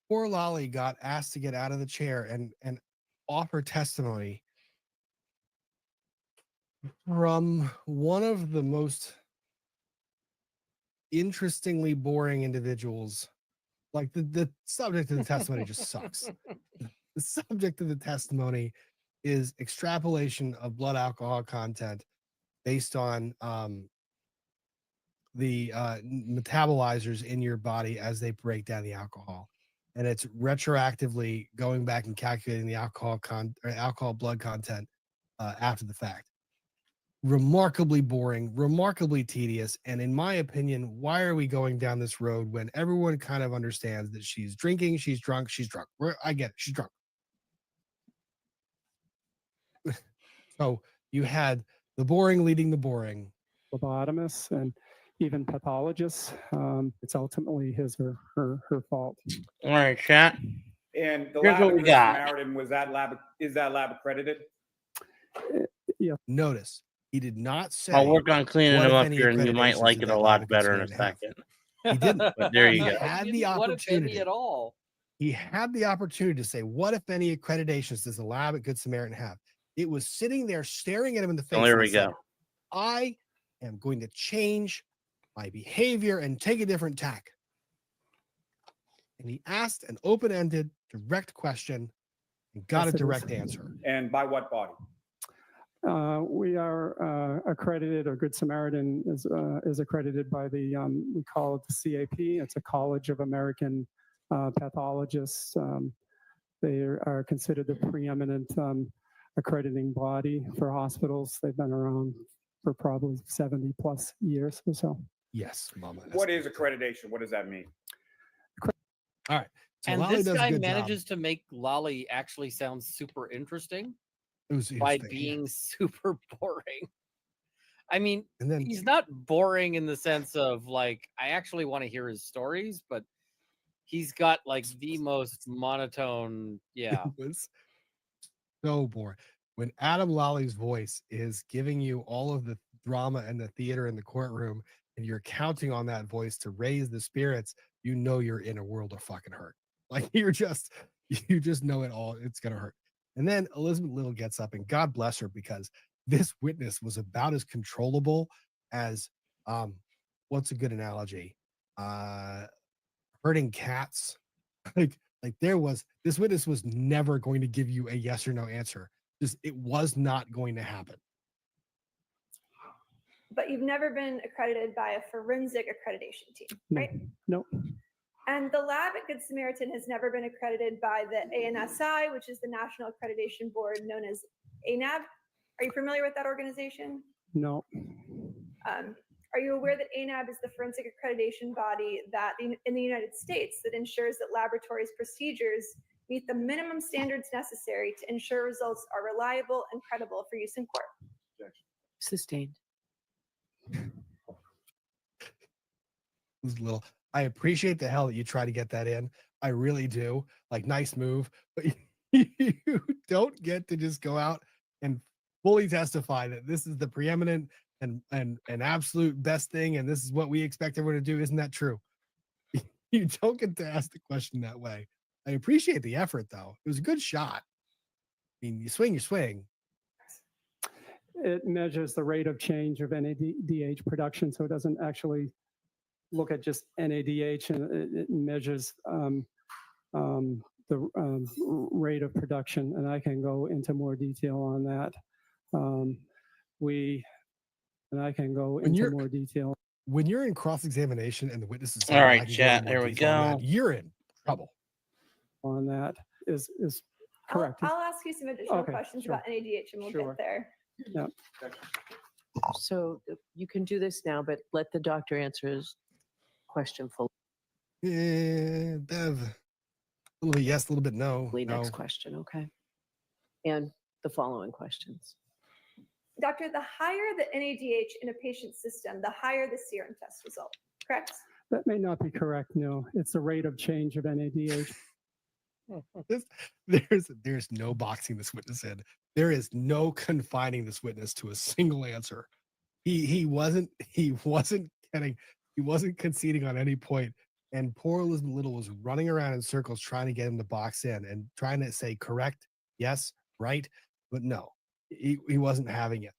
Poor Lolly got asked to get out of the chair and offer testimony from one of the most interestingly boring individuals. Like the subject of the testimony just sucks. The subject of the testimony is extrapolation of blood alcohol content based on the metabolizers in your body as they break down the alcohol. And it's retroactively going back and calculating the alcohol blood content after the fact. Remarkably boring, remarkably tedious. And in my opinion, why are we going down this road when everyone kind of understands that she's drinking, she's drunk, she's drunk. I get it, she's drunk. So you had the boring leading the boring. phlebotomists and even pathologists. It's ultimately his or her fault. All right, chat. And the Here's lab what at we Good got. Samaritan, is that lab accredited? Yeah. Notice he did not say. I'll work on cleaning what, him if up any, here, and you might accreditations like did it a that lot lab at Good better in a Samaritan have. second. He didn't. But there you He go. had the What if any opportunity at all? He had the opportunity to say, what if any accreditations does the lab at Good Samaritan have? It was sitting there staring at him in the face. Oh, there and we he said, go. I am going to change my behavior and take a different tack. And he asked an open-ended, direct question and got Yes, a it direct is. answer. And by what body? We are accredited, or Good Samaritan is accredited by the, we call it the CAP. It's a College of American Pathologists. They are considered the preeminent accrediting body for hospitals. They've been around for probably 70 plus years or so. Yes, Mama. What is accreditation? What does that mean? All right. So and Lally this does a guy good manages to make Lolly actually sound super interesting It was by the- being super boring. I mean, And then- he's not boring in the sense of like I actually want to hear his stories, but he's got like the most monotone. Yeah, It was so boring. When Adam Lally voice is giving you all of the drama and the theater in the courtroom, and you're counting on that voice to raise the spirits, you know you're in a world of fucking hurt. Like you just know it all. It's gonna hurt. And then Elizabeth Little gets up, and God bless her, because this witness was about as controllable as what's a good analogy? Herding cats. Like this witness was never going to give you a yes or no answer. Just it was not going to happen. But you've never been accredited by a forensic accreditation team, right? No. And the lab at Good Samaritan has never been accredited by the ANSI, which is the National Accreditation Board known as ANAB. Are you familiar with that organization? No. Are you aware that ANAB is the forensic accreditation body that in the United States that ensures that laboratories' procedures meet the minimum standards necessary to ensure results are reliable and credible for use in court? Sustained. Little. I appreciate the hell that you try to get that in. I really do. Like, nice move, but you don't get to just go out and fully testify that this is the preeminent and absolute best thing, and this is what we expect everyone to do. Isn't that true? You don't get to ask the question that way. I appreciate the effort, though. It was a good shot. I mean, you swing. It measures the rate of change of NADH production, so it doesn't actually look at just NADH, and it measures the rate of production, and I can go into more detail on that. I can go into more detail. When you're in cross-examination and the witness is All right, chat. There we go. You're in trouble. On that is correct. I'll ask you some additional Okay, questions sure. about NADH and we'll Sure. get there. Yeah. So you can do this now, but let the doctor answer his question fully. Yeah, Bev. A little bit yes, a little bit no. Next question, okay? And the following questions. Doctor, the higher the NADH in a patient's system, the higher the serum test result, correct? That may not be correct. No, it's the rate of change of NADH. There's no boxing this witness in. There is no confining this witness to a single answer. He wasn't getting, he wasn't conceding on any point. And poor Elizabeth Little was running around in circles trying to get him to box in and trying to say correct, yes, right, but no, he wasn't having it.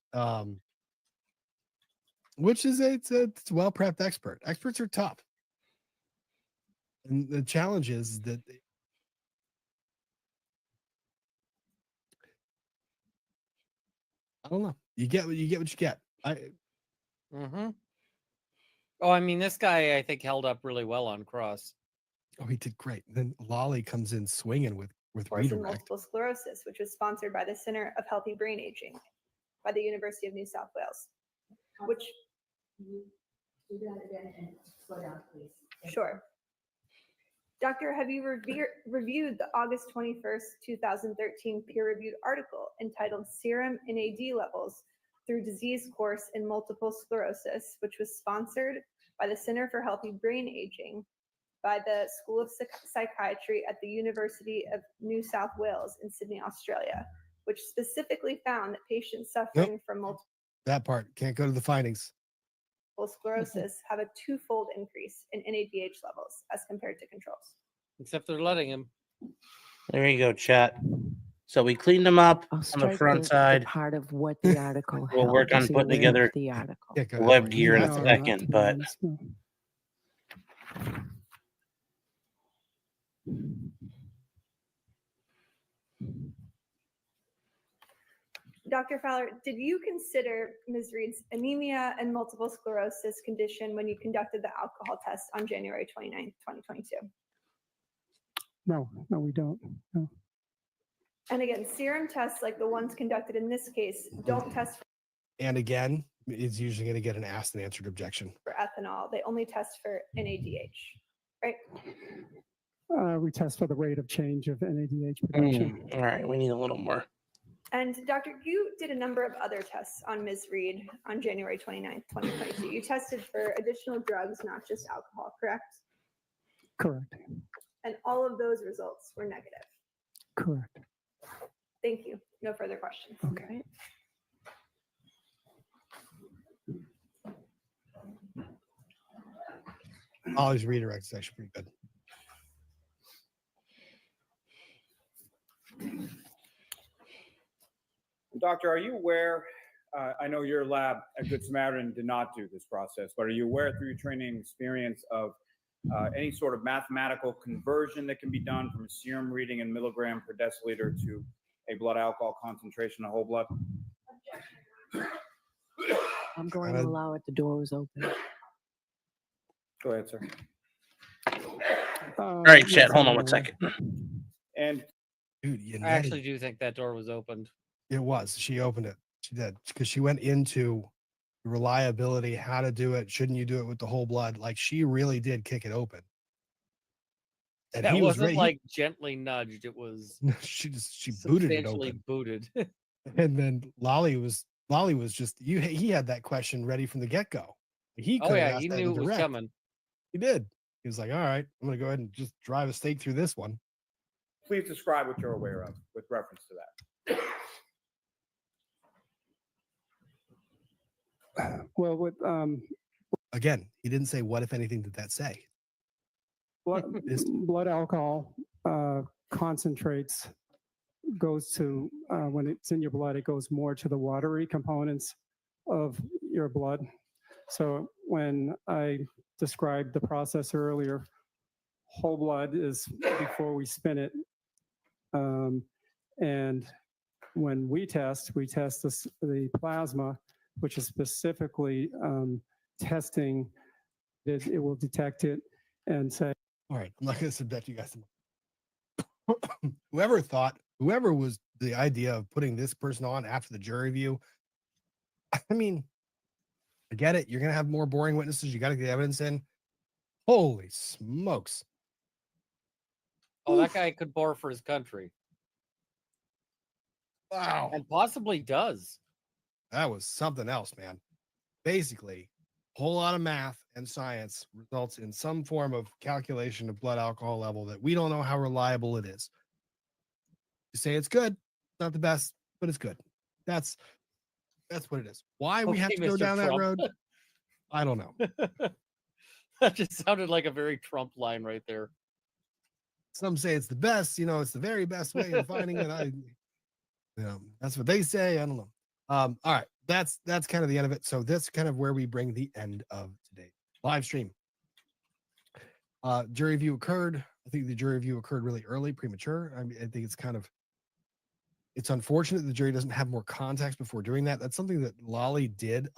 Which is it's a well-prepped expert. Experts are tough. And the challenge is that I don't know. You get what you get. Mm-hmm. Oh, I mean, this guy I think held up really well on cross. Oh, he did great. Then Lolly comes in swinging with Course in redirect. multiple sclerosis, which was sponsored by the Center of Healthy Brain Aging by the University of New South Wales. Which Do that again and slow down, please. Sure. Doctor, have you reviewed the August 21st, 2013 peer-reviewed article entitled Serum NAD Levels Through Disease Course in Multiple Sclerosis, which was sponsored by the Center for Healthy Brain Aging by the School of Psychiatry at the University of New South Wales in Sydney, Australia, which specifically found that patients suffering from multiple That part can't go to the findings. sclerosis have a twofold increase in NADH levels as compared to controls. Except they're letting him. There you go, chat. So we cleaned them up I'll on the strike front the side. part of what the article We'll held. work on Is he putting aware together of the article. web gear in a No, not second, to but be honest, no. Dr. Fowler, did you consider Ms. Reed's anemia and multiple sclerosis condition when you conducted the alcohol test on January 29th, 2022? No, we don't. No. And again, serum tests like the ones conducted in this case don't test And again, it's usually going to get an asked and answered objection. for ethanol. They only test for NADH, right? We test for the rate of change of NADH production. All right, we need a little more. And Dr. You did a number of other tests on Ms. Reed on January 29th, 2022. You tested for additional drugs, not just alcohol, correct? Correct. And all of those results were negative. Correct. Thank you. No further questions. Okay. Ollie's redirect is actually pretty good. Doctor, are you aware? I know your lab at Good Samaritan did not do this process, but are you aware through your training experience of any sort of mathematical conversion that can be done from a serum reading in milligram per deciliter to a blood alcohol concentration of whole blood? I'm going to allow it. The door was open. Go ahead, sir. All right, Chad, hold on one second. And dude, you I actually do think that door was opened. It was. She opened it. She did because she went into reliability, how to do it. Shouldn't you do it with the whole blood? Like she really did kick it open. And That he was wasn't ready. like gently nudged. It was she booted it substantially open. booted. And then Lolly was just he had that question ready from the get go. He Oh could yeah, have he asked that knew in it was direct. coming. He did. He was like, all right, I'm gonna go ahead and just drive a stake through this one. please describe what you're aware of with reference to that. Well, with Again, he didn't say what, if anything, did that say? blood alcohol concentrates goes to when it's in your blood, it goes more to the watery components of your blood. So when I described the process earlier, whole blood is before we spin it, and when we test the plasma, which is specifically testing that it will detect it and say, all right, I'm not going to subject you guys to whoever was the idea of putting this person on after the jury review. I mean, I get it. You're going to have more boring witnesses. You got to get evidence in. Holy smokes. Oh, that guy could bore for his country. Wow. And possibly does. That was something else, man. Basically, a whole lot of math and science results in some form of calculation of blood alcohol level that we don't know how reliable it is. You say it's good, not the best, but it's good. That's what it is. Why we have to go Mr. down that Trump. road, I don't know. That just sounded like a very Trump line right there. Some say it's the best, it's the very best way of finding it. That's what they say. I don't know. All right, that's kind of the end of it. So that's kind of where we bring the end of today's live stream. Jury review occurred. I think the jury review occurred really early, premature. I mean, I think it's unfortunate the jury doesn't have more context before doing that. That's something that Lolly did.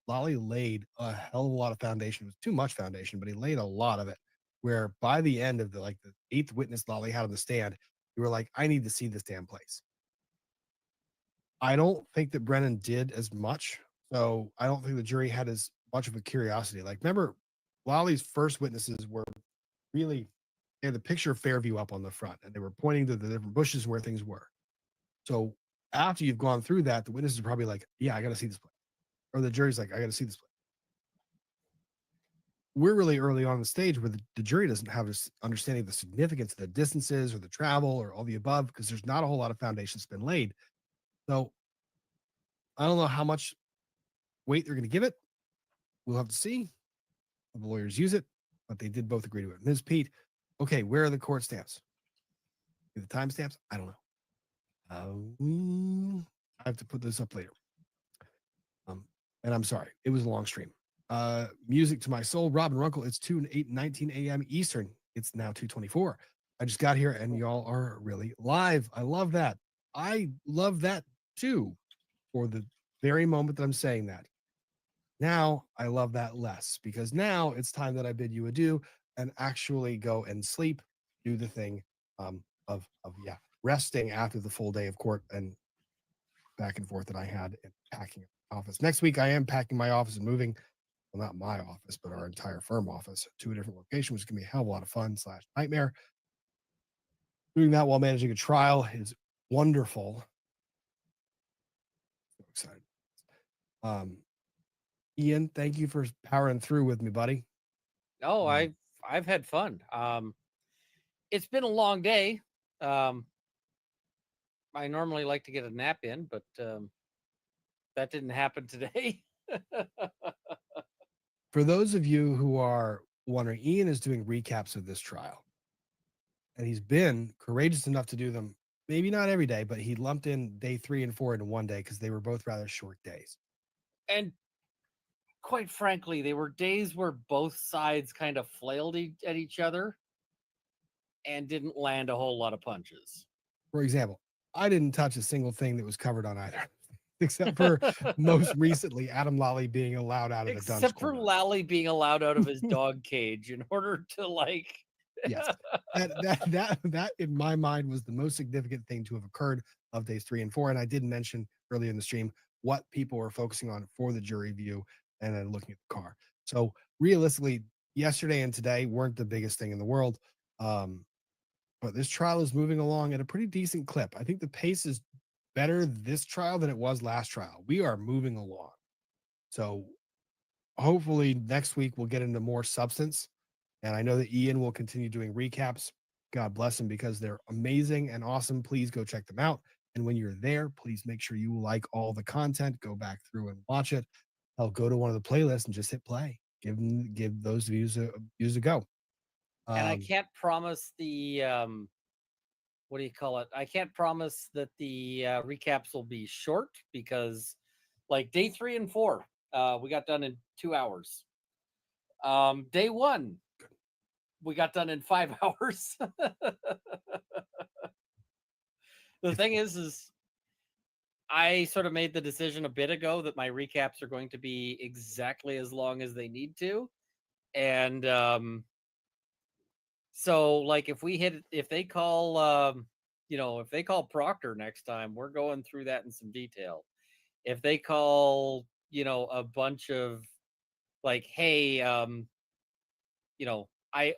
Lolly laid a hell of a lot of foundation. It was too much foundation, but he laid a lot of it. Where by the end of the eighth witness Lolly had on the stand, you were like, I need to see this damn place. I don't think that Brennan did as much. So I don't think the jury had as much of a curiosity. Like, remember, Lolly's first witnesses were really, they had the picture of Fairview up on the front, and they were pointing to the different bushes where things were. So after you've gone through that, the witnesses are probably like, yeah, I got to see this place. Or the jury's like, I got to see this place. We're really early on the stage where the jury doesn't have this understanding of the significance of the distances or the travel or all the above, because there's not a whole lot of foundation that's been laid. So I don't know how much weight they're going to give it. We'll have to see. The lawyers use it, but they did both agree to it. Ms. Pete, okay, where are the court stamps? The timestamps? I don't know. I have to put this up later. And I'm sorry, it was a long stream. Music to my soul, Robin Runkle. It's 19 a.m. Eastern. It's now 2:24. I just got here and y'all are really live. I love that. I love that too, for the very moment that I'm saying that. Now I love that less, because now it's time that I bid you adieu and actually go and sleep, do the thing of resting after the full day of court and back and forth that I had in packing office. Next week I am packing my office and moving, well, not my office, but our entire firm office to a different location, which is gonna be a hell of a lot of fun / nightmare. Doing that while managing a trial is wonderful. So excited. Ian, thank you for powering through with me, buddy. Oh, I've had fun. It's been a long day. I normally like to get a nap in, but that didn't happen today. For those of you who are wondering, Ian is doing recaps of this trial. And he's been courageous enough to do them, maybe not every day, but he lumped in day 3 and 4 into one day because they were both rather short days. And quite frankly, they were days where both sides kind of flailed at each other and didn't land a whole lot of punches. For example, I didn't touch a single thing that was covered on either, except for most recently Adam Lally being allowed out of the dungeon. Except for Lally being allowed out of his dog cage in order to like. Yes, that in my mind was the most significant thing to have occurred of days 3 and 4. And I did mention earlier in the stream what people were focusing on for the jury view and then looking at the car. So realistically, yesterday and today weren't the biggest thing in the world. But this trial is moving along at a pretty decent clip. I think the pace is better this trial than it was last trial. We are moving along. So hopefully next week we'll get into more substance. And I know that Ian will continue doing recaps. God bless him because they're amazing and awesome. Please go check them out. And when you're there, please make sure you like all the content. Go back through and watch it. I'll go to one of the playlists and just hit play. Give those views a go. And I can't promise the what do you call it? I can't promise that the recaps will be short because like day 3 and 4, we got done in 2 hours. Day 1, we got done in 5 hours. The thing is I sort of made the decision a bit ago that my recaps are going to be exactly as long as they need to. And so like if they call if they call Proctor next time, we're going through that in some detail. If they call, a bunch of like, hey, I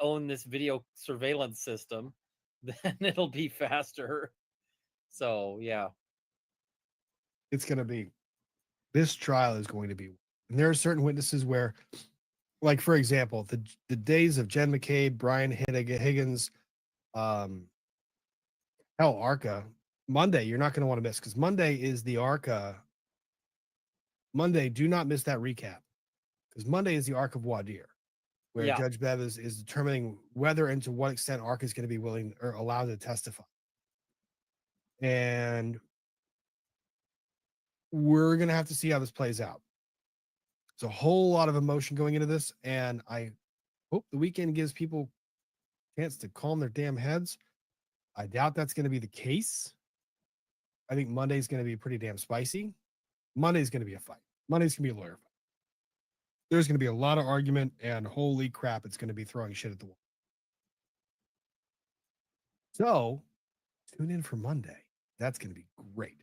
own this video surveillance system, then it'll be faster. So yeah. This trial is going to be, and there are certain witnesses where, like, for example, the days of Jen McCabe, Brian Higgins, Arca, Monday, you're not going to want to miss because Monday is the Arca. Monday, do not miss that recap because Monday is the Arc of Wadir, where Judge Bev is determining whether and to what extent Arca is going to be willing or allowed to testify. And we're going to have to see how this plays out. There's a whole lot of emotion going into this, and I hope the weekend gives people a chance to calm their damn heads. I doubt that's going to be the case. I think Monday's going to be pretty damn spicy. Monday's going to be a fight. Monday's going to be a lawyer fight. There's going to be a lot of argument, and holy crap, it's going to be throwing shit at the wall. So tune in for Monday. That's going to be great.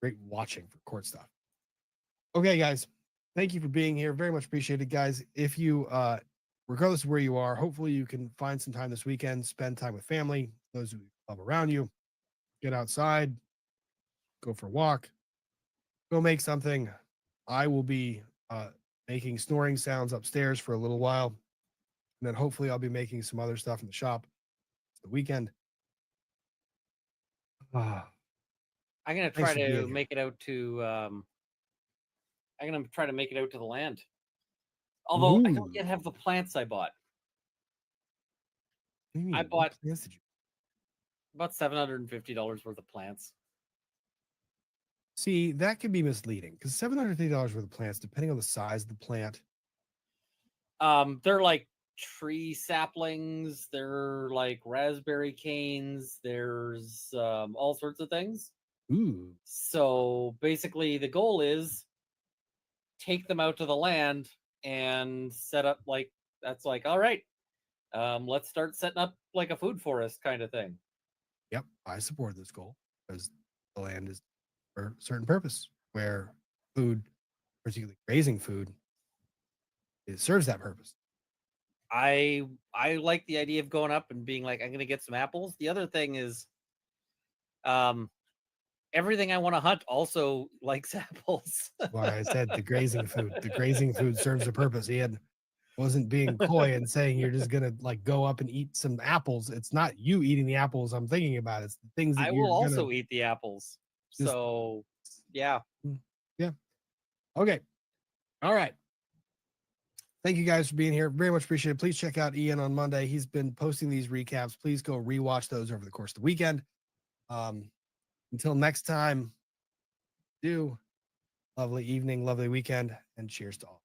Great watching for court stuff. Okay, guys. Thank you for being here. Very much appreciated, guys. If you, regardless of where you are, hopefully you can find some time this weekend, spend time with family, those who love around you, get outside, go for a walk, go make something. I will be making snoring sounds upstairs for a little while. And then hopefully I'll be making some other stuff in the shop. It's the weekend. I'm going to try to make it out to the land. Although I don't yet have the plants I bought. I bought about $750 worth of plants. See, that could be misleading because $750 worth of plants, depending on the size of the plant. They're like tree saplings. They're like raspberry canes. There's all sorts of things. Ooh. So basically the goal is take them out to the land and set up all right. Let's start setting up like a food forest kind of thing. Yep, I support this goal because the land is for a certain purpose where food, particularly raising food, it serves that purpose. I like the idea of going up and being like, I'm gonna get some apples. The other thing is, everything I want to hunt also likes apples. Well, I said the grazing food. The grazing food serves a purpose. He wasn't being coy and saying you're just gonna like go up and eat some apples. It's not you eating the apples I'm thinking about. It's the things that I you're will also gonna eat the apples. just- So yeah. Yeah. Okay. All right. Thank you guys for being here. Very much appreciated. Please check out Ian on Monday. He's been posting these recaps. Please go rewatch those over the course of the weekend. Until next time, lovely evening, lovely weekend, and cheers to all.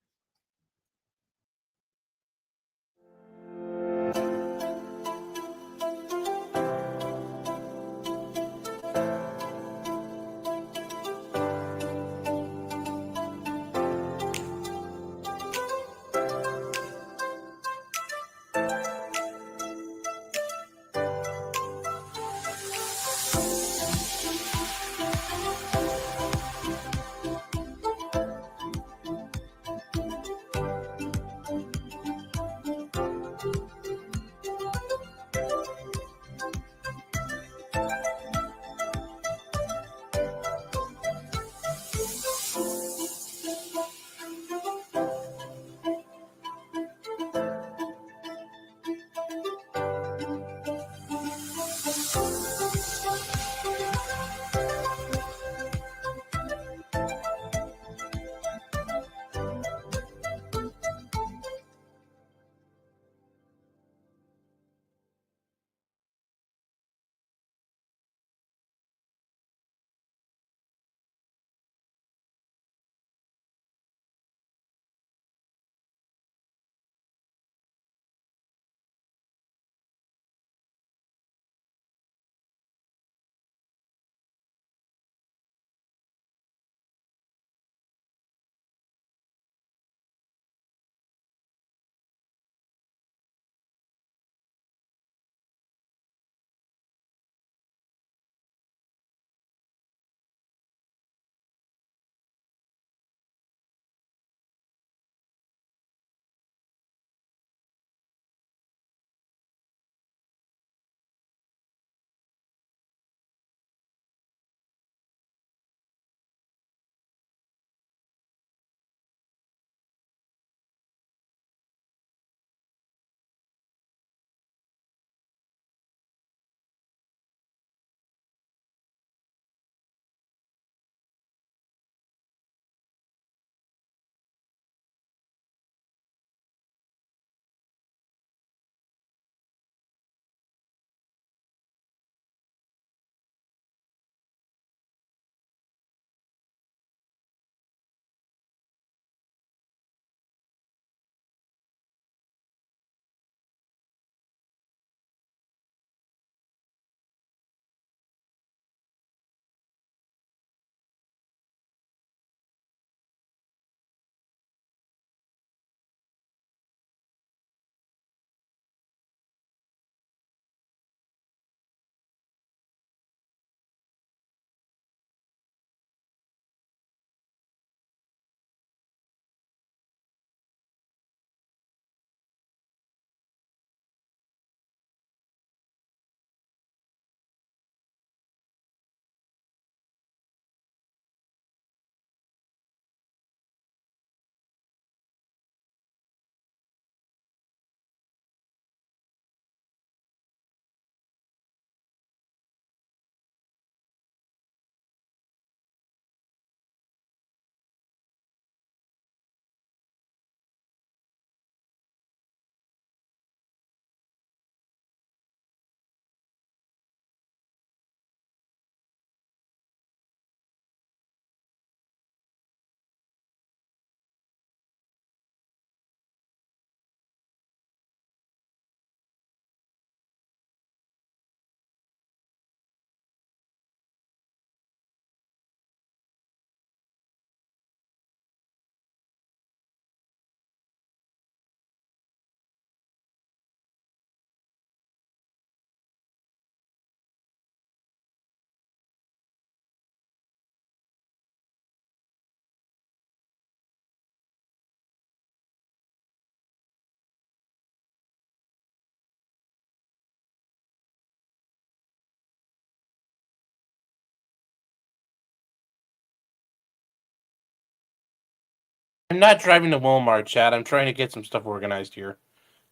I'm not driving to Walmart, Chad. I'm trying to get some stuff organized here.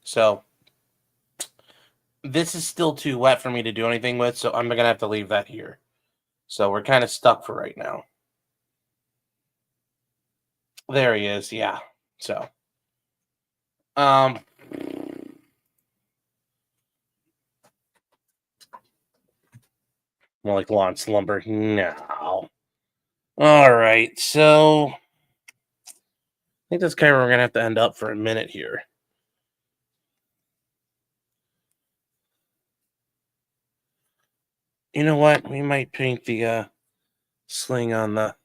So this is still too wet for me to do anything with, so I'm gonna have to leave that here. So we're kind of stuck for right now. There he is, yeah. So more like lawn slumber. No. All right, so I think that's kind of where we're gonna have to end up for a minute here. You know what? We might paint the sling on the.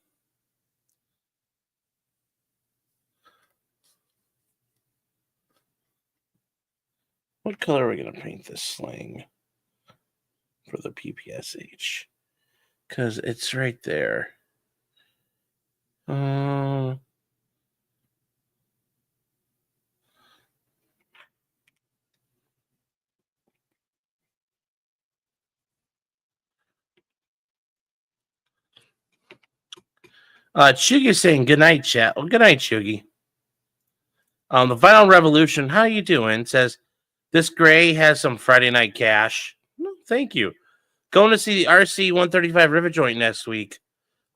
What color are we gonna paint this sling for the PPSH? Because it's right there. Chugi's saying good night, chat. Well, good night, Chugi. The Final Revolution, how you doing? Says this gray has some Friday night cash. No, thank you. Going to see the RC 135 Rivet Joint next week.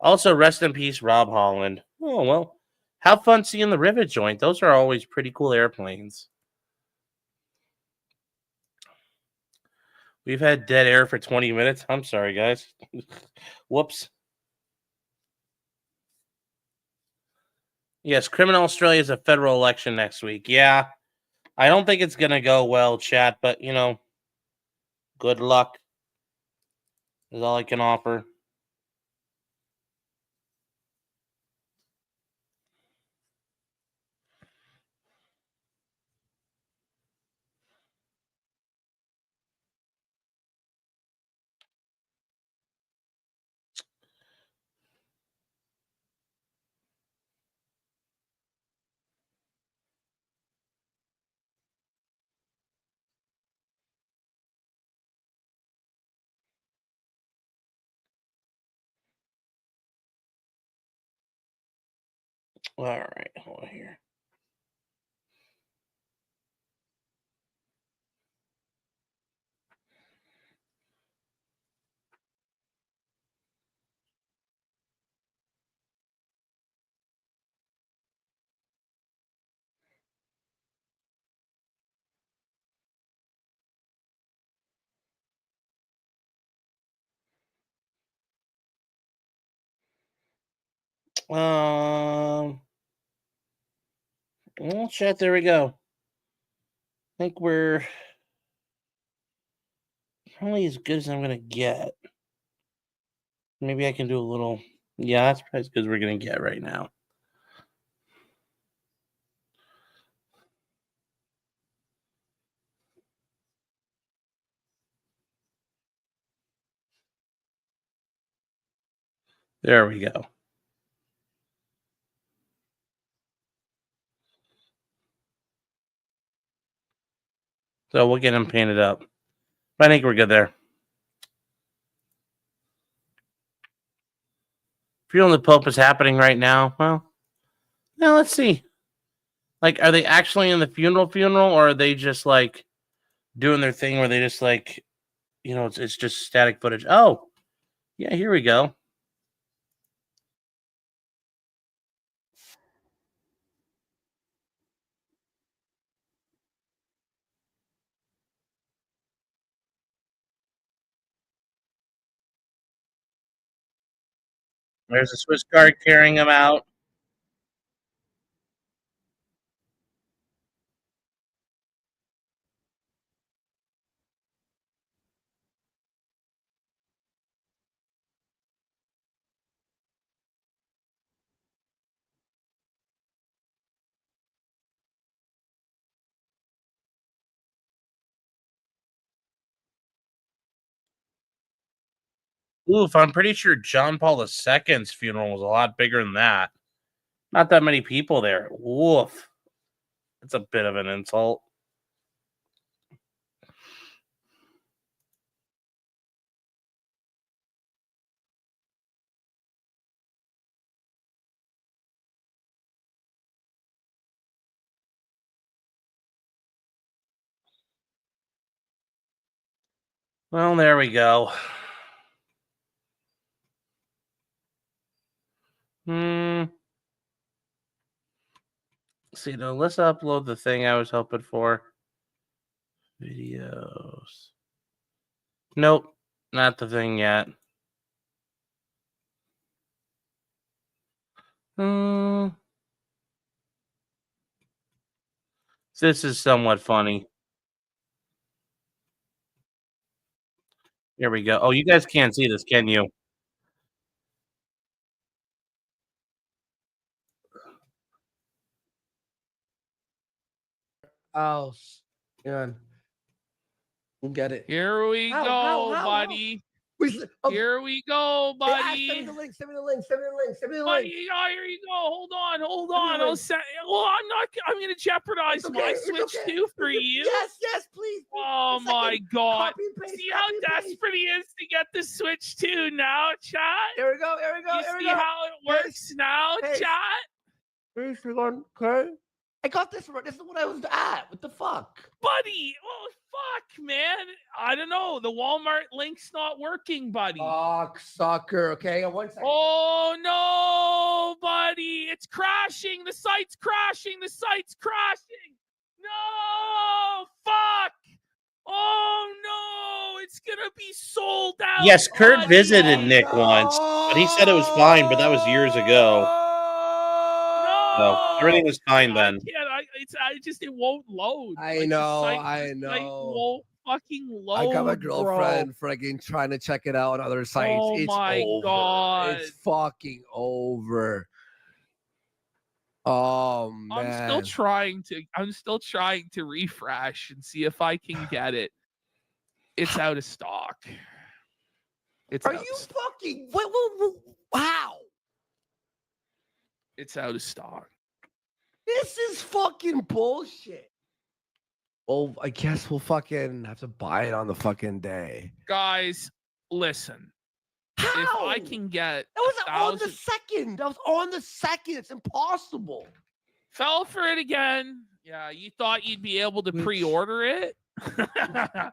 Also, rest in peace, Rob Holland. Oh well, have fun seeing the Rivet Joint. Those are always pretty cool airplanes. We've had dead air for 20 minutes. I'm sorry, guys. Whoops. Yes, Criminal Australia is a federal election next week. Yeah, I don't think it's going to go well, chat, but, you know, good luck is all I can offer. All right, hold on here. Well, chat, there we go. I think we're probably as good as I'm going to get. Maybe I can do a little. Yeah, that's probably as good as we're going to get right now. There we go. So we'll get him painted up. I think we're good there. Feeling the Pope is happening right now. Well, now let's see. Like, are they actually in the funeral, or are they just like doing their thing where they just like, you know, it's just static footage? Oh, yeah, here we go. There's a Swiss Guard carrying him out. Oof, I'm pretty sure John Paul II's funeral was a lot bigger than that. Not that many people there. Woof. That's a bit of an insult. Well, there we go. See, now let's upload the thing I was hoping for. Videos. Nope, not the thing yet. This is somewhat funny. Here we go. Oh, you guys can't see this, can you? Oh, yeah. Get it. Here we go, buddy. Here we go, buddy. Send me the link. Send me the link. Send me the link. Send me the Buddy, link. oh, here you go. Hold on. I'll send. Well, I'm going to jeopardize my Switch 2 for you. Yes, please. Oh my God! See how desperate he is to get the Switch 2 now, chat. Here we go. You see how it works now, chat? Where's we going? Okay. I got this right. This is what I was at. What the fuck? Buddy, oh fuck, man. I don't know. The Walmart link's not working, buddy. Fuck, sucker. Okay, 1 second. Oh no, buddy. It's crashing. The site's crashing. No, fuck. Oh no, it's gonna be sold out. Yes, Kurt buddy. visited Nick once, but he said it was fine, but that was years ago. No, everything was fine then. It won't load. I know. I won't fucking load. I got my bro. girlfriend freaking trying to check it out on other sites. Oh it's my over. God. It's fucking over. Oh man. I'm still trying to refresh and see if I can get it. It's out of stock. Are you fucking wow? It's out of stock. This is fucking bullshit. Well, I guess we'll fucking have to buy it on the fucking day. Guys, listen. If I can get that was on the second. That was on the second. It's impossible. Fell for it again. Yeah, you thought you'd be able to pre-order it?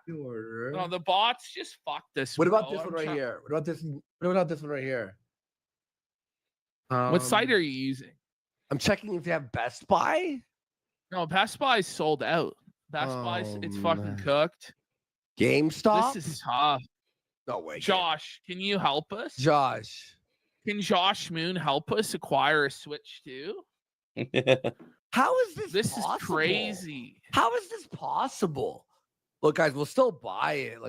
No, the bots just fucked this. What about this one right here? What about this one right here? What site are you using? I'm checking if they have Best Buy. No, Best Buy's sold out. Best Buy's it's fucking cooked. GameStop. This is tough. No way. Josh, can you help us? Josh. Can Josh Moon help us acquire a Switch 2? How is this? This possible? is crazy. How is this possible? Look, guys, we'll still buy it,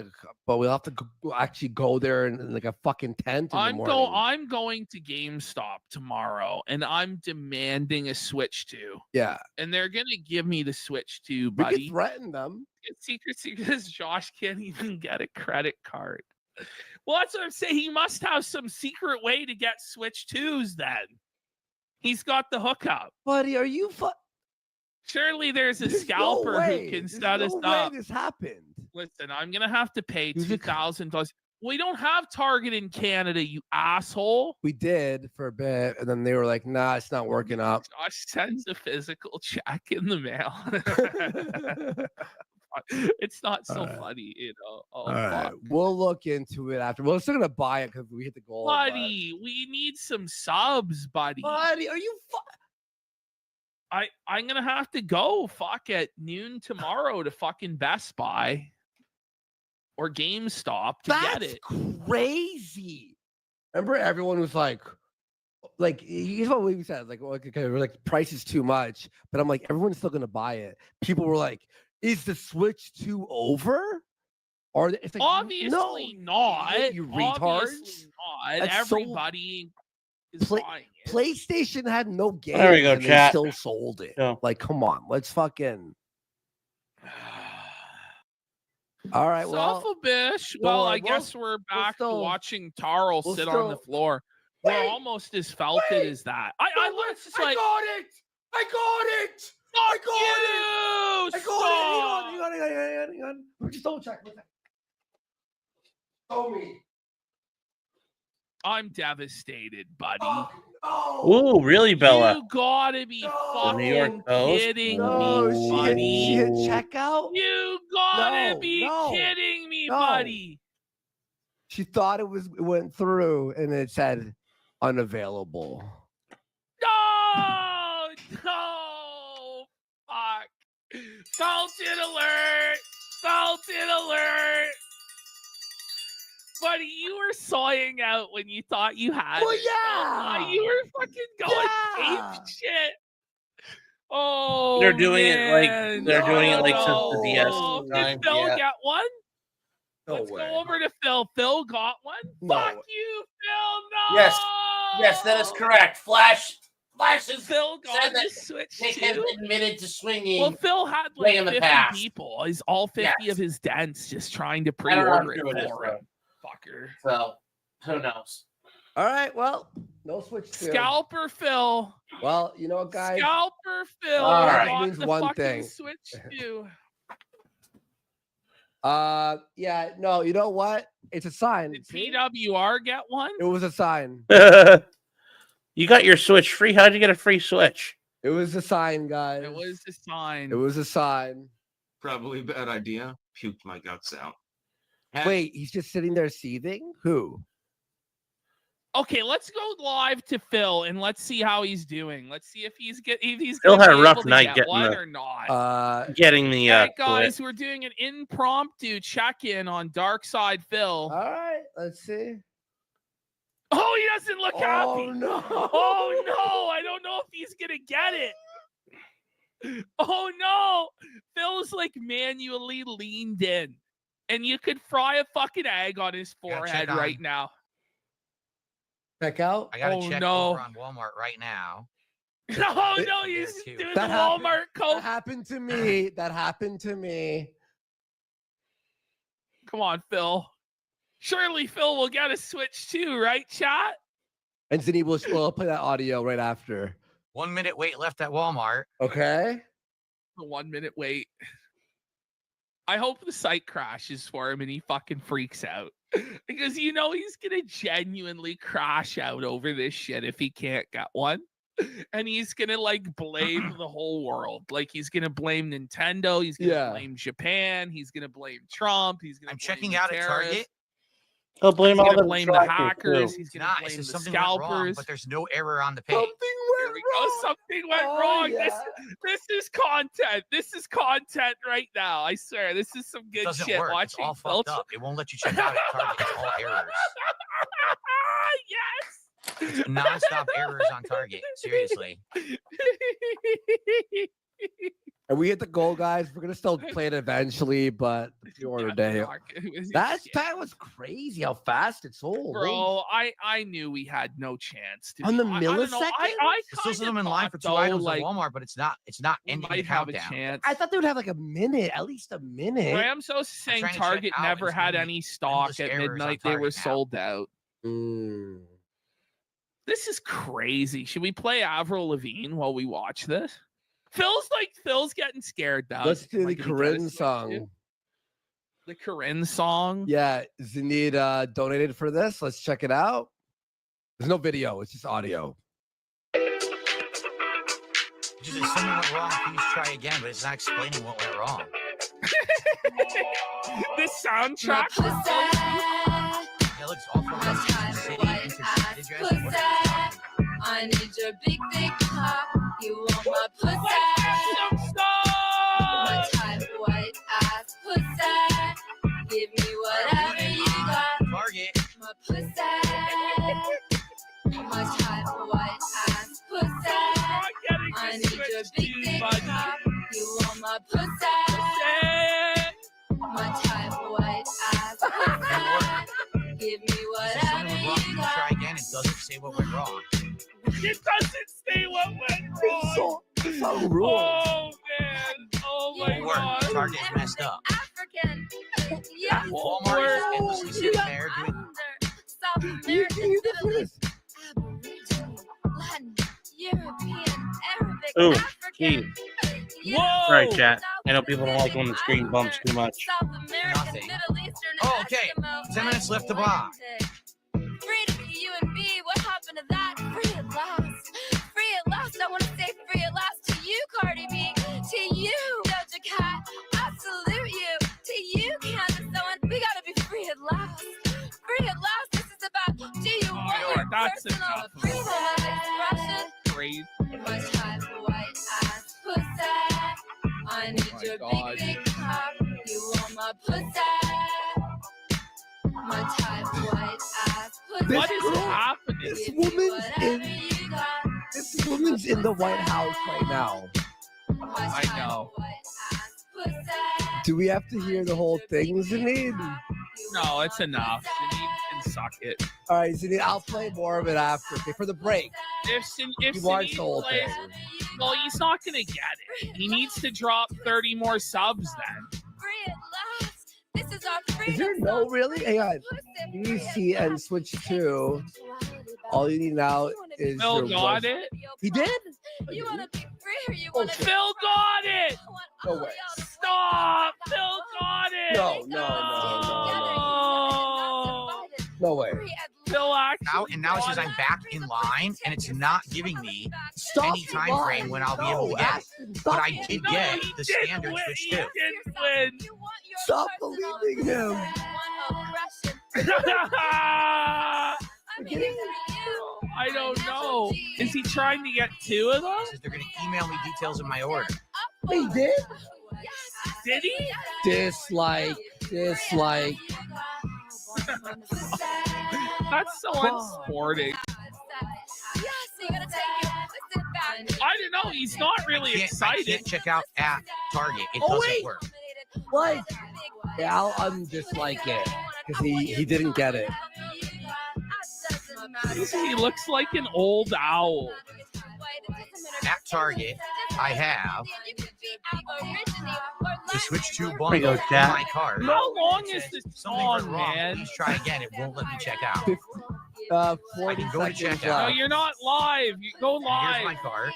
but we'll have to actually go there in like a fucking tent. I'm going to GameStop tomorrow, and I'm demanding a Switch 2. Yeah, and they're gonna give me the Switch 2, we buddy. can threaten them. It's secret because Josh can't even get a credit card. Well, that's what I'm saying. He must have some secret way to get Switch 2s. Then he's got the hookup. Buddy, are you? Surely there's a scalper who can set us up. This happened. Listen, I'm gonna have to pay $2,000. We don't have Target in Canada, you asshole. We did for a bit, and then they were like, "Nah, it's not working out." Josh sends a physical check in the mail. It's not so funny, you know. Oh, all right, we'll look into it after. We're still gonna buy it because we hit the goal. Buddy, we need some subs, buddy. Buddy, are you? I'm gonna have to go at noon tomorrow to fucking Best Buy or GameStop to get it. Crazy. Remember, everyone was like, here's what we said, we're like, price is too much, but I'm like, everyone's still gonna buy it. People were like, is the Switch 2 over? Or it's like, obviously not. You retards. Obviously not. Everybody is buying it. PlayStation had no game. There we go, and chat. They still sold it. Yeah. Like, come on, let's fucking. All right, well, Self-a-bish. Well, I guess we're back to watching Taro sit on the floor. We're almost as felted as that. I got it. Hang on. Just double check. Show me. I'm devastated, buddy. Ooh, really, Bella? You gotta be New York fucking Post? kidding No, me, buddy. she hit checkout. You gotta be kidding me, buddy. She thought it went through, and it said unavailable. No, fuck. Salted alert. Buddy, you were sawing out when you thought you had it. Yeah. You were fucking going ape shit. Oh, They're doing it like man. they're doing it like since No. the DS Did time. Phil Yeah. get one? No Let's way. go over to Phil. Phil got one. No. Fuck you, Phil. No. Yes, that is correct. Flash is Phil got said that this switch Nick has too. admitted to swinging. Well, Phil had way like in the 50 past. people. Is all 50 Yes. of his dents just trying to I don't know how pre-order true it it is, for though. him. Fucker. So who knows? All right, well, no switch. Two. Scalper Phil. Well, you know what, guys? Scalper Phil. All right. got Means the one fucking thing. switch too. Yeah, no, you know what? It's a sign. Did PWR get one? It was a sign. You got your Switch free. How'd you get a free Switch? It was a sign, guys. It was a sign. It was a sign. Probably a bad idea. Puked my guts out. Wait, he's just sitting there seething? Who? Okay, let's go live to Phil and let's see how he's doing. Let's see if he's Phil gonna had a be rough able to night get getting one the- or not. Getting the Hey guys, quit. we're doing an impromptu check-in on Dark Side Phil. All right, let's see. Oh, he doesn't look happy. Oh no! Oh no! I don't know if he's gonna get it. Oh no! Phil's like manually leaned in, and you could fry a fucking egg on his forehead on- right now. Check out. I gotta Oh, check no. over on Walmart right now. Oh no! He's doing the That happened- Walmart coat. That happened to me. That happened to me. Come on, Phil. Surely Phil will get a Switch too, right, chat? And Zinni will play that audio right after. 1 minute wait left at Walmart. Okay. A 1 minute wait. I hope the site crashes for him and he fucking freaks out. Because you know he's gonna genuinely crash out over this shit if he can't get one. And he's gonna like blame the whole world. Like he's gonna blame Nintendo, he's gonna blame Japan, he's gonna blame Trump, he's gonna I'm blame checking the out at Target. terrorists. He'll blame He's all gonna the blame the trackers, hackers. too. He's It's gonna not. blame It's just the something went wrong, scalpers. but there's no error on the page. Here we go. Something went wrong. This is content. This is content right now. I swear. This is some good It doesn't shit. work. It's Watching all Phil. fucked up. It won't let you check out at Target. It's all errors. Yes. It's nonstop errors on Target. Seriously. And we hit the goal, guys. We're gonna still play it eventually, but the pre-order day. That was crazy how fast it sold. Bro, I knew we had no chance. To On the I don't know. millisecond? I There's still kinda some in line for thought, 2 though, items like, at Walmart, but it's not we ending the might have a countdown. chance. I thought they would have like a minute, at least a minute. Ramsos is saying trying to check Target out, never it's had gonna any be stock endless at errors on midnight. They were Target now. sold out. This is crazy. Should we play Avril Lavigne while we watch this? Phil's getting scared now. Let's do Am I the gonna get a Corinne Switch song. too? The Corinne song. Yeah, Zinid donated for this. Let's check it out. There's no video, it's just audio. Just if something went wrong, please try again, but it's not explaining what went wrong. This soundtrack. It looks awful. City, intercity dress. What is I need your big, big cock. You want my pussy? My tight white ass pussy. Give me whatever you got. Target. My pussy. My tight white ass pussy. I need your big, big cock. You want my pussy? My tight white ass pussy. Give me whatever Something went wrong, you please got. try again. It doesn't say what went wrong. It doesn't say what went wrong. Oh man. Oh my It worked. god. Target's messed up. African. Yes. Walmart is endlessly sitting there doing. South American, Middle East, Aboriginal, Latin, European, Arabic, Ooh, African. Whoa! Sorry, chat. I know people don't like when the screen bumps too much. South American, Nothing. Middle Eastern, Oh, okay. Eskimo, 10 minutes left to block. Free to be you and me. What happened to that? Free at last. Free at last. I want to say free at last to you, Cardi B. To you, Doja Cat. I salute you. To you, Candace Owens. We gotta be That's enough. Great. I need your big, big cock. You want my pussy? My tight white ass pussy. What is happening? This woman's in the White House right now. I know. Do we have to hear the whole thing, Zanine? No, it's enough. Janine can suck it. All right, Zanine, I'll play more of it after. Okay, for the break. If You watch the whole plays, thing. well, he's not gonna get it. He needs to drop 30 more subs then. Is there no really? Hang on. UC and switch to. All you need now is Phil your got one- it. He did? Phil got it. No way. Stop. Phil got it. No way. Phil Now it says I'm back in line, and it's not giving me any time frame when I'll be able to get it. But I did get the standard switch too. Stop believing him. I don't know. Is he trying to get two of them? They're going to email me details of my order. He did? Did he? Dislike. That's so unsporting. I don't know. He's not really I excited. can't check out at Target. It Oh, doesn't wait. work. Like, yeah, I'll undislike it because he didn't get it. He looks like an old owl. At Target, I have the Switch 2 There you bundle go, in chat. my card. How long is this Something went song, wrong. man? Please try again. It won't let me check out. 40 I can go to seconds checkout. No, left. you're not live. You go Here's my live. card.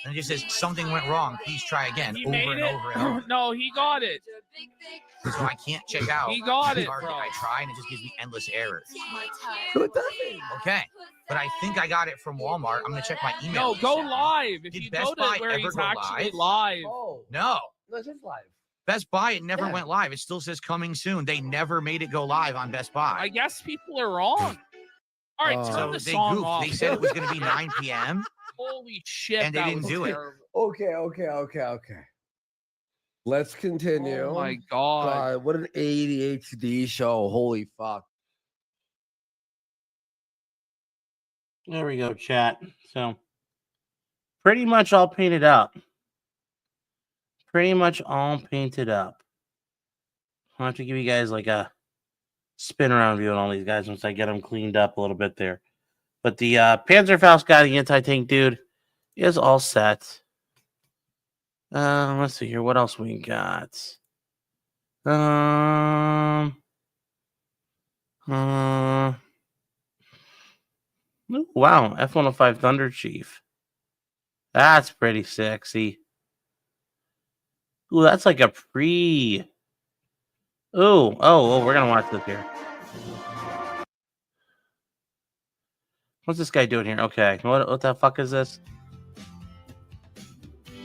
And it just says something went wrong. Please try again. He Over made and it. over and over. No, he got it. So I can't check out. He got the it, Target. bro. I try and it just gives me endless errors. So it doesn't. Okay. But I think I got it from Walmart. I'm going to check my email. No, go live. If Did you Best go to Buy where ever he's go actually live? live. Oh, No. no, it's just live. Best Buy, it never Yeah. went live. It still says coming soon. They never made it go live on Best Buy. I guess people are wrong. All right, turn So the they song goofed. off. They said it was going to be 9 p.m. Holy shit, And they that didn't was do it. terrible. Okay. Let's continue. Oh my god. What an ADHD show. Holy fuck. There we go, chat. So pretty much all painted up. I'll have to give you guys like a spin around view on all these guys once I get them cleaned up a little bit there. But the Panzerfaust guy, the anti-tank dude, is all set. Let's see here. What else we got? Ooh, wow, F-105 Thunder Chief. That's pretty sexy. Ooh, that's like a pre. Oh, we're gonna watch this here. What's this guy doing here? Okay, what the fuck is this?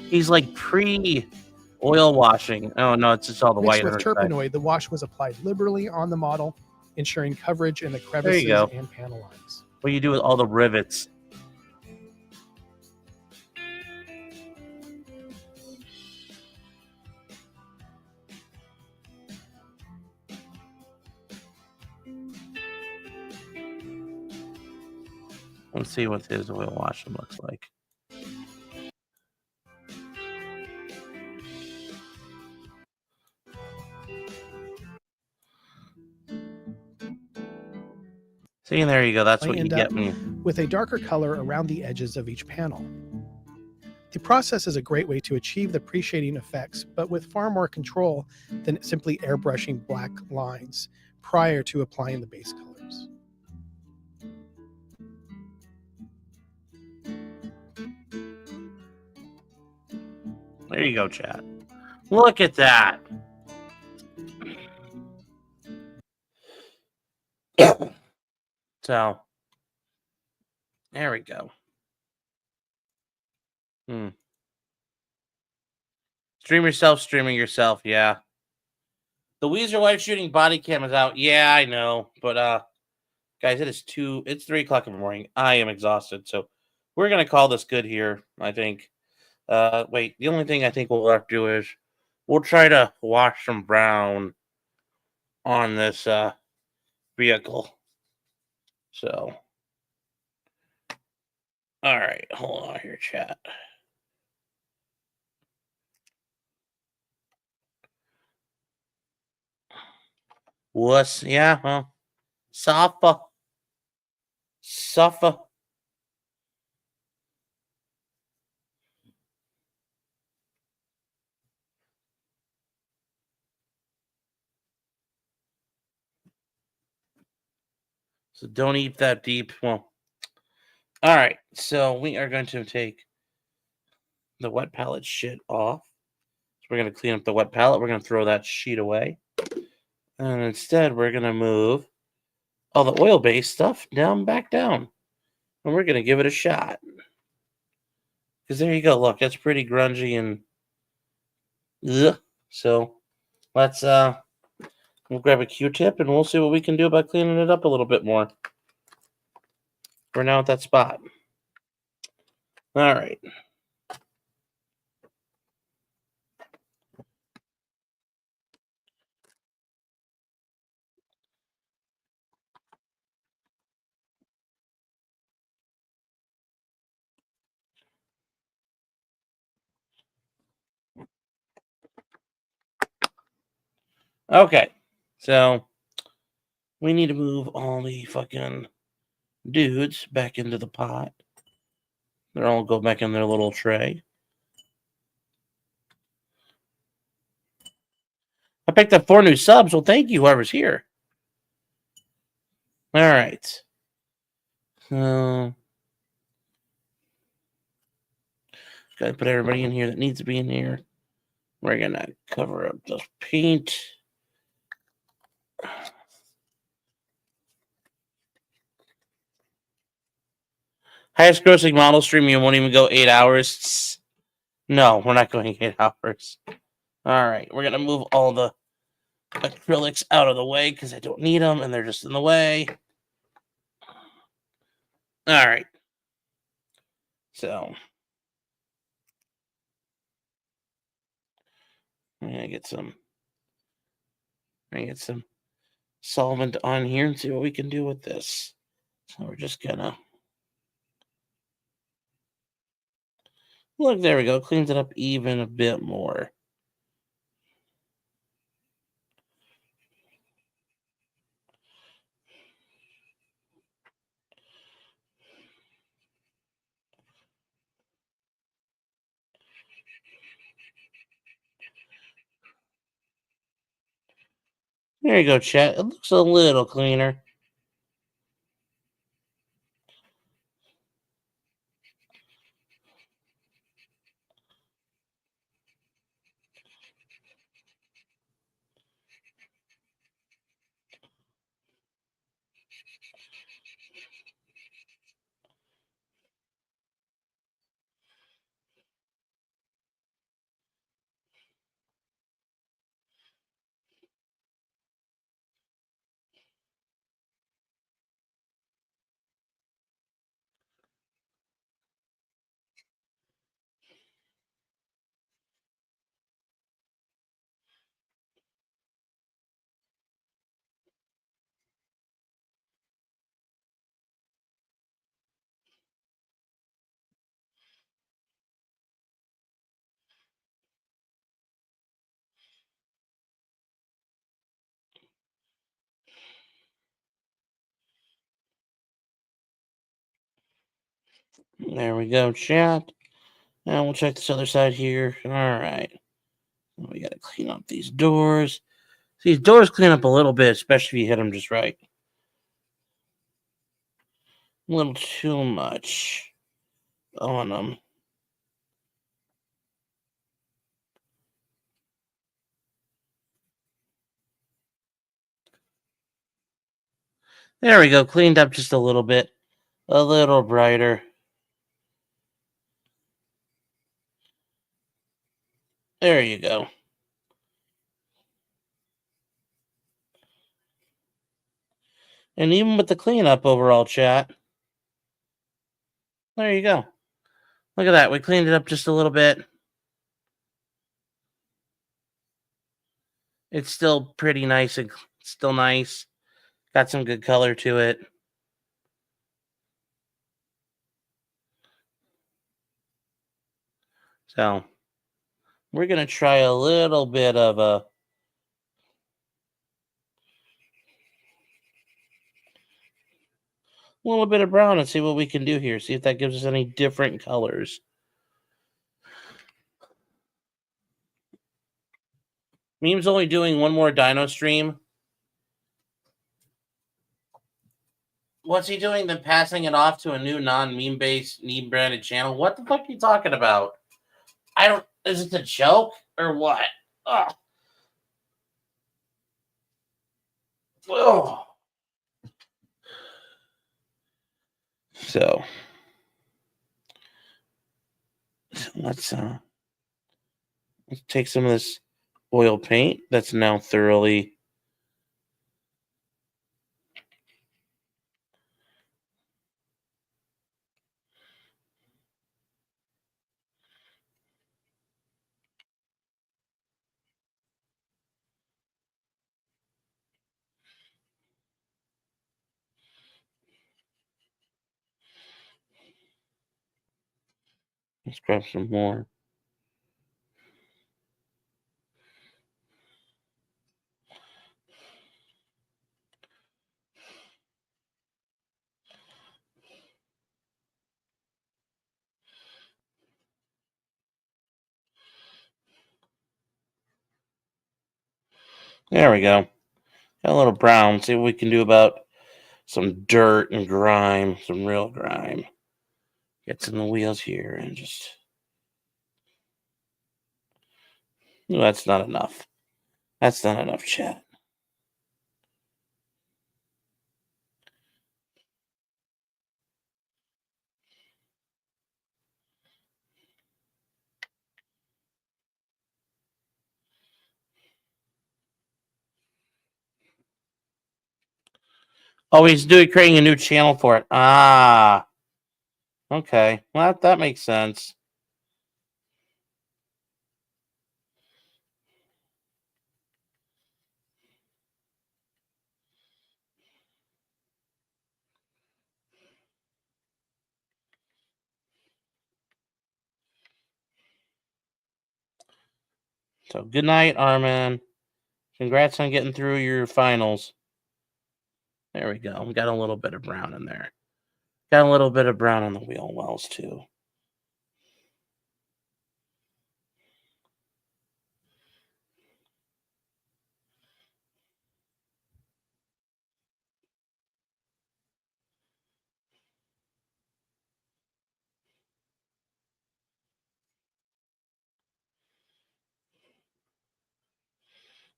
He's like pre-oil washing. Oh no, it's just all the white. Mixed with on the side. terpenoid, the wash was applied liberally on the model, ensuring coverage in the There crevices you go. and panel lines. What do you do with all the rivets? Let's see what his oil washing looks like. See, and there you go. That's what you End get up when you. with a darker color around the edges of each panel. The process is a great way to achieve the pre-shading effects, but with far more control than simply airbrushing black lines prior to applying the base colors. There you go, chat. Look at that. So, there we go. Streaming yourself, yeah. The Weezer wife shooting body cam is out. Yeah, I know, but Guys, it's 3 o'clock in the morning. I am exhausted, so we're gonna call this good here, I think. Wait, the only thing I think we'll have to do is we'll try to wash some brown on this vehicle. So, all right, hold on here, chat. Yeah, huh? Suffer. So don't eat that deep. Well, all right. So we are going to take the wet palette shit off. So we're going to clean up the wet palette. We're going to throw that sheet away. And instead, we're going to move all the oil-based stuff back down. And we're going to give it a shot. Because there you go. Look, that's pretty grungy and... Ugh. So let's... We'll grab a Q-tip and we'll see what we can do about cleaning it up a little bit more. We're now at that spot. All right. Okay. So we need to move all the fucking dudes back into the pot. They'll all go back in their little tray. I picked up 4 new subs. Well, thank you, whoever's here. All right. So, gotta put everybody in here that needs to be in here. We're gonna cover up the paint. Highest grossing model stream, you won't even go 8 hours. No, we're not going 8 hours. All right, we're gonna move all the acrylics out of the way because I don't need them and they're just in the way. All right. So I'm gonna get some solvent on here and see what we can do with this. So we're just gonna look, there we go, cleans it up even a bit more. There you go, chat. It looks a little cleaner. There we go, chat. Now we'll check this other side here. All right. We got to clean up these doors. These doors clean up a little bit, especially if you hit them just right. A little too much on them. There we go. Cleaned up just a little bit. A little brighter. There you go. And even with the cleanup overall, chat, there you go. Look at that. We cleaned it up just a little bit. It's still pretty nice and still nice. Got some good color to it. So we're going to try a little bit of a brown and see what we can do here. See if that gives us any different colors. Meme's only doing one more dino stream. What's he doing? Then passing it off to a new non-meme based meme branded channel. What the fuck are you talking about? I don't. Is it a joke or what? Ugh. Oh. So let's take some of this oil paint that's now thoroughly let's grab some more. There we go. Got a little brown. See what we can do about some dirt and grime, some real grime. Get some of the wheels here and just... No, that's not enough. That's not enough, chat. Oh, he's creating a new channel for it. Ah. Okay. Well, that makes sense. So, good night, Armin. Congrats on getting through your finals. There we go. We got a little bit of brown in there. Got a little bit of brown on the wheel wells, too.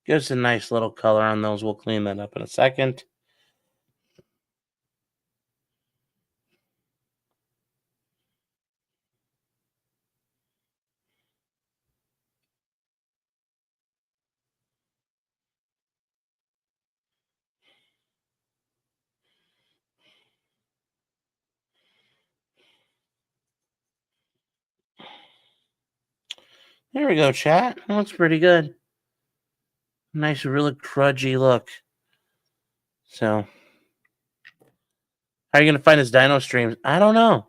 Gives a nice little color on those. We'll clean that up in a second. There we go, chat. That looks pretty good. Nice, really crudgy look. So, how are you going to find his dino streams? I don't know.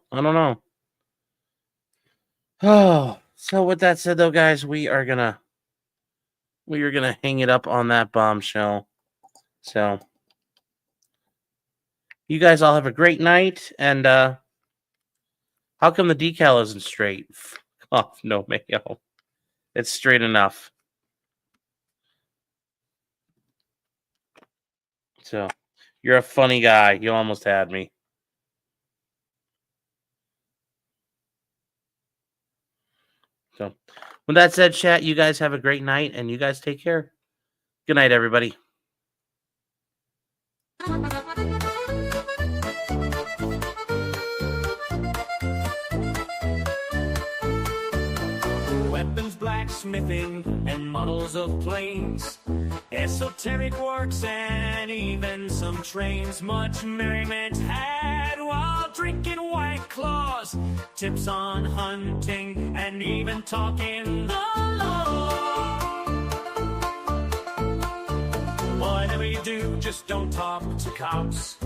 Oh, so with that said, though, guys, we are gonna hang it up on that bombshell. So, you guys all have a great night. And how come the decal isn't straight? Oh, no mayo. It's straight enough. So, you're a funny guy. You almost had me. So, with that said, chat, you guys have a great night, and you guys take care. Good night, everybody. Weapons black. blacksmithing and models of planes, esoteric works, and even some trains. Much merriment had while drinking White Claws, tips on hunting, and even talking the law. Whatever you do, just don't talk to cops,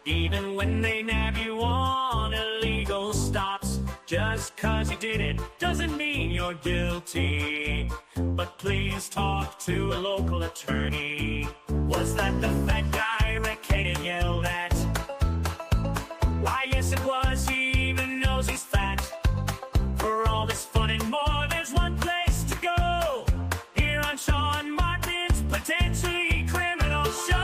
even when they nab you on illegal stops. Just 'cause you did it doesn't mean you're guilty, but please talk to a local attorney. Was that the fat guy Rickade yelled at? Why, yes it was, he even knows he's fat. For all this fun and more, there's one place to go, here on Sean Martin's Potentially Criminal Show.